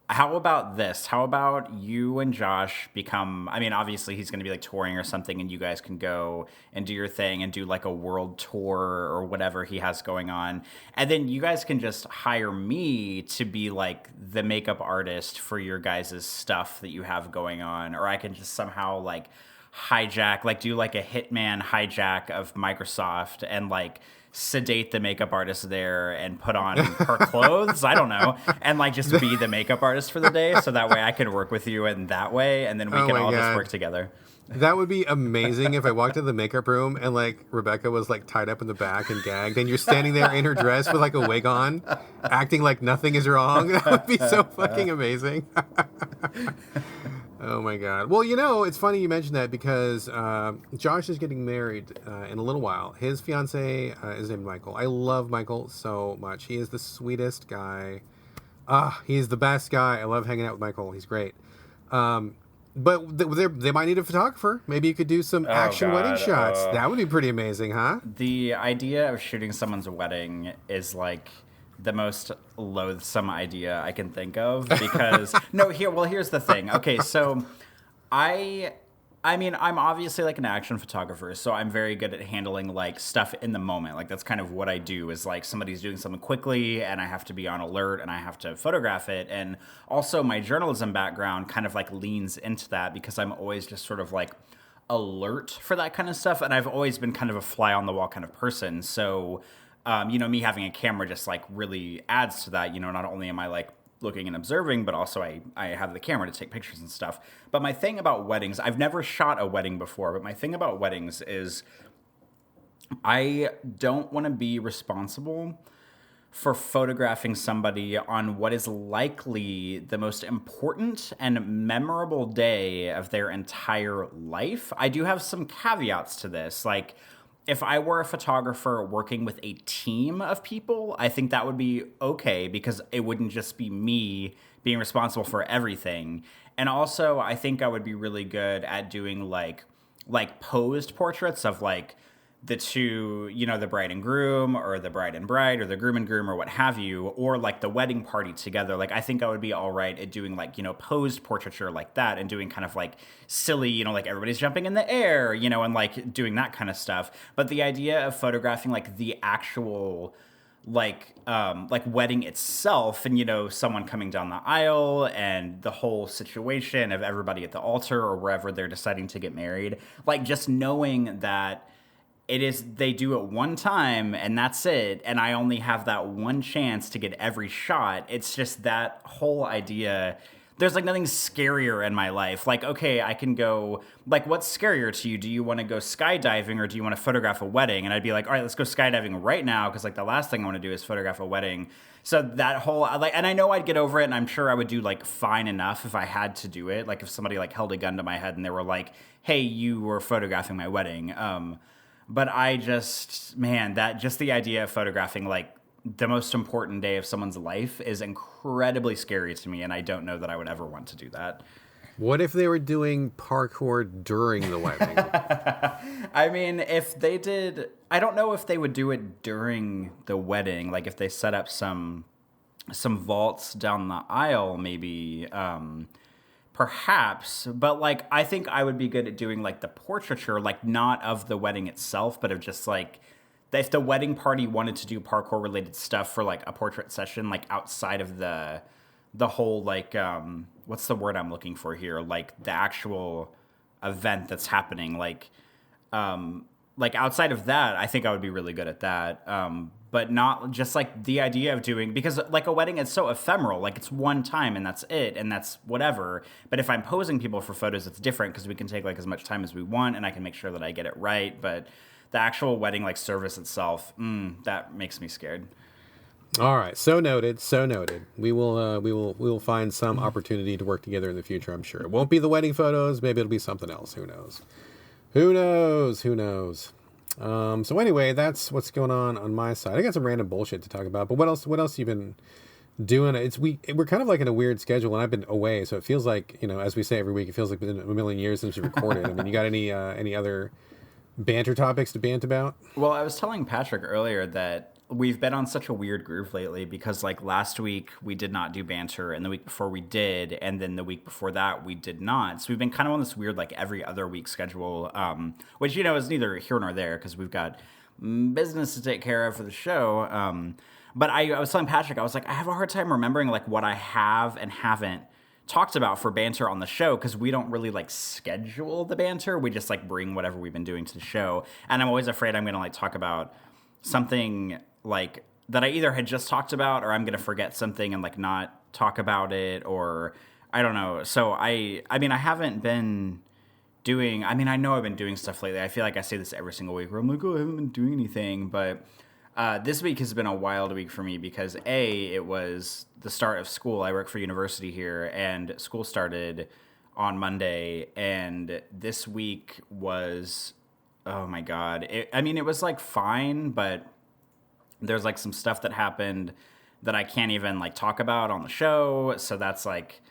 How about this? How about you and Josh become, I mean, obviously he's going to be like touring or something, and you guys can go and do your thing and do like a world tour or whatever he has going on. And then you guys can just hire me to be like the makeup artist for your guys' stuff that you have going on. Or I can just somehow like hijack, like do like a hitman hijack of Microsoft and like sedate the makeup artist there and put on her clothes, I don't know, and like just be the makeup artist for the day, so that way I can work with you in that way, and then we can all just work together. That would be amazing if I walked into the makeup room and like Rebecca was like tied up in the back and gagged, and you're standing there in her dress with like a wig on, acting like nothing is wrong. That would be so fucking amazing. Oh my God. Well, you know, it's funny you mentioned that because Josh is getting married in a little while. His fiance is named Michael. I love Michael so much. He is the sweetest guy. He's the best guy. I love hanging out with Michael. He's great. But they might need a photographer. Maybe you could do some action wedding shots. That would be pretty amazing, huh? The idea of shooting someone's wedding is like the most loathsome idea I can think of, because here's the thing. Okay, so I mean, I'm obviously like an action photographer, so I'm very good at handling like stuff in the moment. Like that's kind of what I do, is like somebody's doing something quickly and I have to be on alert and I have to photograph it. And also my journalism background kind of like leans into that, because I'm always just sort of like alert for that kind of stuff. And I've always been kind of a fly on the wall kind of person. So me having a camera just like really adds to that. Not only am I like looking and observing, but also I have the camera to take pictures and stuff. But my thing about weddings, I've never shot a wedding before, but my thing about weddings is I don't want to be responsible for photographing somebody on what is likely the most important and memorable day of their entire life. I do have some caveats to this, like, if I were a photographer working with a team of people, I think that would be okay, because it wouldn't just be me being responsible for everything. And also, I think I would be really good at doing like posed portraits of like the two, the bride and groom, or the bride and bride, or the groom and groom, or what have you, or like the wedding party together. Like, I think I would be all right at doing like, posed portraiture like that, and doing kind of like silly, like everybody's jumping in the air, and like doing that kind of stuff. But the idea of photographing like the actual like wedding itself, and someone coming down the aisle, and the whole situation of everybody at the altar or wherever they're deciding to get married, like just knowing that they do it one time and that's it, and I only have that one chance to get every shot. It's just that whole idea. There's like nothing scarier in my life. Like, okay, I can go, like, what's scarier to you? Do you want to go skydiving, or do you want to photograph a wedding? And I'd be like, all right, let's go skydiving right now, because like the last thing I want to do is photograph a wedding. So that whole, like, and I know I'd get over it, and I'm sure I would do like fine enough if I had to do it. Like if somebody like held a gun to my head and they were like, hey, you were photographing my wedding. But I just, the idea of photographing like the most important day of someone's life is incredibly scary to me, and I don't know that I would ever want to do that. What if they were doing parkour during the wedding? I mean, if they did, I don't know if they would do it during the wedding. Like if they set up some vaults down the aisle, maybe, perhaps, but like I think I would be good at doing like the portraiture, like not of the wedding itself, but of just like if the wedding party wanted to do parkour related stuff for like a portrait session, like outside of the whole like what's the word I'm looking for here, like the actual event that's happening, like outside of that, I think I would be really good at that. But not just like the idea of doing, because like a wedding, it's so ephemeral. Like it's one time and that's it, and that's whatever. But if I'm posing people for photos, it's different, because we can take like as much time as we want, and I can make sure that I get it right. But the actual wedding like service itself, that makes me scared. All right, so noted, so noted. We will find some opportunity to work together in the future. I'm sure it won't be the wedding photos. Maybe it'll be something else. Who knows? Who knows? Who knows? So anyway, that's what's going on my side. I got some random bullshit to talk about. But what else? What else you been doing? We're kind of like in a weird schedule, and I've been away, so it feels like, as we say every week, it feels like it's been a million years since we recorded. I mean, you got any other banter topics to bant about? Well, I was telling Patrick earlier that we've been on such a weird groove lately because, like, last week we did not do banter, and the week before we did, and then the week before that we did not. So we've been kind of on this weird, like, every other week schedule, which, is neither here nor there because we've got business to take care of for the show. But I was telling Patrick, I was like, I have a hard time remembering, like, what I have and haven't talked about for banter on the show because we don't really like schedule the banter. We just like bring whatever we've been doing to the show, and I'm always afraid I'm going to like talk about something like that I either had just talked about, or I'm going to forget something and like not talk about it, or I don't know. So I mean, I haven't been doing. I mean, I know I've been doing stuff lately. I feel like I say this every single week where I'm like, oh, I haven't been doing anything, but this week has been a wild week for me because it was the start of school. I work for university here, and school started on Monday, and this week was, oh my God. It was like fine, but there's like some stuff that happened that I can't even like talk about on the show. So that's like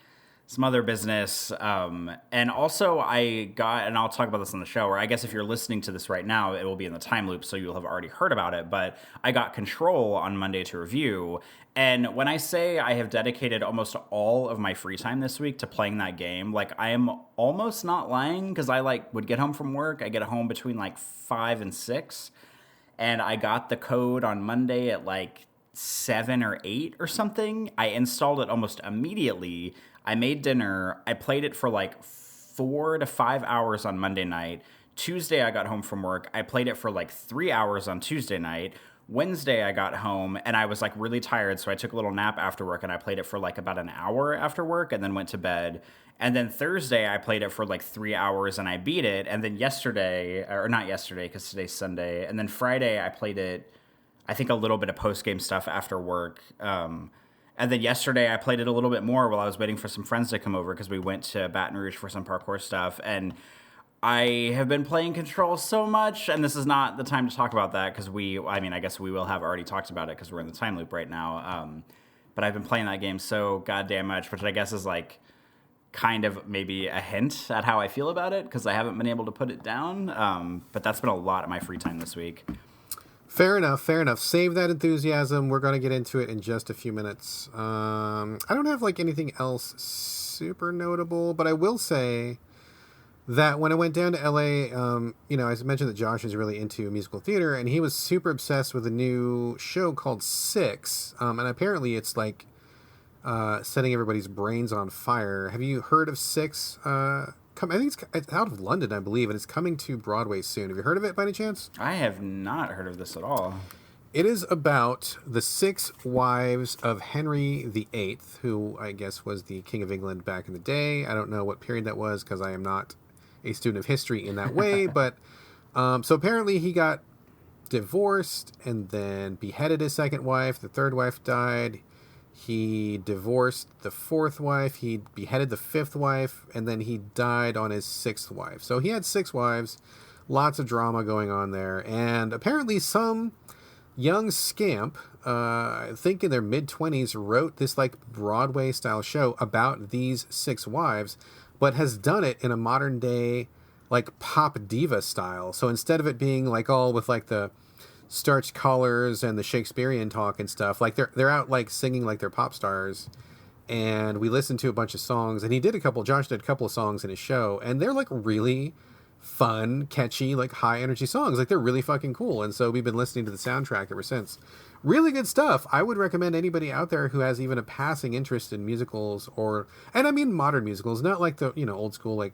some other business. And also and I'll talk about this on the show, or I guess if you're listening to this right now, it will be in the time loop, so you'll have already heard about it, but I got Control on Monday to review. And when I say I have dedicated almost all of my free time this week to playing that game, like I am almost not lying, because I like would get home from work. I get home between like 5 and 6, and I got the code on Monday at like 7 or 8 or something. I installed it almost immediately. I made dinner. I played it for like 4 to 5 hours on Monday night. Tuesday, I got home from work. I played it for like 3 hours on Tuesday night. Wednesday, I got home and I was like really tired, so I took a little nap after work and I played it for like about an hour after work and then went to bed. And then Thursday, I played it for like 3 hours and I beat it. And then yesterday, or not yesterday because today's Sunday, and then Friday, I played it, I think a little bit of post-game stuff after work. And then yesterday, I played it a little bit more while I was waiting for some friends to come over because we went to Baton Rouge for some parkour stuff. And I have been playing Control so much, and this is not the time to talk about that because I guess we will have already talked about it because we're in the time loop right now. But I've been playing that game so goddamn much, which I guess is like kind of maybe a hint at how I feel about it because I haven't been able to put it down. But that's been a lot of my free time this week. Fair enough, fair enough. Save that enthusiasm. We're going to get into it in just a few minutes. I don't have like anything else super notable, but I will say that when I went down to LA, I mentioned that Josh is really into musical theater, and he was super obsessed with a new show called Six, and apparently it's like setting everybody's brains on fire. Have you heard of Six? I think it's out of London, I believe, and it's coming to Broadway soon. Have you heard of it by any chance? I have not heard of this at all. It is about the 6 wives of Henry VIII, who I guess was the King of England back in the day. I don't know what period that was because I am not a student of history in that way, but so apparently he got divorced and then beheaded his second wife. The third wife died. He divorced the fourth wife. He beheaded the fifth wife, and then he died on his sixth wife. So he had 6 wives, lots of drama going on there, and apparently some young scamp, I think in their mid-20s, wrote this like Broadway-style show about these 6 wives, but has done it in a modern-day like pop diva style. So instead of it being like all with like the starched collars and the Shakespearean talk and stuff, like they're out like singing like they're pop stars. And we listened to a bunch of songs, and Josh did a couple of songs in his show, and they're like really fun, catchy, like high energy songs. Like they're really fucking cool. And so we've been listening to the soundtrack ever since. Really good stuff. I would recommend anybody out there who has even a passing interest in musicals, and I mean modern musicals, not like the, old school like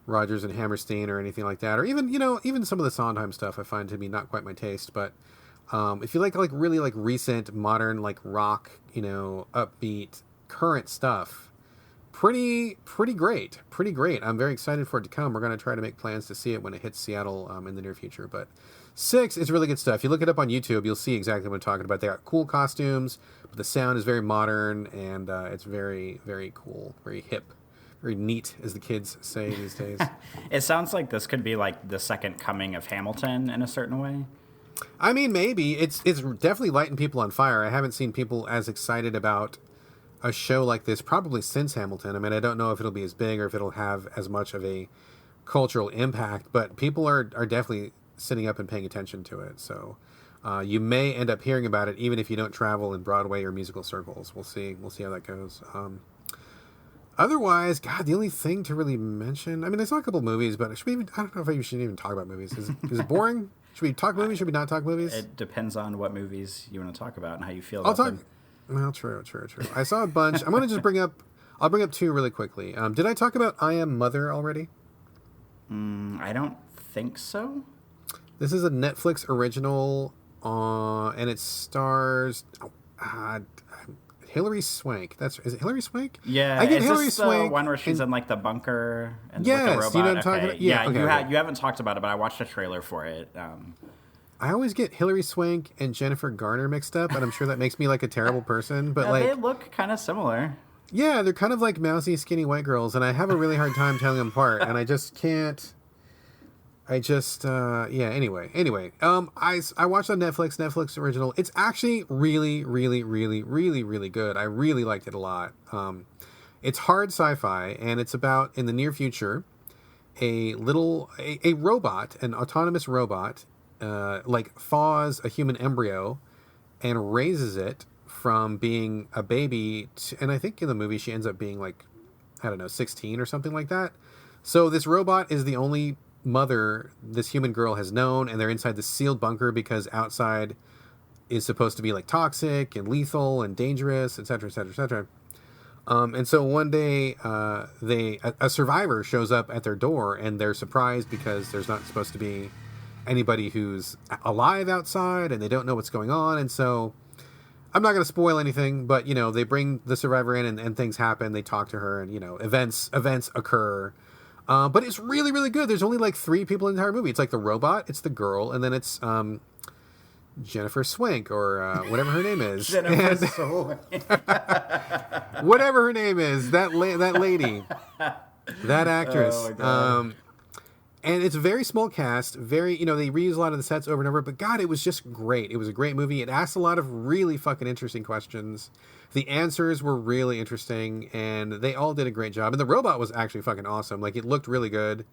Rodgers and Hammerstein or anything like that, or even some of the Sondheim stuff I find to be not quite my taste. But if you like really like recent modern like rock, upbeat current stuff, pretty great. I'm very excited for it to come. We're going to try to make plans to see it when it hits Seattle in the near future. But 6 is really good stuff. You look it up on YouTube, you'll see exactly what I'm talking about. They got cool costumes, but the sound is very modern, and it's very, very cool, very hip, very neat, as the kids say these days. It sounds like this could be like the second coming of Hamilton in a certain way. I mean, maybe. It's definitely lighting people on fire. I haven't seen people as excited about a show like this probably since Hamilton. I mean, I don't know if it'll be as big or if it'll have as much of a cultural impact, but people are definitely sitting up and paying attention to it. So you may end up hearing about it even if you don't travel in Broadway or musical circles. We'll see how that goes. Otherwise, God, the only thing to really mention, I mean, I saw a couple movies, but I don't know if we should even talk about movies. Is it boring? Should we talk movies? Should we not talk movies? It depends on what movies you want to talk about and how you feel about them. Well, true. I saw a bunch. I'm going to just I'll bring up 2 really quickly. Did I talk about I Am Mother already? I don't think so. This is a Netflix original, and it stars Hilary Swank. Is it Hilary Swank? Yeah, I get is Hilary this Swank. The one where she's in like the bunker and yes, with the robot? You know what I'm talking about? Yeah, okay. You haven't talked about it, but I watched a trailer for it. I always get Hilary Swank and Jennifer Garner mixed up, and I'm sure that makes me like a terrible person. But they look kind of similar. Yeah, they're kind of like mousy, skinny white girls, and I have a really hard time telling them apart, and I just can't. Anyway. I watched on Netflix original. It's actually really, really, really, really, really good. I really liked it a lot. It's hard sci-fi, and it's about, in the near future, a robot, an autonomous robot, thaws a human embryo and raises it from being a baby and I think in the movie she ends up being 16 or something like that. So this robot is the only mother this human girl has known, and they're inside the sealed bunker because outside is supposed to be toxic and lethal and dangerous, etc., etc., etc. And so one day a survivor shows up at their door, and they're surprised because there's not supposed to be anybody who's alive outside, and they don't know what's going on. And so I'm not going to spoil anything, but they bring the survivor in, and things happen. They talk to her, and events occur. But it's really, really good. There's only 3 people in the entire movie. It's the robot, it's the girl, and then it's Jennifer Swank or whatever her name is. Jennifer Swank. Whatever her name is, that lady, that actress. Oh my God. And it's a very small cast. Very, they reuse a lot of the sets over and over. But God, it was just great. It was a great movie. It asked a lot of really fucking interesting questions. The answers were really interesting, and they all did a great job. And the robot was actually fucking awesome. It looked really good,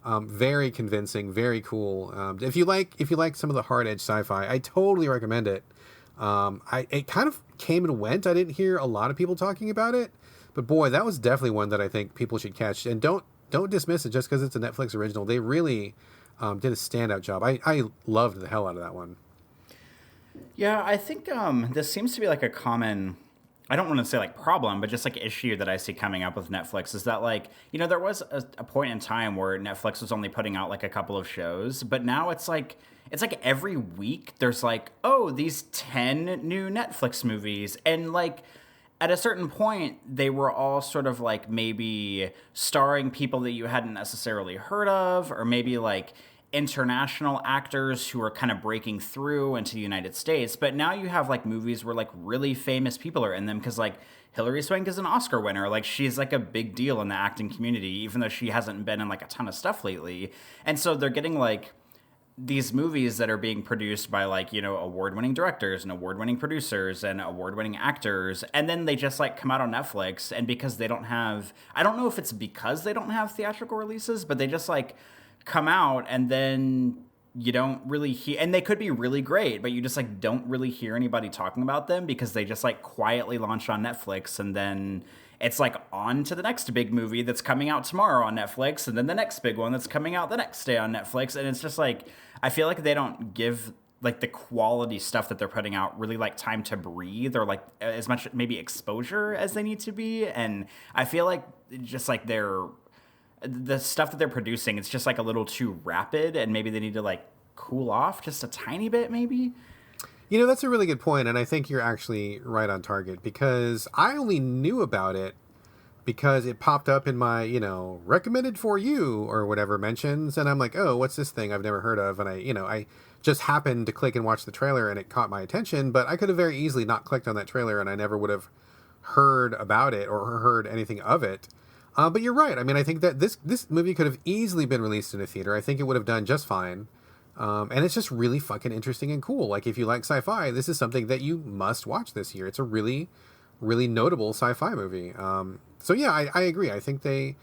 very convincing, very cool. If you like some of the hard edge sci-fi, I totally recommend it. It kind of came and went. I didn't hear a lot of people talking about it, but boy, that was definitely one that I think people should catch. And don't dismiss it just because it's a Netflix original. They really did a standout job. I loved the hell out of that one. Yeah, I think this seems to be a common, I don't want to say problem, but just issue that I see coming up with Netflix is that there was a point in time where Netflix was only putting out a couple of shows, but now it's every week there's these 10 new Netflix movies, and at a certain point they were all sort of maybe starring people that you hadn't necessarily heard of, or maybe international actors who are kind of breaking through into the United States. But now you have movies where really famous people are in them because Hilary Swank is an Oscar winner. She's a big deal in the acting community, even though she hasn't been in a ton of stuff lately. And so they're getting these movies that are being produced by award-winning directors and award-winning producers and award-winning actors, and then they just come out on Netflix. And because they don't have, I don't know if it's because they don't have theatrical releases, but they just come out, and then you don't really hear, and they could be really great, but you just don't really hear anybody talking about them because they just quietly launch on Netflix, and then it's on to the next big movie that's coming out tomorrow on Netflix, and then the next big one that's coming out the next day on Netflix. And it's just I feel they don't give the quality stuff that they're putting out really time to breathe, or as much maybe exposure as they need to be. And I feel just the stuff that they're producing, it's just a little too rapid, and maybe they need to cool off just a tiny bit, maybe. That's a really good point, and I think you're actually right on target, because I only knew about it because it popped up in my, recommended for you or whatever mentions, and I'm oh, what's this thing I've never heard of? And I just happened to click and watch the trailer and it caught my attention, but I could have very easily not clicked on that trailer and I never would have heard about it or heard anything of it. But you're right. I mean, I think that this movie could have easily been released in a theater. I think it would have done just fine. And it's just really fucking interesting and cool. Like, if you like sci-fi, this is something that you must watch this year. It's a really, really notable sci-fi movie. So yeah, I agree. I think they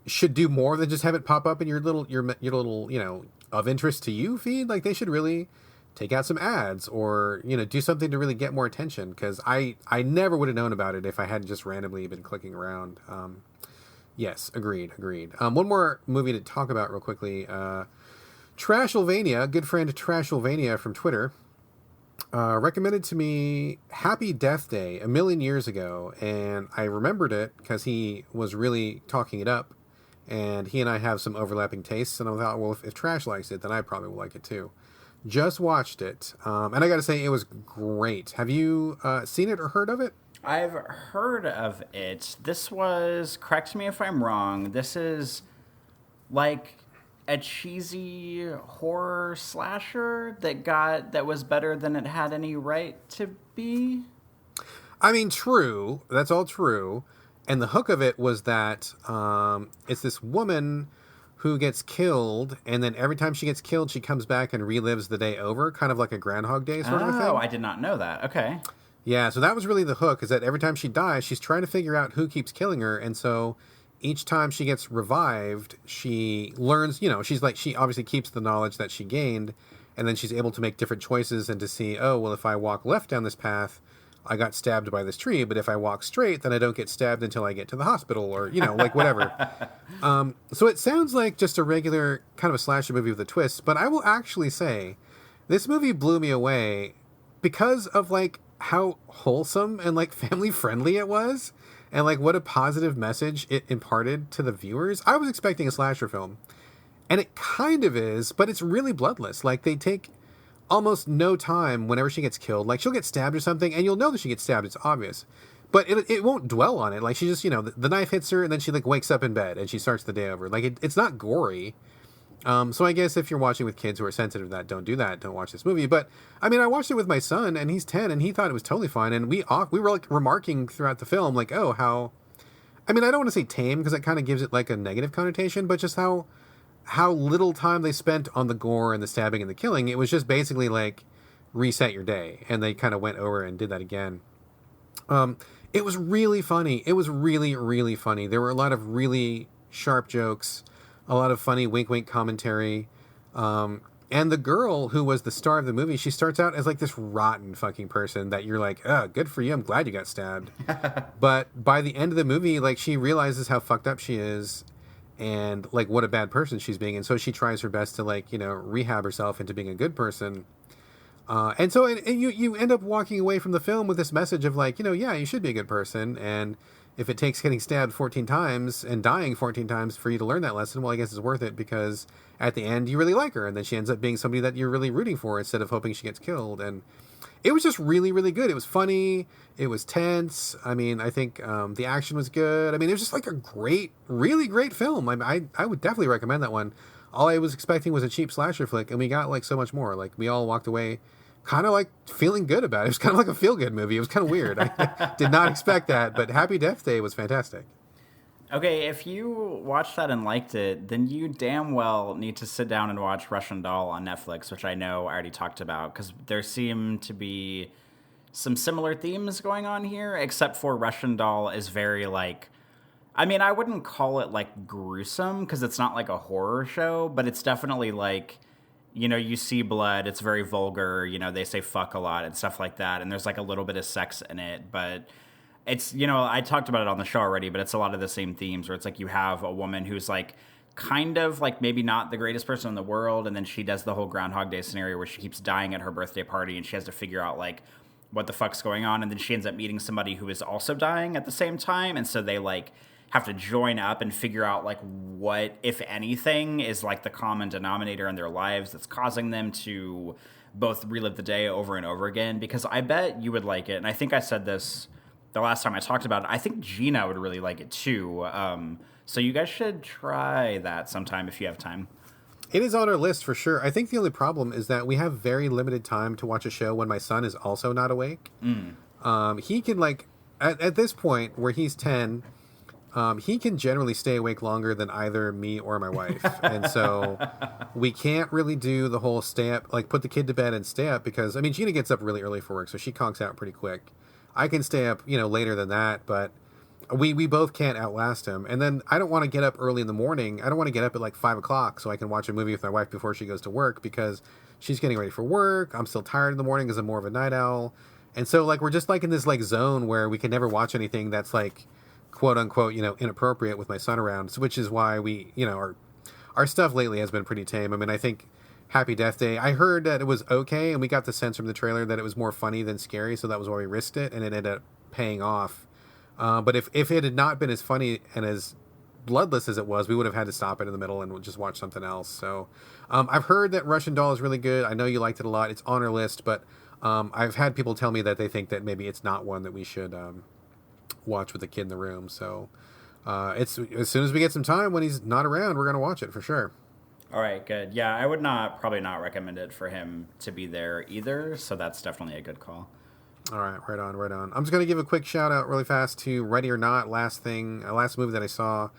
should do more than just have it pop up in your little, of interest to you feed. Like, they should really take out some ads or, do something to really get more attention. Cause I never would have known about it if I hadn't just randomly been clicking around. Yes, agreed. One more movie to talk about real quickly. Trashylvania, good friend Trashylvania from Twitter, recommended to me Happy Death Day a million years ago, and I remembered it because he was really talking it up, and he and I have some overlapping tastes, and I thought, well, if Trash likes it, then I probably will like it too. Just watched it, and I gotta say, it was great. Have you seen it or heard of it? I've heard of it. This was, correct me if I'm wrong, this is like a cheesy horror slasher that was better than it had any right to be. I mean, true. That's all true. And the hook of it was that it's this woman who gets killed, and then every time she gets killed, she comes back and relives the day over, kind of like a Groundhog Day sort of a thing. Oh, I did not know that. Okay. Yeah, so that was really the hook, is that every time she dies, she's trying to figure out who keeps killing her, and so each time she gets revived, she learns, she obviously keeps the knowledge that she gained, and then she's able to make different choices and to see, oh, well, if I walk left down this path, I got stabbed by this tree, but if I walk straight, then I don't get stabbed until I get to the hospital, or, like whatever. So it sounds like just a regular kind of a slasher movie with a twist, but I will actually say this movie blew me away because of, like, how wholesome and, like, family friendly it was, and, like, what a positive message it imparted to the viewers. I was expecting a slasher film, and it kind of is, but it's really bloodless. Like, they take almost no time whenever she gets killed. Like, she'll get stabbed or something, and you'll know that she gets stabbed. It's obvious. But it won't dwell on it. Like, she just, the knife hits her, and then she, like, wakes up in bed, and she starts the day over. Like, it's not gory. So I guess if you're watching with kids who are sensitive to that, don't do that. Don't watch this movie. But, I mean, I watched it with my son, and he's 10, and he thought it was totally fine. And we were, like, remarking throughout the film, like, oh, how... I mean, I don't want to say tame, because it kind of gives it, like, a negative connotation, but just how little time they spent on the gore and the stabbing and the killing. It was just basically, like, reset your day. And they kind of went over and did that again. It was really funny. It was really, really funny. There were a lot of really sharp jokes, a lot of funny wink-wink commentary. And the girl who was the star of the movie, she starts out as, like, this rotten fucking person that you're like, oh, good for you. I'm glad you got stabbed. But by the end of the movie, like, she realizes how fucked up she is and, like, what a bad person she's being. And so she tries her best to, like, rehab herself into being a good person. And so you end up walking away from the film with this message of, like, yeah, you should be a good person. And if it takes getting stabbed 14 times and dying 14 times for you to learn that lesson, well, I guess it's worth it, because at the end you really like her, and then she ends up being somebody that you're really rooting for instead of hoping she gets killed. And it was just really, really good. It was funny. It was tense. I mean, I think the action was good. I mean, it was just like a great, really great film. I would definitely recommend that one. All I was expecting was a cheap slasher flick, and we got, like, so much more. Like, we all walked away kind of, like, feeling good about it. It was kind of like a feel-good movie. It was kind of weird. I did not expect that, but Happy Death Day was fantastic. Okay, if you watched that and liked it, then you damn well need to sit down and watch Russian Doll on Netflix, which I know I already talked about, because there seem to be some similar themes going on here, except for Russian Doll is very, like... I mean, I wouldn't call it, like, gruesome, because it's not, like, a horror show, but it's definitely, like... you see blood, it's very vulgar, they say fuck a lot and stuff like that, and there's, like, a little bit of sex in it, but it's, I talked about it on the show already, but it's a lot of the same themes, where it's, like, you have a woman who's, like, kind of, like, maybe not the greatest person in the world, and then she does the whole Groundhog Day scenario where she keeps dying at her birthday party, and she has to figure out, like, what the fuck's going on, and then she ends up meeting somebody who is also dying at the same time, and so they, like, have to join up and figure out, like, what, if anything, is, like, the common denominator in their lives that's causing them to both relive the day over and over again, because I bet you would like it, and I think I said this the last time I talked about it. I think Gina would really like it, too, so you guys should try that sometime if you have time. It is on our list for sure. I think the only problem is that we have very limited time to watch a show when my son is also not awake. He can, like, at this point where he's 10, he can generally stay awake longer than either me or my wife. And so we can't really do the whole stay up, like put the kid to bed and stay up because, I mean, Gina gets up really early for work, so she conks out pretty quick. I can stay up, later than that, but we both can't outlast him. And then I don't want to get up early in the morning. I don't want to get up at like 5 o'clock so I can watch a movie with my wife before she goes to work because she's getting ready for work. I'm still tired in the morning because I'm more of a night owl. And so like we're just like in this like zone where we can never watch anything that's like quote unquote, inappropriate with my son around, which is why we, our stuff lately has been pretty tame. I mean, I think Happy Death Day, I heard that it was okay, and we got the sense from the trailer that it was more funny than scary, so that was why we risked it, and it ended up paying off. But if it had not been as funny and as bloodless as it was, we would have had to stop it in the middle and just watch something else. So I've heard that Russian Doll is really good. I know you liked it a lot. It's on our list, but I've had people tell me that they think that maybe it's not one that we should watch with the kid in the room. So it's as soon as we get some time when he's not around, we're going to watch it for sure. All right, good. Yeah, I would probably not recommend it for him to be there either. So that's definitely a good call. All right, right on. I'm just going to give a quick shout out really fast to Ready or Not, last movie that I saw.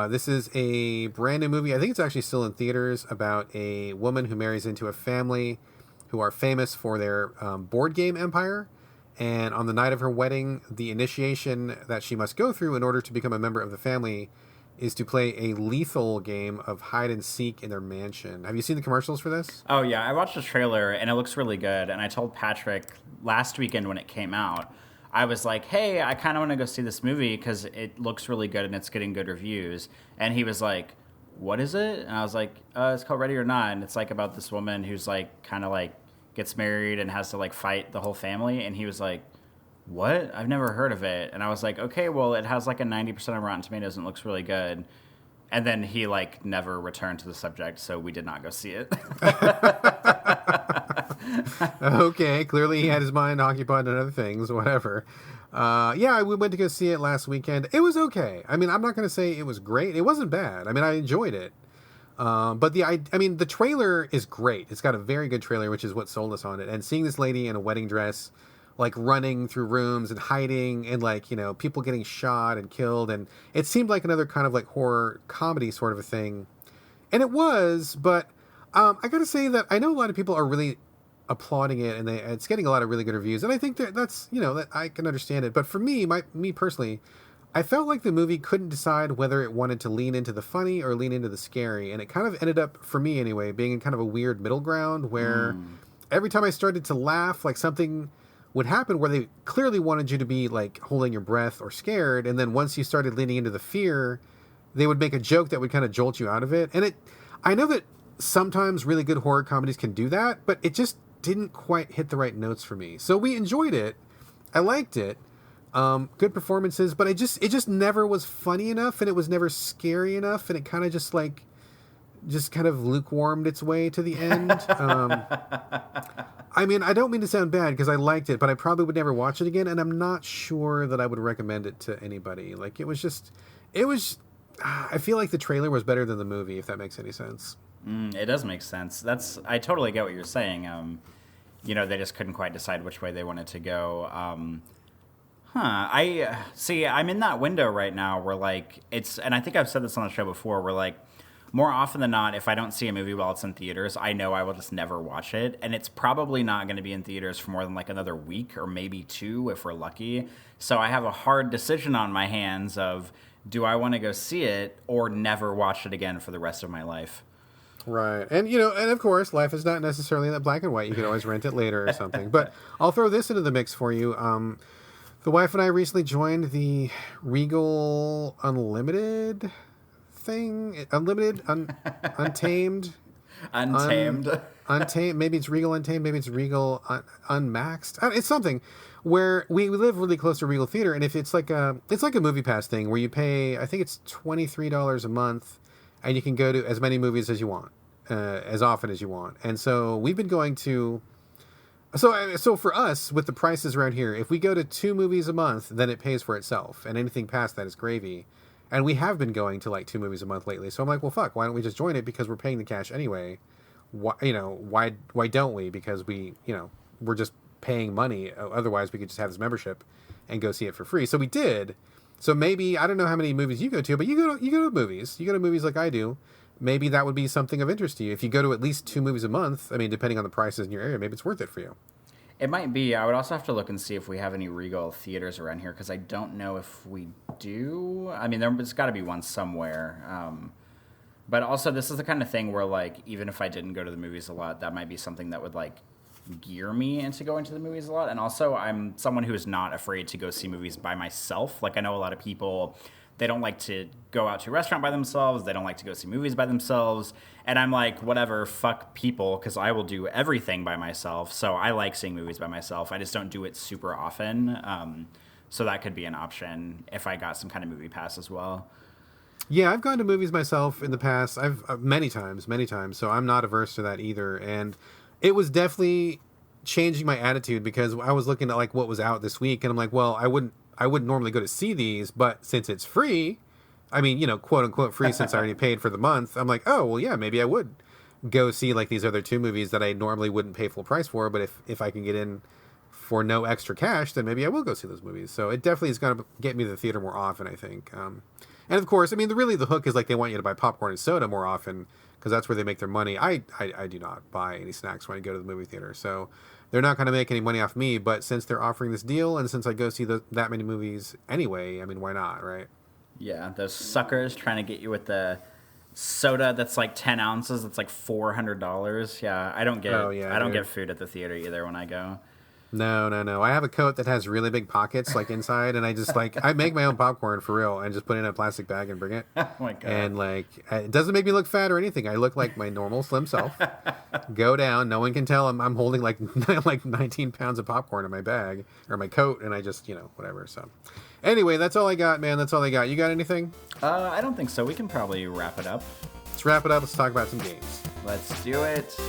This is a brand new movie. I think it's actually still in theaters about a woman who marries into a family who are famous for their board game empire. And on the night of her wedding, the initiation that she must go through in order to become a member of the family is to play a lethal game of hide and seek in their mansion. Have you seen the commercials for this? Oh, yeah. I watched the trailer, and it looks really good. And I told Patrick last weekend when it came out, I was like, hey, I kind of want to go see this movie because it looks really good and it's getting good reviews. And he was like, what is it? And I was like, it's called Ready or Not. And it's like about this woman who's like kind of like gets married and has to like fight the whole family. And he was like, what? I've never heard of it. And I was like, okay, well, it has like a 90% of Rotten Tomatoes and it looks really good. And then he like never returned to the subject, so we did not go see it. Okay, clearly he had his mind occupied on other things, whatever. Yeah, we went to go see it last weekend. It was okay. I mean, I'm not going to say it was great. It wasn't bad. I mean, I enjoyed it. But the trailer is great. It's got a very good trailer, which is what sold us on it. And seeing this lady in a wedding dress, like running through rooms and hiding and like, people getting shot and killed. And it seemed like another kind of like horror comedy sort of a thing. And it was, but I got to say that I know a lot of people are really applauding it and it's getting a lot of really good reviews. And I think that's, that I can understand it. But for me personally, I felt like the movie couldn't decide whether it wanted to lean into the funny or lean into the scary. And it kind of ended up, for me anyway, being in kind of a weird middle ground where every time I started to laugh, like something would happen where they clearly wanted you to be like holding your breath or scared. And then once you started leaning into the fear, they would make a joke that would kind of jolt you out of it. And I know that sometimes really good horror comedies can do that, but it just didn't quite hit the right notes for me. So we enjoyed it. I liked it. Good performances, but it just never was funny enough and it was never scary enough. And it kind of just kind of lukewarmed its way to the end. I mean, I don't mean to sound bad because I liked it, but I probably would never watch it again. And I'm not sure that I would recommend it to anybody. Like I feel like the trailer was better than the movie, if that makes any sense. It does make sense. I totally get what you're saying. They just couldn't quite decide which way they wanted to go. I see. I'm in that window right now where like and I think I've said this on the show before, where like more often than not, if I don't see a movie while it's in theaters, I know I will just never watch it. And it's probably not going to be in theaters for more than like another week or maybe 2 if we're lucky. So I have a hard decision on my hands of, do I want to go see it or never watch it again for the rest of my life? Right. And, and of course, life is not necessarily that black and white. You can always rent it later or something. But I'll throw this into the mix for you. The wife and I recently joined the Regal Unlimited thing. Untamed. Untamed. Maybe it's Regal Untamed. Maybe it's Regal Unmaxed. It's something where we live really close to Regal Theater, and if it's like a Movie Pass thing where you pay, I think it's $23 a month, and you can go to as many movies as you want, as often as you want. And so we've been going to. So for us, with the prices around here, if we go to 2 movies a month, then it pays for itself, and anything past that is gravy. And we have been going to like 2 movies a month lately. So I'm like, well, fuck, why don't we just join it? Because we're paying the cash anyway. Why don't we? Because we're just paying money. Otherwise, we could just have this membership and go see it for free. So we did. So maybe, I don't know how many movies you go to, but you go to movies. You go to movies like I do. Maybe that would be something of interest to you. If you go to at least 2 movies a month, I mean, depending on the prices in your area, maybe it's worth it for you. It might be. I would also have to look and see if we have any Regal theaters around here, because I don't know if we do. I mean, there's got to be one somewhere. But also, this is the kind of thing where, like, even if I didn't go to the movies a lot, that might be something that would, like, gear me into going to the movies a lot. And also, I'm someone who is not afraid to go see movies by myself. Like, I know a lot of people, they don't like to go out to a restaurant by themselves. They don't like to go see movies by themselves. And I'm like, whatever, fuck people, because I will do everything by myself. So I like seeing movies by myself. I just don't do it super often. So that could be an option if I got some kind of movie pass as well. Yeah, I've gone to movies myself in the past. I've many times. So I'm not averse to that either. And it was definitely changing my attitude, because I was looking at like what was out this week, and I'm like, well, I wouldn't normally go to see these, but since it's free, I mean, quote unquote free, since I already paid for the month, I'm like, oh, well, yeah, maybe I would go see like these other 2 movies that I normally wouldn't pay full price for, but if I can get in for no extra cash, then maybe I will go see those movies. So it definitely is going to get me to the theater more often, I think. And of course, I mean, the hook is like they want you to buy popcorn and soda more often, because that's where they make their money. I do not buy any snacks when I go to the movie theater, so they're not going to make any money off me. But since they're offering this deal, and since I go see that many movies anyway, I mean, why not, right? Yeah, those suckers trying to get you with the soda that's like 10 ounces. That's like $400. Yeah, I don't get food at the theater either when I go. No. I have a coat that has really big pockets like inside, and I just I make my own popcorn for real and just put it in a plastic bag and bring it. Oh my God. And like, it doesn't make me look fat or anything. I look like my normal slim self. Go down. No one can tell I'm holding like 19 pounds of popcorn in my bag or my coat, and I just, whatever. So anyway, that's all I got, man. That's all I got. You got anything? I don't think so. We can probably wrap it up. Let's wrap it up. Let's talk about some games. Let's do it.